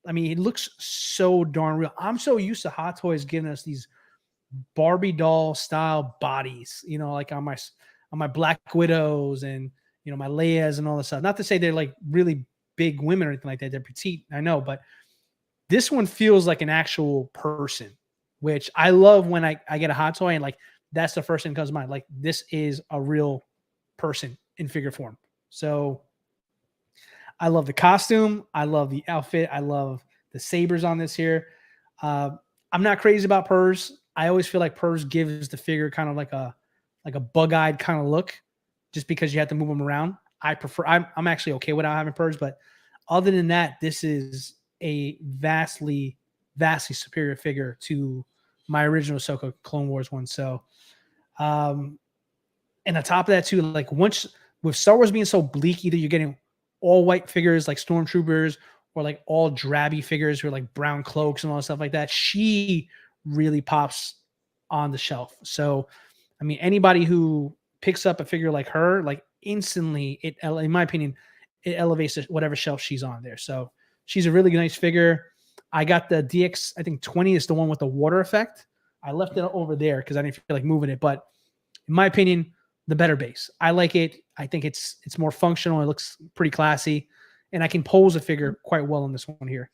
I mean, it looks so darn real. I'm so used to Hot Toys giving us these Barbie doll style bodies, you know, like on my Black Widows and you know my Leias and all this stuff. Not to say they're like really big women or anything like that. They're petite, I know, but this one feels like an actual person, which I love when I get a Hot Toy and like that's the first thing that comes to mind. Like this is a real person in figure form. So I love the costume. I love the outfit. I love the sabers on this here. I'm not crazy about Purrs. I always feel like Purrs gives the figure kind of like a bug-eyed kind of look, just because you have to move them around. I'm actually okay without having Purrs, but other than that, this is a vastly superior figure to my original Ahsoka Clone Wars one. So, and on top of that too, like once with Star Wars being so bleak, either you're getting all white figures like stormtroopers, or like all drabby figures with like brown cloaks and all that stuff like that, she really pops on the shelf. So, I mean, anybody who picks up a figure like her, like instantly, in my opinion, it elevates whatever shelf she's on there. So she's a really nice figure. I got the DX, I think 20 is the one with the water effect. I left it over there because I didn't feel like moving it. But in my opinion, the better base. I like it. I think it's more functional. It looks pretty classy. And I can pose a figure quite well in this one here.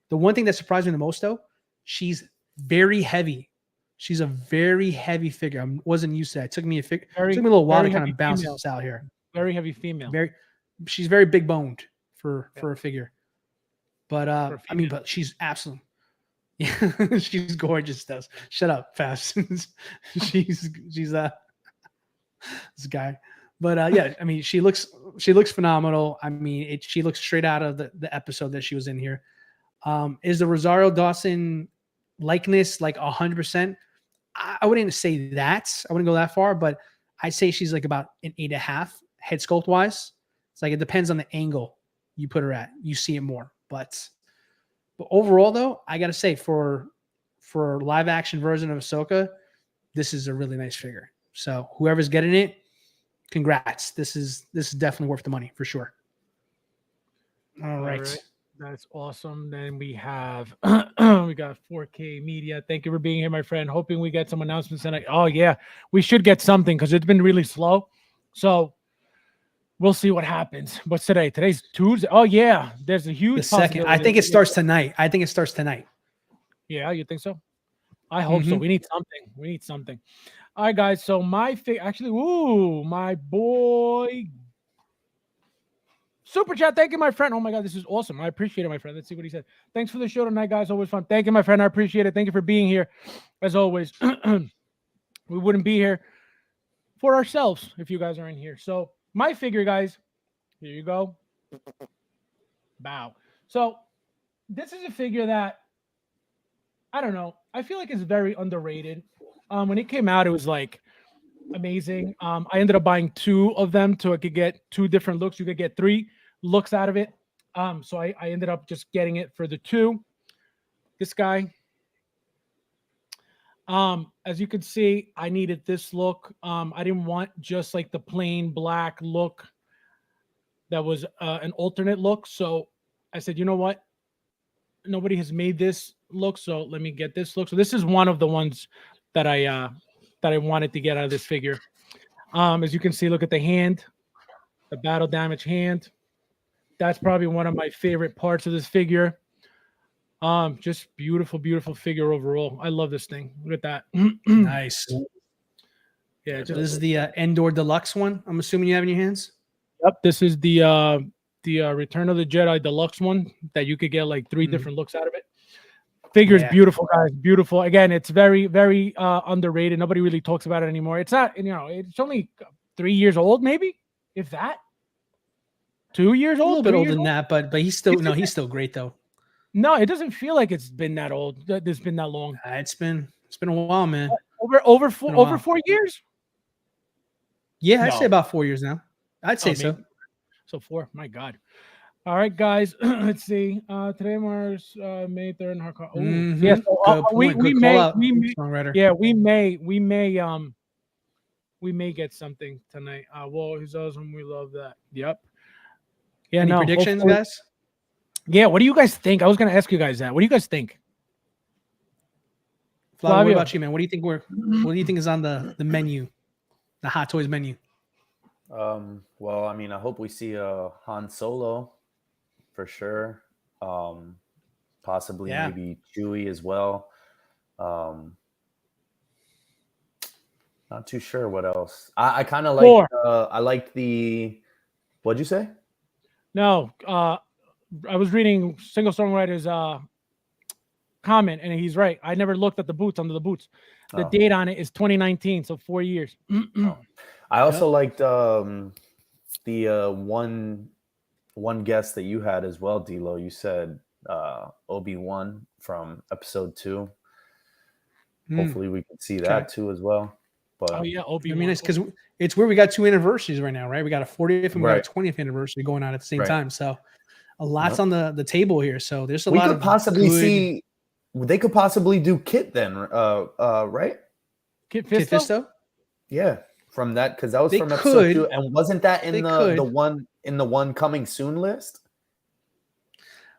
The one thing that surprised me the most, though, she's very heavy. She's a very heavy figure. I wasn't used to that. It took me a little while to kind of bounce this out here. Very heavy female. She's very big boned for a figure. But I mean, but she's absolutely, yeah, she's gorgeous. Does shut up, Fabs. she's this guy. But yeah, I mean, she looks phenomenal. I mean, she looks straight out of the episode that she was in here. Is the Rosario Dawson likeness like 100%? I wouldn't say that. I wouldn't go that far, but I'd say she's like about an 8.5 head sculpt wise. It's like it depends on the angle you put her at. You see it more. But overall, though, I gotta say for live action version of Ahsoka, this is a really nice figure. So whoever's getting it, congrats. This is definitely worth the money for sure. All right. That's awesome. Then we have we got 4K Media. Thank you for being here, my friend. Hoping we get some announcements tonight. Oh yeah, we should get something because it's been really slow. So we'll see what happens. What's today? Today's Tuesday. Oh yeah, there's a huge. The second. I think it starts tonight. Yeah, you think so? I hope so. We need something. All right, guys. So my my boy. Super chat. Thank you, my friend. Oh my God, this is awesome. I appreciate it, my friend. Let's see what he said. Thanks for the show tonight, guys. Always fun. Thank you, my friend. I appreciate it. Thank you for being here. As always, we wouldn't be here for ourselves if you guys aren't here. So my figure, guys, here you go. Bow. So this is a figure that I don't know. I feel like it's very underrated. When it came out, it was like amazing. I ended up buying 2 of them so I could get 2 different looks. You could get 3 looks out of it. So I ended up just getting it for the 2. This guy. As you can see, I needed this look. I didn't want just like the plain black look that was an alternate look. So I said, you know what? Nobody has made this look, so let me get this look. So this is one of the ones that I wanted to get out of this figure. As you can see, look at the hand, the battle damage hand. That's probably one of my favorite parts of this figure. Just beautiful, beautiful figure overall. I love this thing. Look at that. Nice. Yeah, so this is the Endor Deluxe one. I'm assuming you have in your hands. Yep, this is the Return of the Jedi Deluxe one that you could get like 3 different looks out of it. Figure's beautiful, guys. Beautiful. Again, it's very, very underrated. Nobody really talks about it anymore. It's not, it's only 3 years old, maybe, if that. 2 years old. A little bit older than that, but he's still great though. No, it doesn't feel like it's been that old. It's been that long. It's been a while, man. Over 4 years. Yeah, I'd say about 4 years now. I'd say so. So 4. My God. All right, guys. Let's see. Today marks May 3rd. Yes. We may get something tonight. Well, he's awesome. We love that. Yep. Yeah. Any predictions, guys? Yeah. What do you guys think? I was going to ask you guys that. What do you guys think? Flavio, what about you, man? What do you think what do you think is on the menu, the Hot Toys menu? Well, I mean, I hope we see a Han Solo for sure. Possibly maybe Chewie as well. Not too sure what else. I kind of like. I liked the. What'd you say? No, I was reading Single Songwriter's comment, and he's right. I never looked at the boots under the boots. The date on it is 2019, so 4 years. I also liked the one guest that you had as well, D-Lo. You said Obi-Wan from episode 2. Hopefully we can see that too as well. But Obi-Wan. I mean, it's because it's where we got 2 anniversaries right now, right? We got a 40th and we got a 20th anniversary going on at the same time. So a lot's Yep. on the table here. So there's a We lot could of possibly good see. They could possibly do Kit then, right? Kit Kit Fisto? Fisto. Yeah, from that because that was They from episode 2, could. and wasn't that in They the could. one coming soon list?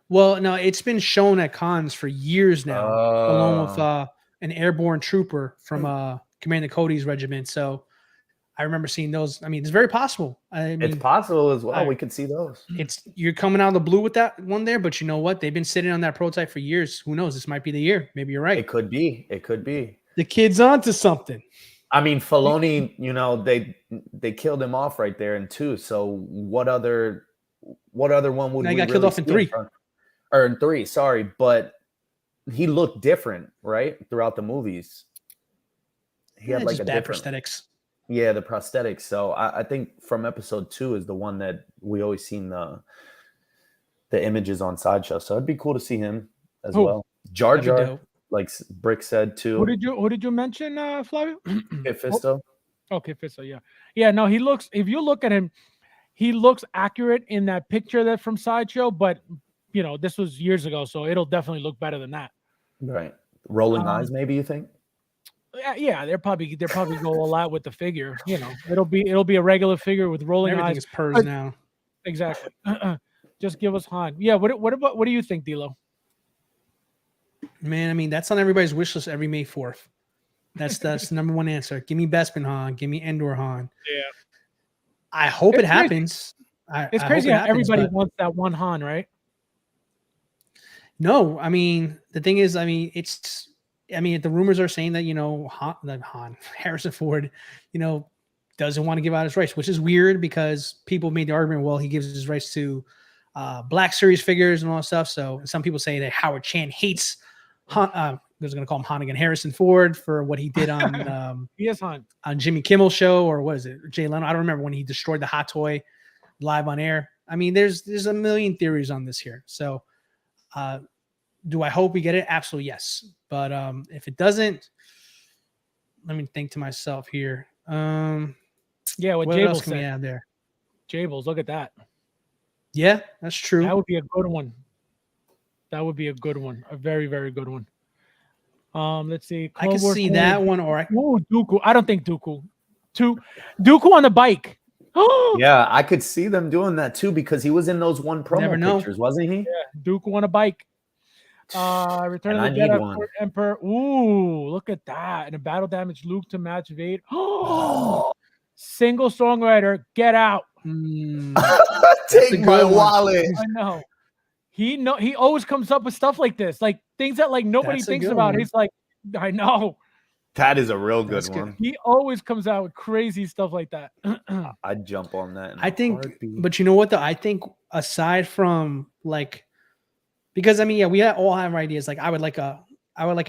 Well, no, it's been shown at cons for years now, along with Oh. an airborne trooper from Commander Cody's regiment. So I remember seeing those. I mean, it's very possible. I mean, It's possible as well. I- We could see those. you're coming out of the blue with that one there, but you know what? They've been sitting on that prototype for years. Who knows? This might be the year. Maybe you're right. It could be. It could be. The kid's onto something. I mean, Filoni, they killed him off right there in 2. So what other one would No, he we got killed really off in see 3. front? Or in 3, sorry, but he looked different, right? Throughout the movies. He had like just a bad different prosthetics. Yeah, the prosthetics. So I think from episode 2 is the one that we always seen the images on Sideshow. So it'd be cool to see him as Who? well. Jar That'd be Jar, dope. like Brick said too. Who did you mention, Flavio? Kit Fisto. Okay, Fisto, yeah. Yeah, no, he looks, if you look at him, he looks accurate in that picture that from Sideshow, but this was years ago, so it'll definitely look better than that. Right. Rolling Um, eyes, maybe you think? Yeah, they're probably go all out with the figure. It'll be a regular figure with rolling Everything eyes. is purrs now. Exactly. Just give us Han. Yeah. What do you think, D'Lo? Man, I mean, that's on everybody's wish list every May 4th. That's the number one answer. Give me Bespin Han. Give me Endor Han. Yeah. I hope It's it crazy. happens. It's I crazy hope it how happens, everybody but wants that one Han, right? no, I mean, the thing is, the rumors are saying that, Han Harrison Ford, doesn't want to give out his rights, which is weird because people made the argument, well, he gives his rights to Black Series figures and all that stuff. So some people say that Howard Chan hates Han. I was going to call him Han again, Harrison Ford, for what he did on He is Han. on Jimmy Kimmel show, or what is it, Jay Leno? I don't remember, when he destroyed the hot toy live on air. I mean, there's a million theories on this here. So do I hope we get it? Absolutely yes. But if it doesn't, let me think to myself here. Yeah, what What Jables else can we said. add there? Jables, look at that. Yeah, that's true. That would be a good one. That would be a good one. A very, very good one. Let's see. I can Clone Wars see Clone that Wars. one, or Ooh, Dooku. I don't think Dooku. Dooku on the bike. Yeah, I could see them doing that too because he was in those one Never promo know. pictures, wasn't he? Dooku on a bike. Return And of the I need Jedi one. Court Emperor. Ooh, look at that. And a battle damage Luke to match Vader. Single songwriter, get out. Take a my good one. wallet. I know. He always comes up with stuff like this, like things that like nobody That's a thinks good about. one. He's like, I know. That is a real good That's good. one. He always comes out with crazy stuff like that. I'd jump on that. in I a think, heartbeat. but you know what though? I think aside from because we all have ideas. Like I would like a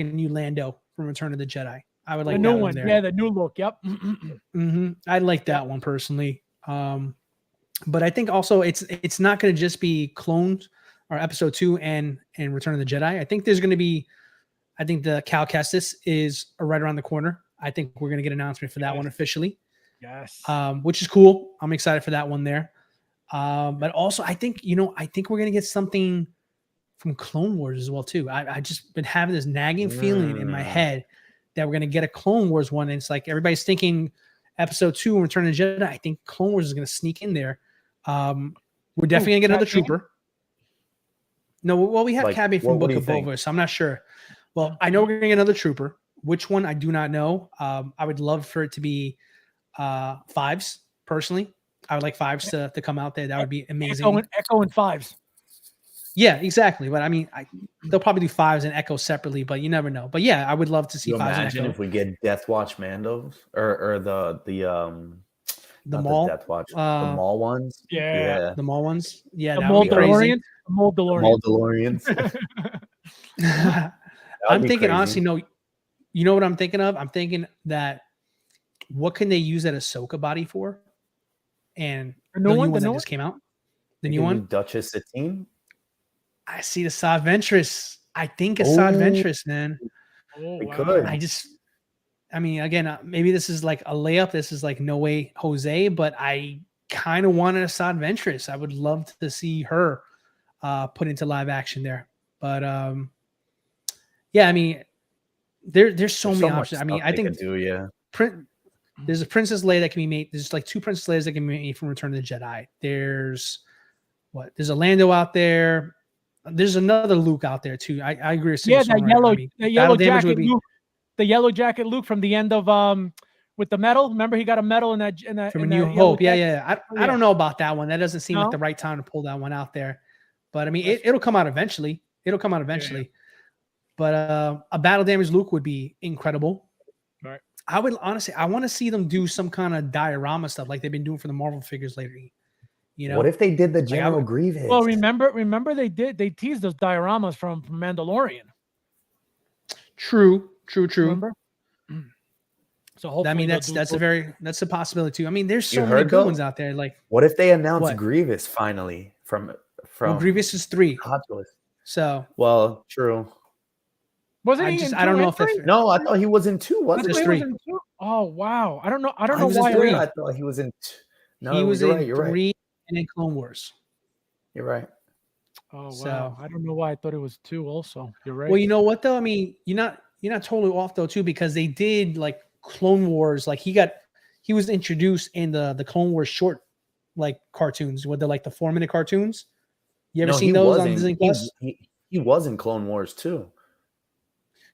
new Lando from Return of the Jedi. I would like The new that one, there. yeah, the new look. Yep. I'd like that one personally. But I think also it's not going to just be clones or episode 2 and Return of the Jedi. I think there's going to be, I think the Cal Kestis is right around the corner. I think we're going to get an announcement for that one officially. Yes. Which is cool. I'm excited for that one there. But also I think we're going to get something from Clone Wars as well too. I just been having this nagging feeling in my head that we're going to get a Clone Wars one. And it's like everybody's thinking episode 2 and Return of the Jedi. I think Clone Wars is going to sneak in there. We're definitely going to get another Cad Bane? trooper. No, well, we have Like, Cad Bane from what Book do you of think? Boba, so I'm not sure. Well, I know we're going to get another trooper. Which one, I do not know. I would love for it to be Fives, personally. I would like Fives to come out there. That would be amazing. Echo and Fives. Yeah, exactly. But I mean, they'll probably do Fives and Echo separately, but you never know. But yeah, I would love to see You Fives and imagine Echo. if we get Death Watch Mandos or the not Maul, Death Watch, the Maul ones. Yeah. the Maul ones. Yeah, The that would be crazy. Moldalorian. Moldalorians. I'm thinking honestly, no. You know what I'm thinking of? I'm thinking that what can they use that Ahsoka body for? And The new one? that The new just came out. The You new can do one. Duchess Satine. I see the Saad Ventress. I think it's Saad Oh. Ventress, man. Oh, We wow. could. I mean, again, maybe this is like a layup. This is like no way Jose, but I kind of wanted a Saad Ventress. I would love to see her put into live action there. But yeah, I mean, there's so many options. I mean, I think there's a Princess Leia that can be made. There's like 2 Princess Leias that can be made from Return of the Jedi. There's a Lando out there. There's another Luke out there too. I agree with the yellow jacket Luke, the yellow jacket Luke from the end of with the medal. Remember, he got a medal in that from New Hope. Yeah. I don't know about that one. That doesn't seem like the right time to pull that one out there. But I mean, it'll come out eventually. Yeah. But a battle damaged Luke would be incredible. Right. I would honestly, I want to see them do some kind of diorama stuff like they've been doing for the Marvel figures lately. You know, what if they did the General Grievous? Well, remember they teased those dioramas from Mandalorian. True. Remember? So hopefully, I mean, that's a possibility too. I mean, there's so many good ones out there. Like, what if they announce Grievous finally from Grievous is 3. Hot Toys. So well, true. Wasn't he? I don't know if that's no. I thought he was in 2. Wasn't it? 3? Oh wow! I don't know why. I thought he was in. No, he was in right, 3 right. and in Clone Wars. You're right. Oh wow! So, I don't know why I thought it was 2. Also, you're right. Well, you know what though? I mean, you're not totally off though too, because they did like Clone Wars. Like he was introduced in the Clone Wars short like cartoons. What they're like the 4-minute cartoons. You ever seen those on Disney Plus? He was in Clone Wars too.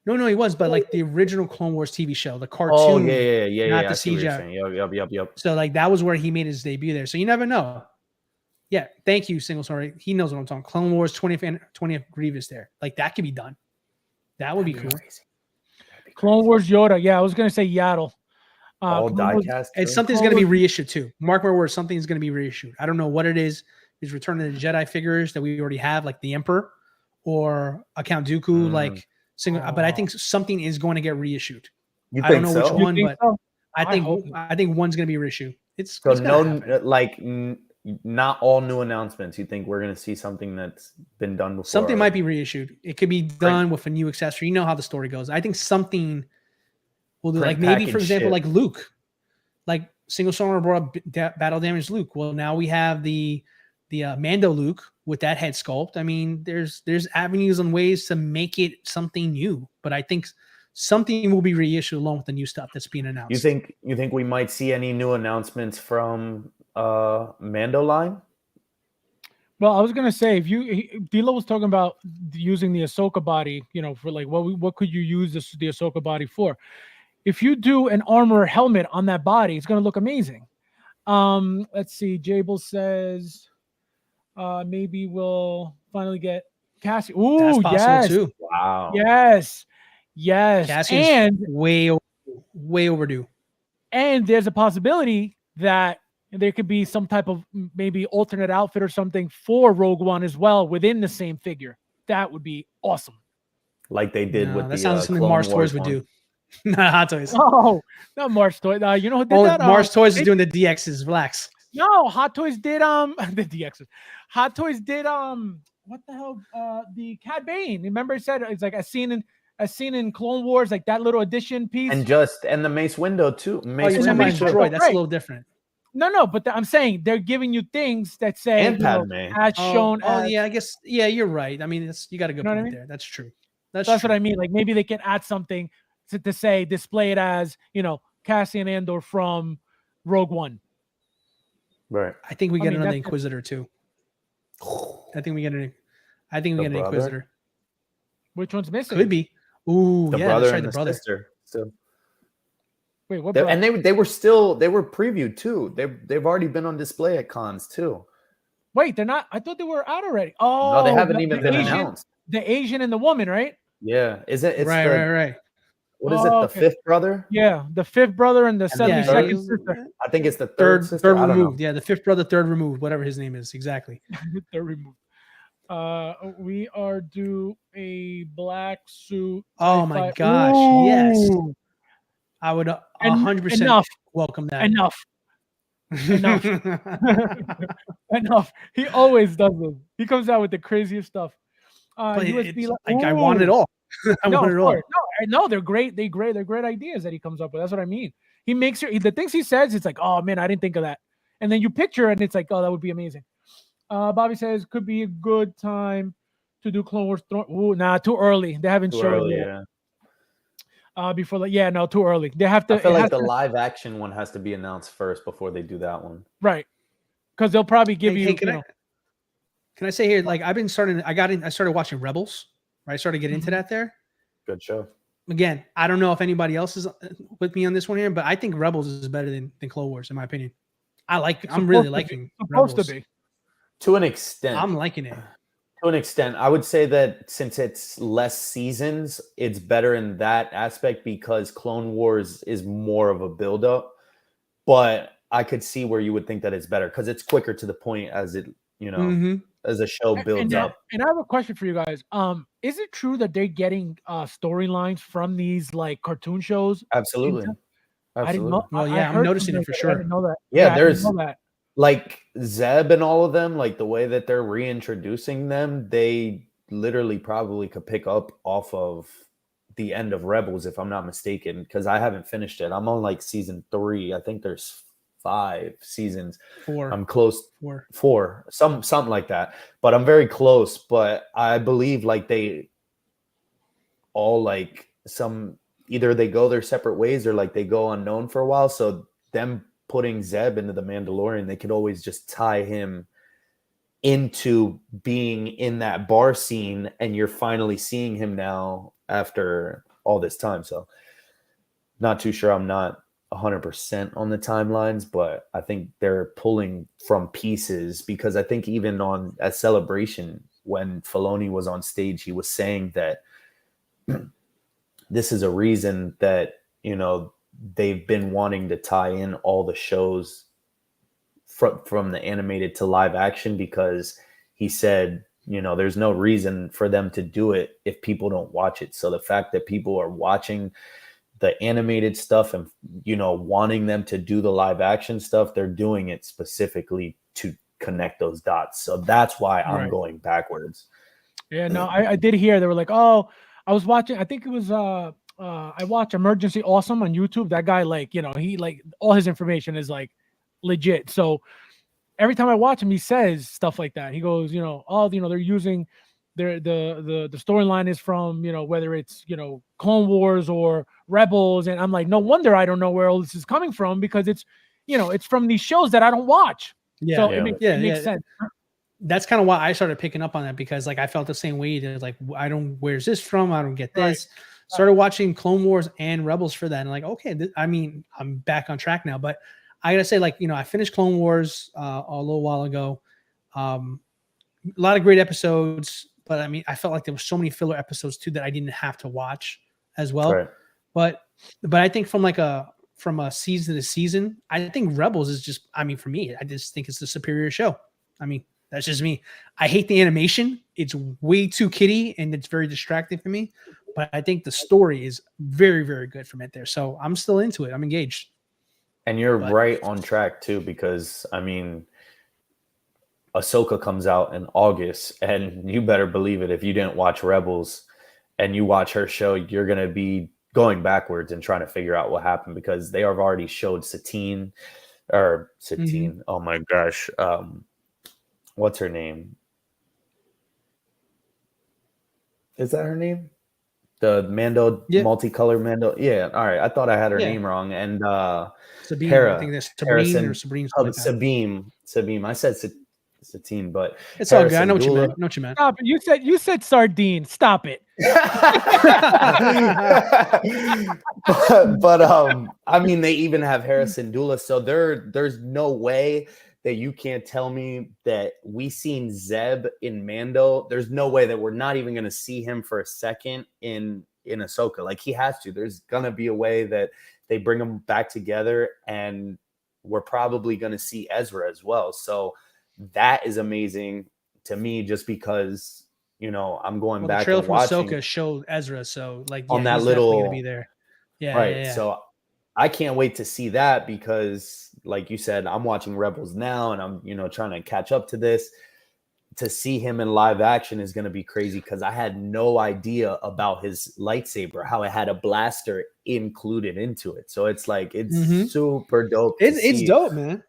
No, he was, but like the original Clone Wars TV show, the cartoon. Oh yeah. Not the CGI. Yep. So like that was where he made his debut there. So you never know. Yeah, thank you, Single Story. He knows what I'm talking. Clone Wars 20th Grievous there. Like that could be done. That would be cool. Crazy. Clone Wars Yoda. Yeah, I was gonna say Yaddle. All diecast. And something's going to be reissued too. Mark my words, something's going to be reissued. I don't know what it is. Is Return of the Jedi figures that we already have, like the Emperor or a Count Dooku, but I think something is going to get reissued. I don't know which one, but so? I think one's going to be reissued. It's not all new announcements. You think we're going to see something that's been done before? Something might be reissued. It could be done with a new accessory. You know how the story goes. I think something will do, like maybe for example, like Luke, like Single Sonar brought up battle damaged Luke. Well, now we have the Mando Luke with that head sculpt. I mean, there's avenues and ways to make it something new, but I think something will be reissued along with the new stuff that's being announced. You think we might see any new announcements from Mando line? Well, I was gonna say, Dilo was talking about using the Ahsoka body, for like what could you use the Ahsoka body for? If you do an armor helmet on that body, it's gonna look amazing. Let's see. Jable says maybe we'll finally get Cassie. Ooh, that's possible yes. too. Wow. Yes. Cassie's and way overdue. And there's a possibility that there could be some type of maybe alternate outfit or something for Rogue One as well within the same figure. That would be awesome. Like they did with that sounds something Mars Toys would do. Not Hot Toys. Oh, not Mars Toys. You know who did that? Mars Toys is doing the DXs. Relax. No, Hot Toys did the DXs. Hot Toys did what the hell? The Cad Bane. Remember, it said it's like a scene in Clone Wars, like that little addition piece. And the Mace Window too. Mace Window droid. That's a little different. No, but I'm saying they're giving you things that say and Padme as shown. Yeah, I guess. Yeah, you're right. I mean, you got a good point there. That's true. That's what I mean. Like maybe they can add something to say display it as Cassian Andor from Rogue One. Right. I think we get another Inquisitor too. I think we get an Inquisitor. Which one's missing? Could be. Ooh, the brother and the sister. So. Wait, what? And they were previewed too. They've already been on display at cons too. Wait, they're not. I thought they were out already. Oh, no, they haven't even been announced. The Asian and the woman, right? Yeah, is it? It's right. What is it? The fifth brother? Yeah, the fifth brother and the 72nd sister. I think it's the third sister. Third removed. Yeah, the fifth brother, third removed. Whatever his name is, exactly. Third removed. We are due a black suit. Oh my gosh! Ooh. Yes, I would 100% welcome that. Enough. Enough. He always does this. He comes out with the craziest stuff. USB, I want it all. I want it all. No, they're great. They're great ideas that he comes up with. That's what I mean. He makes the things he says. It's like, oh man, I didn't think of that. And then you picture it, and it's like, oh, that would be amazing. Bobby says could be a good time to do Clone Wars. Ooh, nah, too early. They haven't Too shown early, it yet. yeah. Before, yeah, no, too early. They have to. I feel it like has the to- live action one has to be announced first before they do that one. right, because they'll probably give Hey, you. can I say here? Like I started watching Rebels. Right, I started getting into Mhm. that there. Good show. Again, I don't know if anybody else is with me on this one here, but I think Rebels is better than Clone Wars in my opinion. I'm really liking Supposed Rebels. to be. To an extent. I'm liking it. To an extent, I would say that since it's less seasons, it's better in that aspect because Clone Wars is more of a build-up. But I could see where you would think that it's better because it's quicker to the point as it, as a show builds up. And I have a question for you guys. Is it true that they're getting storylines from these like cartoon shows? Absolutely. I didn't know. Well, I yeah, I'm heard noticing something it for like that. sure. I didn't know that. Yeah, I didn't there's know that. like Zeb and all of them, like the way that they're reintroducing them, they literally probably could pick up off of the end of Rebels, if I'm not mistaken, because I haven't finished it. I'm on like season 3. I think there's 5 seasons. 4. I'm close. 4. 4, something like that. But I'm very close. But I believe like they all like either they go their separate ways or like they go unknown for a while. So them putting Zeb into the Mandalorian, they could always just tie him into being in that bar scene, and you're finally seeing him now after all this time. So not too sure. I'm not 100% on the timelines, but I think they're pulling from pieces because I think even on at Celebration, when Filoni was on stage, he was saying that this is a reason that, they've been wanting to tie in all the shows from the animated to live action, because he said, there's no reason for them to do it if people don't watch it. So the fact that people are watching the animated stuff and, wanting them to do the live action stuff, they're doing it specifically to connect those dots. So that's why I'm going backwards. Yeah, no, I did hear they were like, oh, I was watching. I think it was I watch Emergency Awesome on YouTube. That guy, like, he like all his information is like legit. So every time I watch him, he says stuff like that. He goes, they're using the storyline is from, whether it's, Clone Wars or Rebels. And I'm like, no wonder I don't know where all this is coming from, because it's, it's from these shows that I don't watch. Yeah. So Yeah. It makes sense. That's kind of why I started picking up on that, because like I felt the same way. Like, where's this from? I don't get this. Right. Started watching Clone Wars and Rebels for that. And like, okay, I'm back on track now. But I gotta say, like, I finished Clone Wars a little while ago. A lot of great episodes, but I felt like there were so many filler episodes too that I didn't have to watch as well. Right. But I think from a season to season, I think Rebels is just, for me, I just think it's the superior show. That's just me. I hate the animation. It's way too kiddie and it's very distracting for me. But I think the story is very, very good from it there. So I'm still into it. I'm engaged. And you're right on track too, because Ahsoka comes out in August, and you better believe it, if you didn't watch Rebels and you watch her show, you're going to be going backwards and trying to figure out what happened, because they have already showed Satine. Mm-hmm. Oh my gosh. What's her name? Is that her name? The Mando, multicolored Mando. Yeah. All right. I thought I had her name wrong. And Sabine, Hera, I think that's Sabrine or Sabrine. Sabine. I said Satine, but it's all good. I know what you meant. Stop it. You said sardine. Stop it. but they even have Hera Syndulla, so there's no way that you can't tell me that we seen Zeb in Mando. There's no way that we're not even going to see him for a second in Ahsoka. Like, he has to. There's going to be a way that they bring them back together, and we're probably going to see Ezra as well. So that is amazing to me, just because, I'm going back. The trailer and watching from Ahsoka showed Ezra, so like on that he's little going to be there. Yeah, right. Yeah. So I can't wait to see that, because, like you said, I'm watching Rebels now, and I'm trying to catch up to this. To see him in live action is going to be crazy, because I had no idea about his lightsaber, how it had a blaster included into it. So it's like, it's super dope. It's dope, man.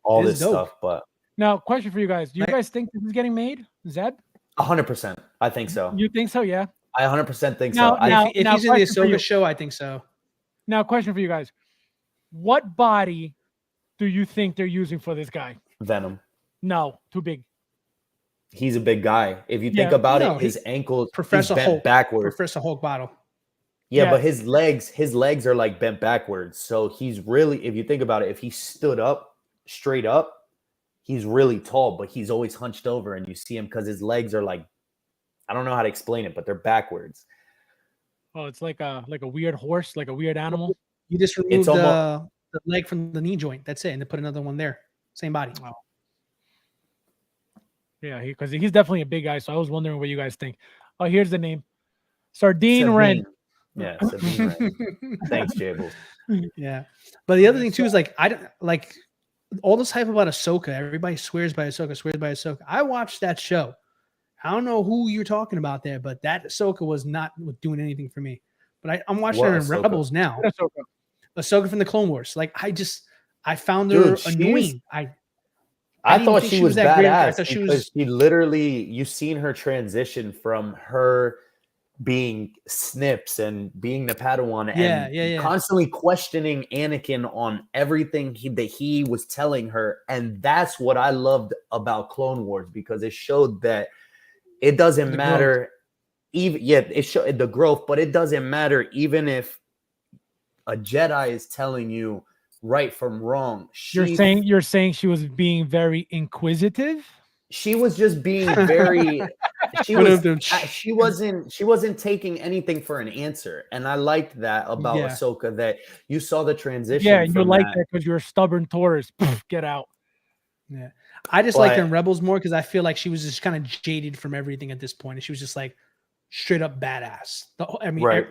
All this stuff, but Now, question for you guys: do you Like- guys think this is getting made? Zeb, 100%. I think so. you think so? Yeah. I 100% think Now- so. I, now- If he's in the question for you. Ahsoka show, I think so. Now, question for you guys: what body do you think they're using for this guy? Venom. No, too big. He's a big guy. If you think Yeah. about No, it, his ankles Professor he's bent Hulk. backwards. Professor Hulk bottle. Yeah, Yeah. but his legs are like bent backwards. So he's really, if you think about it, if he stood up straight up, he's really tall, but he's always hunched over, and you see him because his legs are like, I don't know how to explain it, but they're backwards. Oh, it's like a weird horse, like a weird animal. You just removed almost- the leg from the knee joint. That's it, and then put another one there. Same body. Yeah, because he's definitely a big guy. So I was wondering what you guys think. Oh, here's the name: Sardine Ren. Yeah, Sabine Wren. Thanks, Jables. Yeah, but the other thing too is like I don't like all this hype about Ahsoka. Everybody swears by Ahsoka, swears by Ahsoka. I watched that show. I don't know who you're talking about there, but that Ahsoka was not doing anything for me. But I'm watching What her in Ahsoka? Rebels now. Ahsoka. Ahsoka from the Clone Wars. Like I found her Dude, she's- annoying. I didn't thought think she she was was that great. I badass thought she because was- she literally, you've seen her transition from her being Snips and being the Padawan and constantly questioning Anakin on everything that he was telling her. And that's what I loved about Clone Wars, because it showed that it doesn't The matter. Even it showed the growth, but it doesn't matter even if a Jedi is telling you right from wrong. You're saying she was being very inquisitive. She was just being very she wasn't taking anything for an answer, and I liked that about Ahsoka, that you saw the transition. Yeah, you like that because you're a stubborn Taurus. Get out. Yeah, I just liked her in Rebels more because I feel like she was just kind of jaded from everything at this point, and she was just like straight up badass.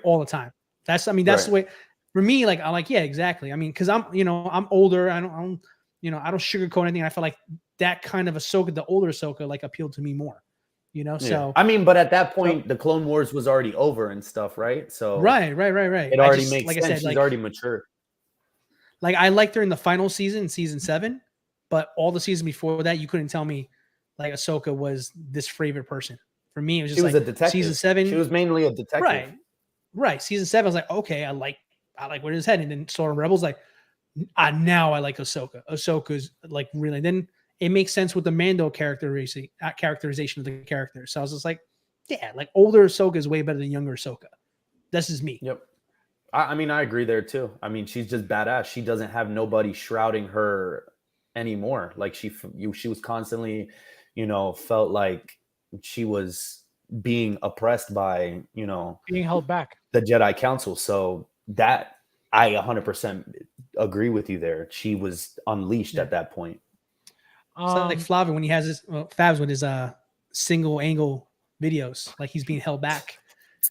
All the time. That's the way. For me, like yeah, exactly. I mean, because I'm older. I don't sugarcoat anything. I feel like that kind of Ahsoka, the older Ahsoka, like appealed to me more. So I mean, but at that point, the Clone Wars was already over and stuff, right? So right. It already makes sense. I said, She's already mature. Like I liked her in the final season, season 7, but all the season before that, you couldn't tell me like Ahsoka was this favorite person. For me, it was just a detective. Season 7. She was mainly a detective. Right. Season 7, I was like, okay, I like where his head, and then saw Rebels, like now I like Ahsoka. Ahsoka's like really. Then it makes sense with the Mando characterization of the character. So I was just like, yeah, like older Ahsoka is way better than younger Ahsoka. This is me. Yep. I mean, I agree there too. I mean, she's just badass. She doesn't have nobody shrouding her anymore. Like she was constantly, felt like she was being oppressed by, being held back, the Jedi Council. So that I 100% agree with you there. She was unleashed at that point. It's like Flavio when he has his Fabs with his single angle videos, like he's being held back.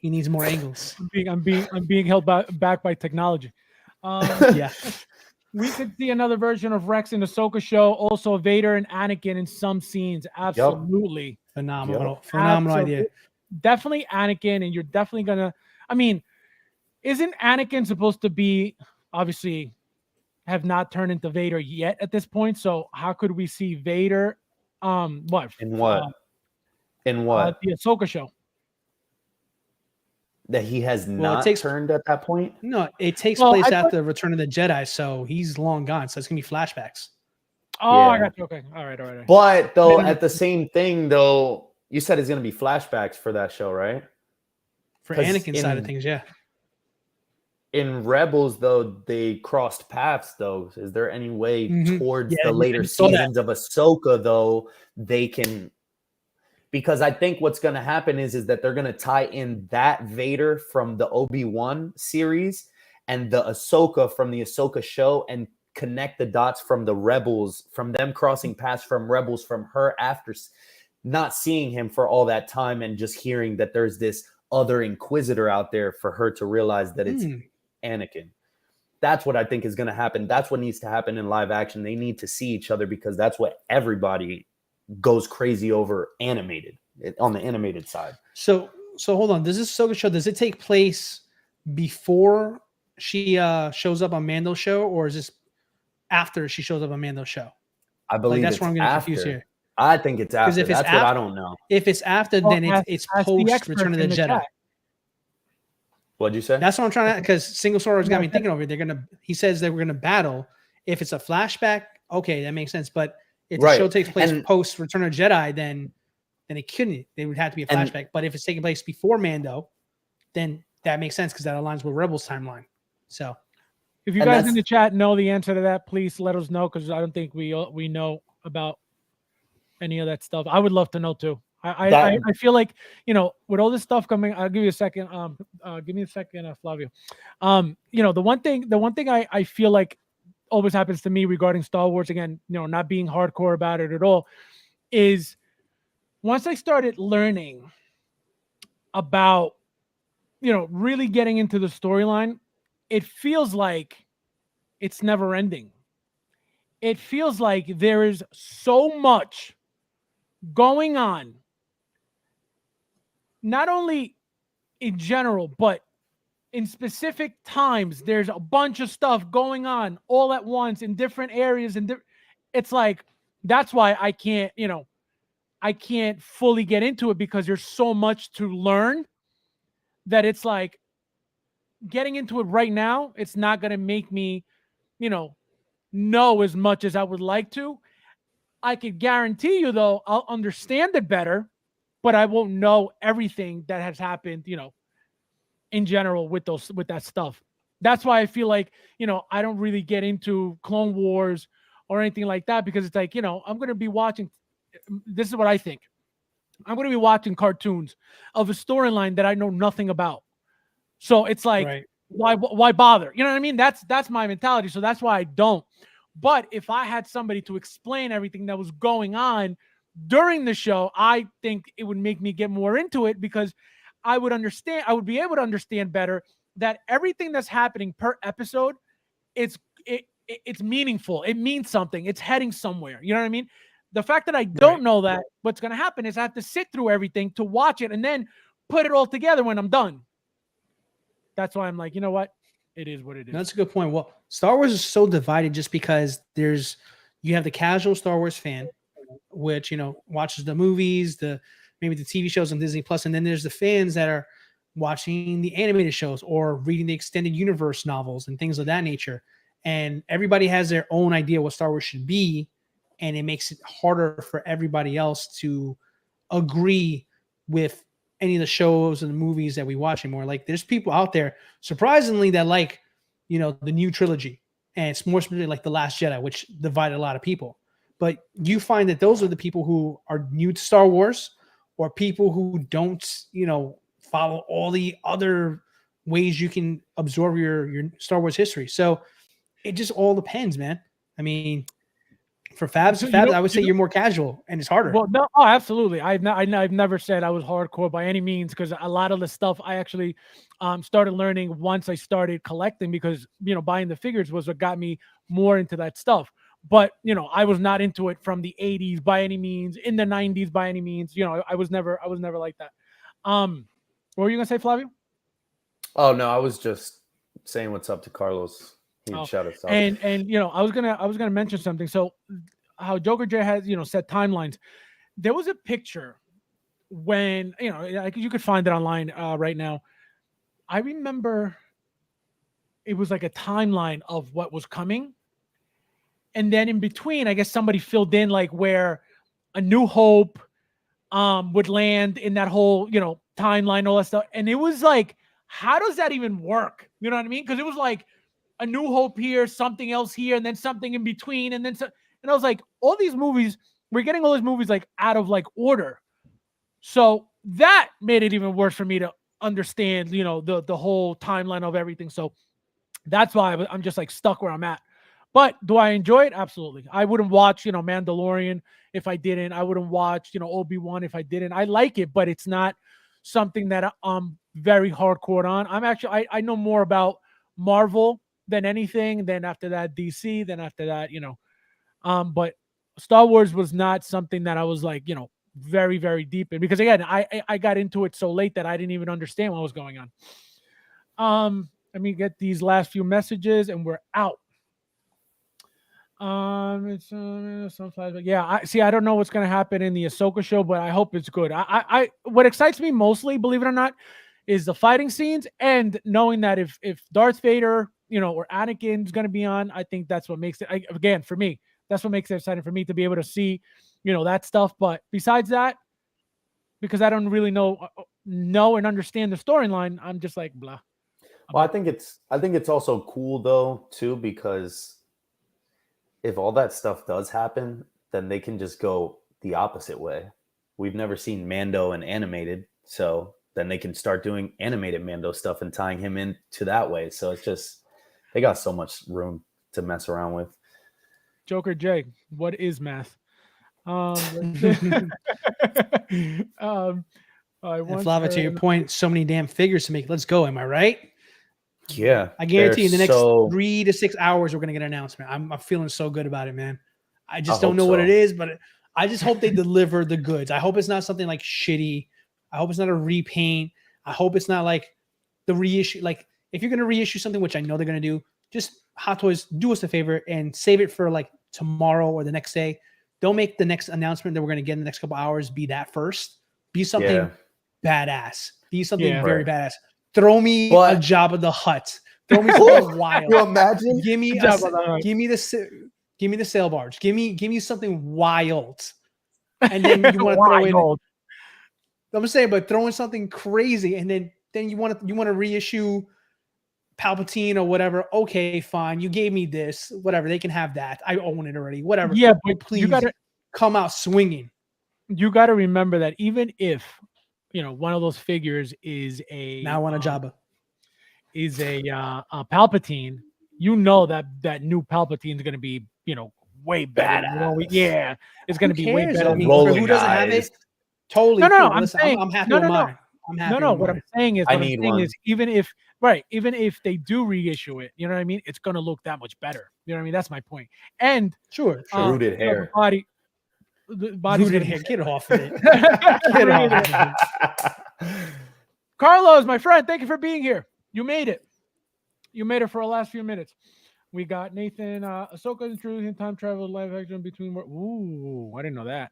He needs more angles. I'm being held back by technology. Yeah. We could see another version of Rex in the Ahsoka show. Also, Vader and Anakin in some scenes. Absolutely. Phenomenal. Yep. Phenomenal idea. Definitely Anakin, and you're definitely gonna. I mean, isn't Anakin supposed to be obviously have not turned into Vader yet at this point? So how could we see Vader? What? In what? In what? The Ahsoka show. That he has not turned at that point? No, it takes place after Return of the Jedi, so he's long gone. So it's gonna be flashbacks. Oh, yeah. I got you. Okay. All right. But though, at the same thing, though, you said it's gonna be flashbacks for that show, right? For Anakin's side of things, yeah. In Rebels, though, they crossed paths, though. Is there any way towards the later seasons of Ahsoka, though, they can... Because I think what's going to happen is that they're going to tie in that Vader from the Obi-Wan series and the Ahsoka from the Ahsoka show and connect the dots from the Rebels, from them crossing paths from Rebels, from her after not seeing him for all that time and just hearing that there's this other Inquisitor out there for her to realize that it's Anakin. That's what I think is going to happen. That's what needs to happen in live action. They need to see each other because that's what everybody goes crazy over animated on the animated side. So hold on. Does this Ahsoka show, does it take place before she shows up on Mando's show, or is this after she shows up on Mando's show? I believe that's it's where I'm getting confused after. here. I think it's after. if it's That's what I don't know. If it's after, Well, then it's ask the post experts Return of the in the Jedi. chat. What'd you say? That's what I'm trying to, because Single Star Wars got me Yeah, thinking over it. He says they were gonna battle. If it's a flashback, okay, that makes sense. But if the Right. show takes place And- post Return of the Jedi, then it couldn't. It would have to be a And- flashback. But if it's taking place before Mando, then that makes sense because that aligns with Rebels timeline. So If you And guys in that's- the chat know the answer to that, please let us know, because I don't think we know about any of that stuff. I would love to know too. I feel like, with all this stuff coming, I'll give you a second. Give me a second, Flavio. The one thing I feel like always happens to me regarding Star Wars, again, not being hardcore about it at all, is once I started learning about, really getting into the storyline, it feels like it's never ending. It feels like there is so much going on, not only in general, but in specific times. There's a bunch of stuff going on all at once in different areas. And it's like, that's why I can't fully get into it, because there's so much to learn that it's like getting into it right now, it's not going to make me, know as much as I would like to. I could guarantee you, though, I'll understand it better, but I won't know everything that has happened, in general with that stuff. That's why I feel like, I don't really get into Clone Wars or anything like that, because it's like, I'm going to be watching. This is what I think. I'm going to be watching cartoons of a storyline that I know nothing about. So it's like, right. why bother? You know what I mean? That's my mentality. So that's why I don't. But if I had somebody to explain everything that was going on during the show, I think it would make me get more into it, because I would be able to understand better that everything that's happening per episode, it's meaningful. It means something. It's heading somewhere. You know what I mean? The fact that I don't know that, what's going to happen is I have to sit through everything to watch it and then put it all together when I'm done. That's why I'm like, you know what? It is what it is. That's a good point. Well, Star Wars is so divided just because you have the casual Star Wars fan, which, watches the movies, maybe the TV shows on Disney Plus, and then there's the fans that are watching the animated shows or reading the extended universe novels and things of that nature. And everybody has their own idea what Star Wars should be, and it makes it harder for everybody else to agree with any of the shows and the movies that we watch anymore. Like, there's people out there, surprisingly, that like, the new trilogy, and it's more specifically like The Last Jedi, which divided a lot of people. But you find that those are the people who are new to Star Wars, or people who don't, follow all the other ways you can absorb your Star Wars history. So it just all depends, man. I mean, for Fabs, I would say you're more casual, and it's harder. Well, no, absolutely. I've never said I was hardcore by any means, because a lot of the stuff I actually started learning once I started collecting, because buying the figures was what got me more into that stuff. But I was not into it from the 80s by any means, in the 90s by any means. I was never like that. What were you gonna say, Flavio? Oh no, I was just saying what's up to Carlos. He'd shout us out. And I was gonna mention something. So how Joker J has set timelines. There was a picture when you could find it online right now. I remember it was like a timeline of what was coming, and then in between, I guess somebody filled in like where A New Hope would land in that whole timeline, all that stuff. And it was like, how does that even work? You know what I mean? Because it was like A New Hope here, something else here, and then something in between, and then and I was like, all these movies, we're getting all these movies like out of like order. So that made it even worse for me to understand, the whole timeline of everything. So that's why I'm just like stuck where I'm at. But do I enjoy it? Absolutely. I wouldn't watch, Mandalorian if I didn't. I wouldn't watch, Obi-Wan if I didn't. I like it, but it's not something that I'm very hardcore on. I know more about Marvel than anything. Then after that, DC. Then after that, but Star Wars was not something that I was like, very, very deep in, because again, I got into it so late that I didn't even understand what was going on. Let me get these last few messages and we're out. It's some flashback. Yeah, I see. I don't know what's gonna happen in the Ahsoka show, but I hope it's good. What excites me mostly, believe it or not, is the fighting scenes and knowing that if Darth Vader, or Anakin's gonna be on, I think that's what makes it. Again, for me, that's what makes it exciting for me to be able to see, that stuff. But besides that, because I don't really know and understand the storyline, I'm just like blah. Well, I think it's also cool though too, because if all that stuff does happen, then they can just go the opposite way. We've never seen Mando in animated, so then they can start doing animated Mando stuff and tying him into that way. So it's just, they got so much room to mess around with. Joker J, what is math? Flava, to your point, so many damn figures to make. Let's go. Am I right? Yeah, I guarantee you, in the next 3 to 6 hours, we're gonna get an announcement. I'm feeling so good about it, man. I just don't know what it is, but I just hope they deliver the goods. I hope it's not something like shitty. I hope it's not a repaint. I hope it's not like the reissue. Like, if you're gonna reissue something, which I know they're gonna do, just Hot Toys, do us a favor and save it for like tomorrow or the next day. Don't make the next announcement that we're gonna get in the next couple hours be that first. Be something badass. Be something very badass. Throw me a Jabba the Hutt. Throw me something wild. You imagine? Give me the sail barge. Give me something wild. And then you want to throw in. I'm saying, but throw in something crazy, and then you want to reissue Palpatine or whatever. Okay, fine. You gave me this. Whatever. They can have that. I own it already. Whatever. Yeah, but please you gotta come out swinging. You got to remember that even if one of those figures is a Jabba, is a Palpatine, that new Palpatine is going to be way better. It's going to be way better. I mean, for who doesn't have it, totally. No, cool. I'm saying I'm happy with mine. I'm happy. No, what I'm saying is, even if they do reissue it, you know what I mean, it's going to look that much better. You know what I mean? That's my point. And sure, rooted hair. The body's rooted hair. Get off of it. Get off of it. Carlos, my friend, thank you for being here. You made it. You made it for our last few minutes. We got Nathan. Ahsoka introducing time travel live action between. Ooh, I didn't know that.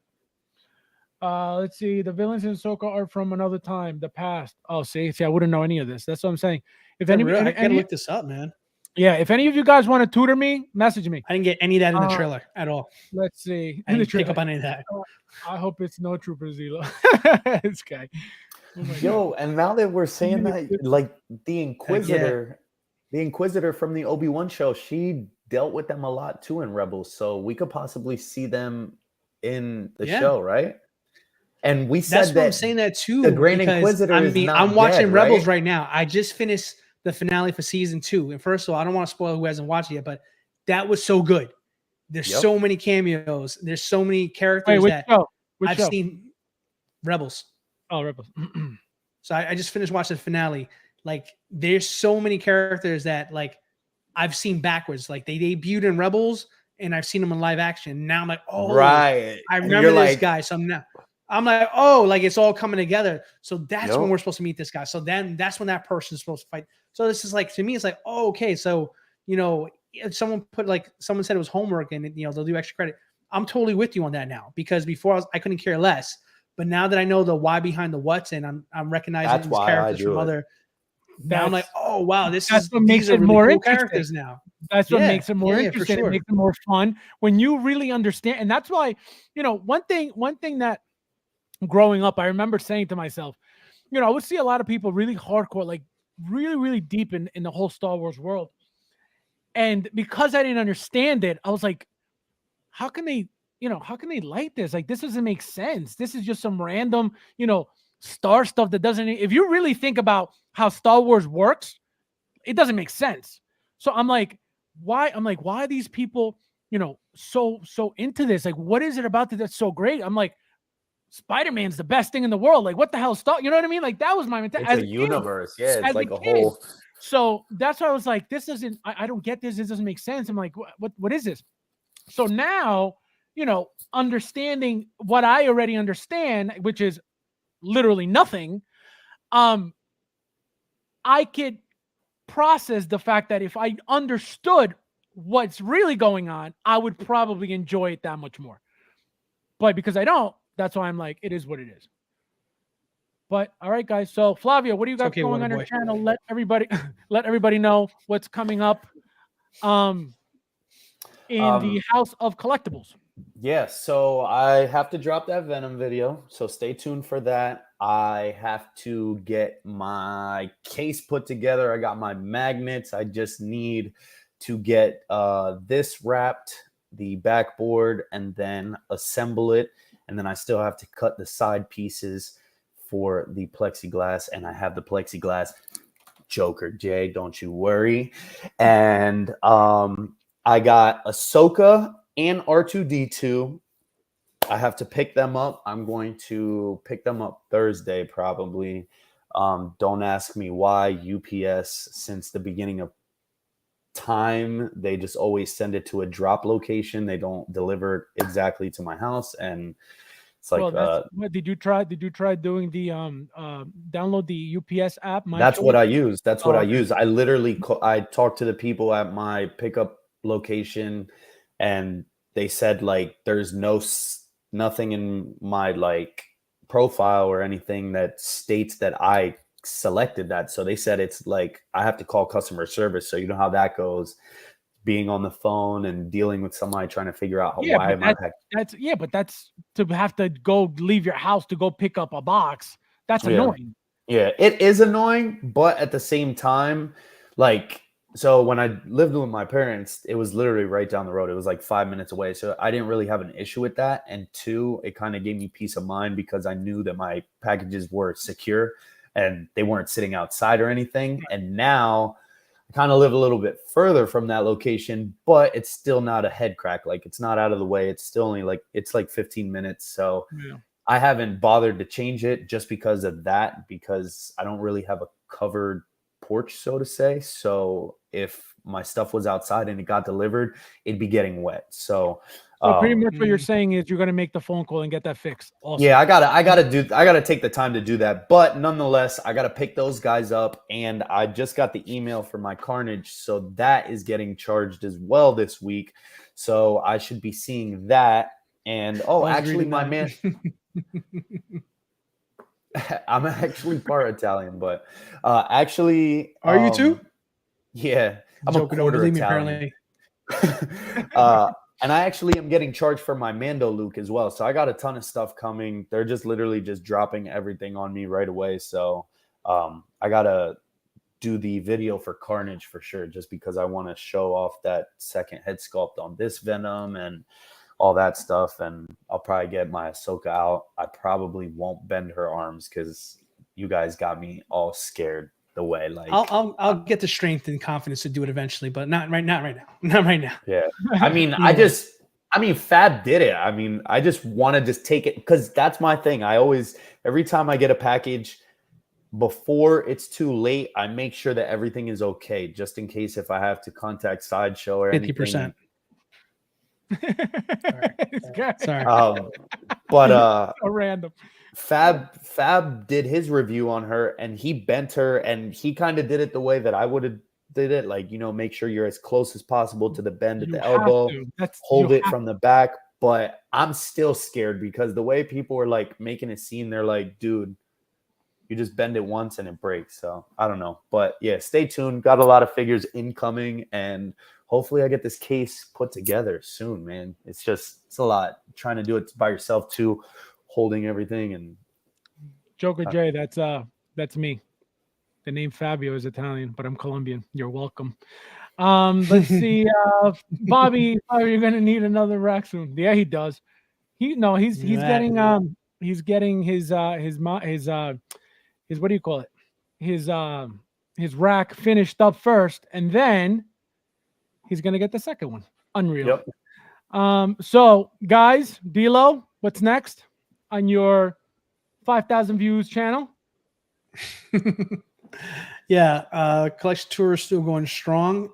Let's see. The villains in Ahsoka are from another time, the past. Oh, see, I wouldn't know any of this. That's what I'm saying. I gotta look this up, man. Yeah, if any of you guys want to tutor me, message me. I didn't get any of that in the trailer at all. Let's see. I didn't pick up on any of that. I hope it's no Trooper Zelo. This guy. Oh, and now that we're saying that, like the Inquisitor from the Obi-Wan show, she dealt with them a lot too in Rebels, so we could possibly see them in the show, right? And we said that's why I'm saying that too. The Grand Inquisitor. I'm watching Rebels right now. I just finished the finale for season 2. And first of all, I don't want to spoil who hasn't watched it yet, but that was so good. There's so many cameos. There's so many characters I've seen. Rebels. Oh, Rebels. So I just finished watching the finale. Like, there's so many characters that like I've seen backwards. Like, they debuted in Rebels and I've seen them in live action. Now I'm like, oh, right. I remember this guy. So I'm like, oh, like it's all coming together. So that's when we're supposed to meet this guy. So then that's when that person's supposed to fight. So this is like, to me, it's like, oh, okay. So, if someone said it was homework and they'll do extra credit. I'm totally with you on that now, because before I couldn't care less. But now that I know the why behind the what's, and I'm recognizing these characters from other, now I'm like, oh wow, these are really more cool characters now. That's what makes it more interesting. It makes it more fun when you really understand. And that's why, one thing that growing up, I remember saying to myself, I would see a lot of people really hardcore, like really, really deep in the whole Star Wars world. And because I didn't understand it, I was like, how can they like this? Like, this doesn't make sense. This is just some random, Star stuff that doesn't, if you really think about how Star Wars works, it doesn't make sense. So I'm like, why are these people, so into this? Like, what is it about this that's so great? I'm like, Spider-Man's the best thing in the world. Like, what the hell? You know what I mean? Like, that was my mentality. It's a universe. Yeah, it's like a whole. So that's why I was like, this doesn't, I don't get this. This doesn't make sense. I'm like, what is this? So now, understanding what I already understand, which is literally nothing, I could process the fact that if I understood what's really going on, I would probably enjoy it that much more. But because I don't, that's why I'm like, it is what it is. But all right, guys. So Flavio, what do you got okay, going on Water your Boy. channel? Let everybody know what's coming up in the House of Collectibles. Yeah, so I have to drop that Venom video, so stay tuned for that. I have to get my case put together. I got my magnets. I just need to get this wrapped, the backboard, and then assemble it. And then I still have to cut the side pieces for the plexiglass, and I have the plexiglass. Joker Jay, don't you worry. And I got Ahsoka and R2D2. I have to pick them up. I'm going to pick them up Thursday probably. Don't ask me why. UPS, since the beginning of time, they just always send it to a drop location. They don't deliver it exactly to my house, and it's like, well, did you try doing the download the UPS app? that's what I use. That's what I okay. use. I literally I talked to the people at my pickup location, and they said like there's nothing in my like profile or anything that states that I selected that. So they said it's like I have to call customer service. So you know how that goes, being on the phone and dealing with somebody trying to figure out why am I but that's to have to go leave your house to go pick up a box. That's annoying. Yeah, it is annoying, but at the same time, like, so when I lived with my parents, it was literally right down the road. It was like 5 minutes away. So I didn't really have an issue with that. And two, it kind of gave me peace of mind because I knew that my packages were secure and they weren't sitting outside or anything. And now I kind of live a little bit further from that location, but it's still not a head crack. Like, it's not out of the way. It's still only like, it's like 15 minutes. So I haven't bothered to change it just because of that, because I don't really have a covered porch, so to say. So if my stuff was outside and it got delivered, it'd be getting wet. So pretty much what you're saying is you're going to make the phone call and get that fixed. Also. Yeah, I gotta take the time to do that. But nonetheless, I gotta pick those guys up, and I just got the email for my Carnage, so that is getting charged as well this week. So I should be seeing that. And actually, my man, I'm actually part Italian, but actually, are you too? Yeah, I'm a quarter Italian. And I actually am getting charged for my Mando Luke as well. So I got a ton of stuff coming. They're just literally just dropping everything on me right away. So I got to do the video for Carnage for sure, just because I want to show off that second head sculpt on this Venom and all that stuff. And I'll probably get my Ahsoka out. I probably won't bend her arms because you guys got me all scared the way. Like, I'll get the strength and confidence to do it eventually, but not right now. Yeah. I mean, Fab did it. I mean, I just want to just take it because that's my thing. Every time I get a package, before it's too late, I make sure that everything is okay, just in case if I have to contact Sideshow or 50%. Sorry. But so random. Fab did his review on her, and he bent her, and he kind of did it the way that I would have did it. Like, make sure you're as close as possible to the bend at the elbow, hold it from the back. But I'm still scared because the way people are like making a scene, they're like, dude, you just bend it once and it breaks. So I don't know, but yeah, stay tuned. Got a lot of figures incoming, and hopefully I get this case put together soon, man. It's a lot trying to do it by yourself too, holding everything. And Joker Jay, that's me. The name Fabio is Italian, but I'm Colombian. You're welcome. Let's see, Bobby, you're gonna need another rack soon. Yeah, he does. He's getting his what do you call it? His rack finished up first, and then he's gonna get the second one. Unreal. Yep. So guys, D-Lo, what's next on your 5,000 views channel? Yeah, collection tour is still going strong.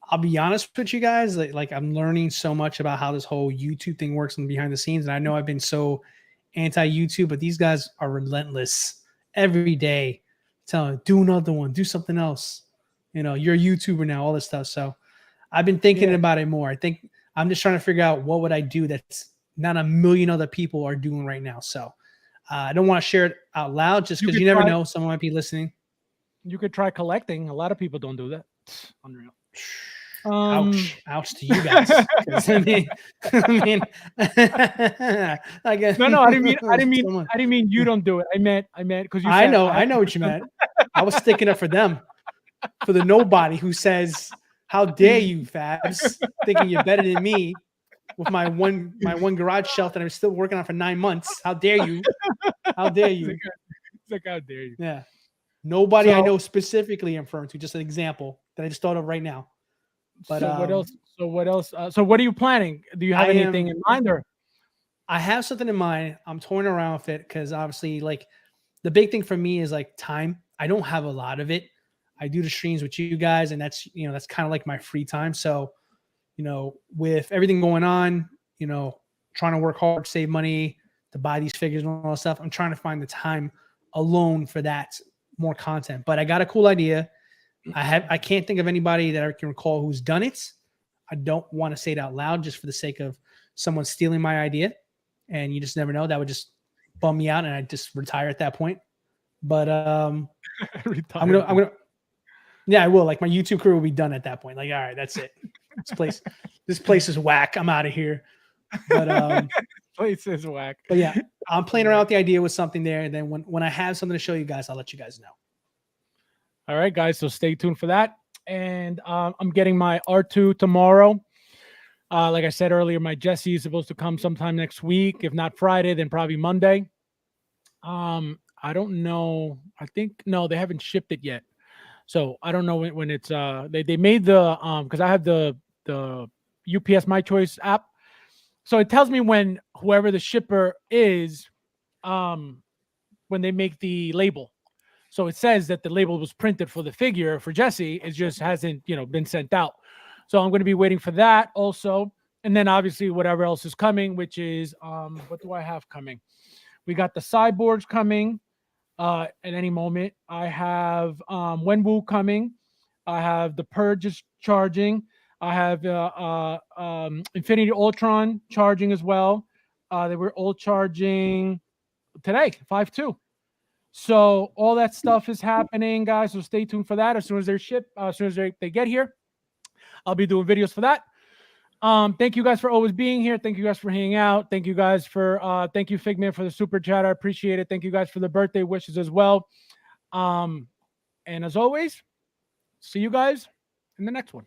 I'll be honest with you guys, like I'm learning so much about how this whole YouTube thing works and behind the scenes. And I know I've been so anti-YouTube, but these guys are relentless every day, telling do another one, do something else. You're a YouTuber now, all this stuff. So I've been thinking Yeah. about it more. I think I'm just trying to figure out what would I do that's not a million other people are doing right now. So I don't want to share it out loud just You because could you never try- know. Someone might be listening. You could try collecting. A lot of people don't do that. Unreal. Ouch to you guys. 'Cause I mean, I guess No, I didn't someone- mean you don't do it. I meant because you. I said, know what you meant. I was sticking up for them, for the nobody who says, "How dare you, Fabs, thinking you're better than me with my one garage shelf that I'm still working on for 9 months? How dare you? How dare you?" It's like, how dare you? Yeah, nobody I So- know specifically I'm referring to. Just an example that I just thought of right now. But so what else? So what else? So what are you planning? Do you have I anything am- in mind, or I have something in mind. I'm toying around with it because obviously, like, the big thing for me is like time. I don't have a lot of it. I do the streams with you guys, and that's that's kind of like my free time. So, with everything going on, trying to work hard, save money to buy these figures and all that stuff, I'm trying to find the time alone for that more content. But I got a cool idea. I can't think of anybody that I can recall who's done it. I don't want to say it out loud just for the sake of someone stealing my idea. And you just never know. That would just bum me out and I just retire at that point. But I'm gonna yeah, I will. Like my YouTube career will be done at that point. Like, all right, that's it. This place is whack. I'm out of here. But place is whack? but yeah, I'm playing around with the idea with something there. And then when I have something to show you guys, I'll let you guys know. All right, guys. So stay tuned for that. And I'm getting my R2 tomorrow. Like I said earlier, my Jesse is supposed to come sometime next week. If not Friday, then probably Monday. I don't know. I think no, they haven't shipped it yet. So I don't know when it's they made the because I have the UPS My Choice app. So it tells me when whoever the shipper is when they make the label. So it says that the label was printed for the figure for Jesse. It just hasn't, been sent out. So I'm going to be waiting for that also. And then obviously whatever else is coming, which is what do I have coming? We got the cyborgs coming at any moment. I have Wenwu coming. I have the Purge is charging. I have Infinity Ultron charging as well. They were all charging today, 5/2. So all that stuff is happening, guys. So stay tuned for that. As soon as they're shipped, as soon as they get here, I'll be doing videos for that. Thank you guys for always being here. Thank you guys for hanging out. Thank you guys for thank you, Figman, for the super chat. I appreciate it. Thank you guys for the birthday wishes as well. And as always, see you guys in the next one.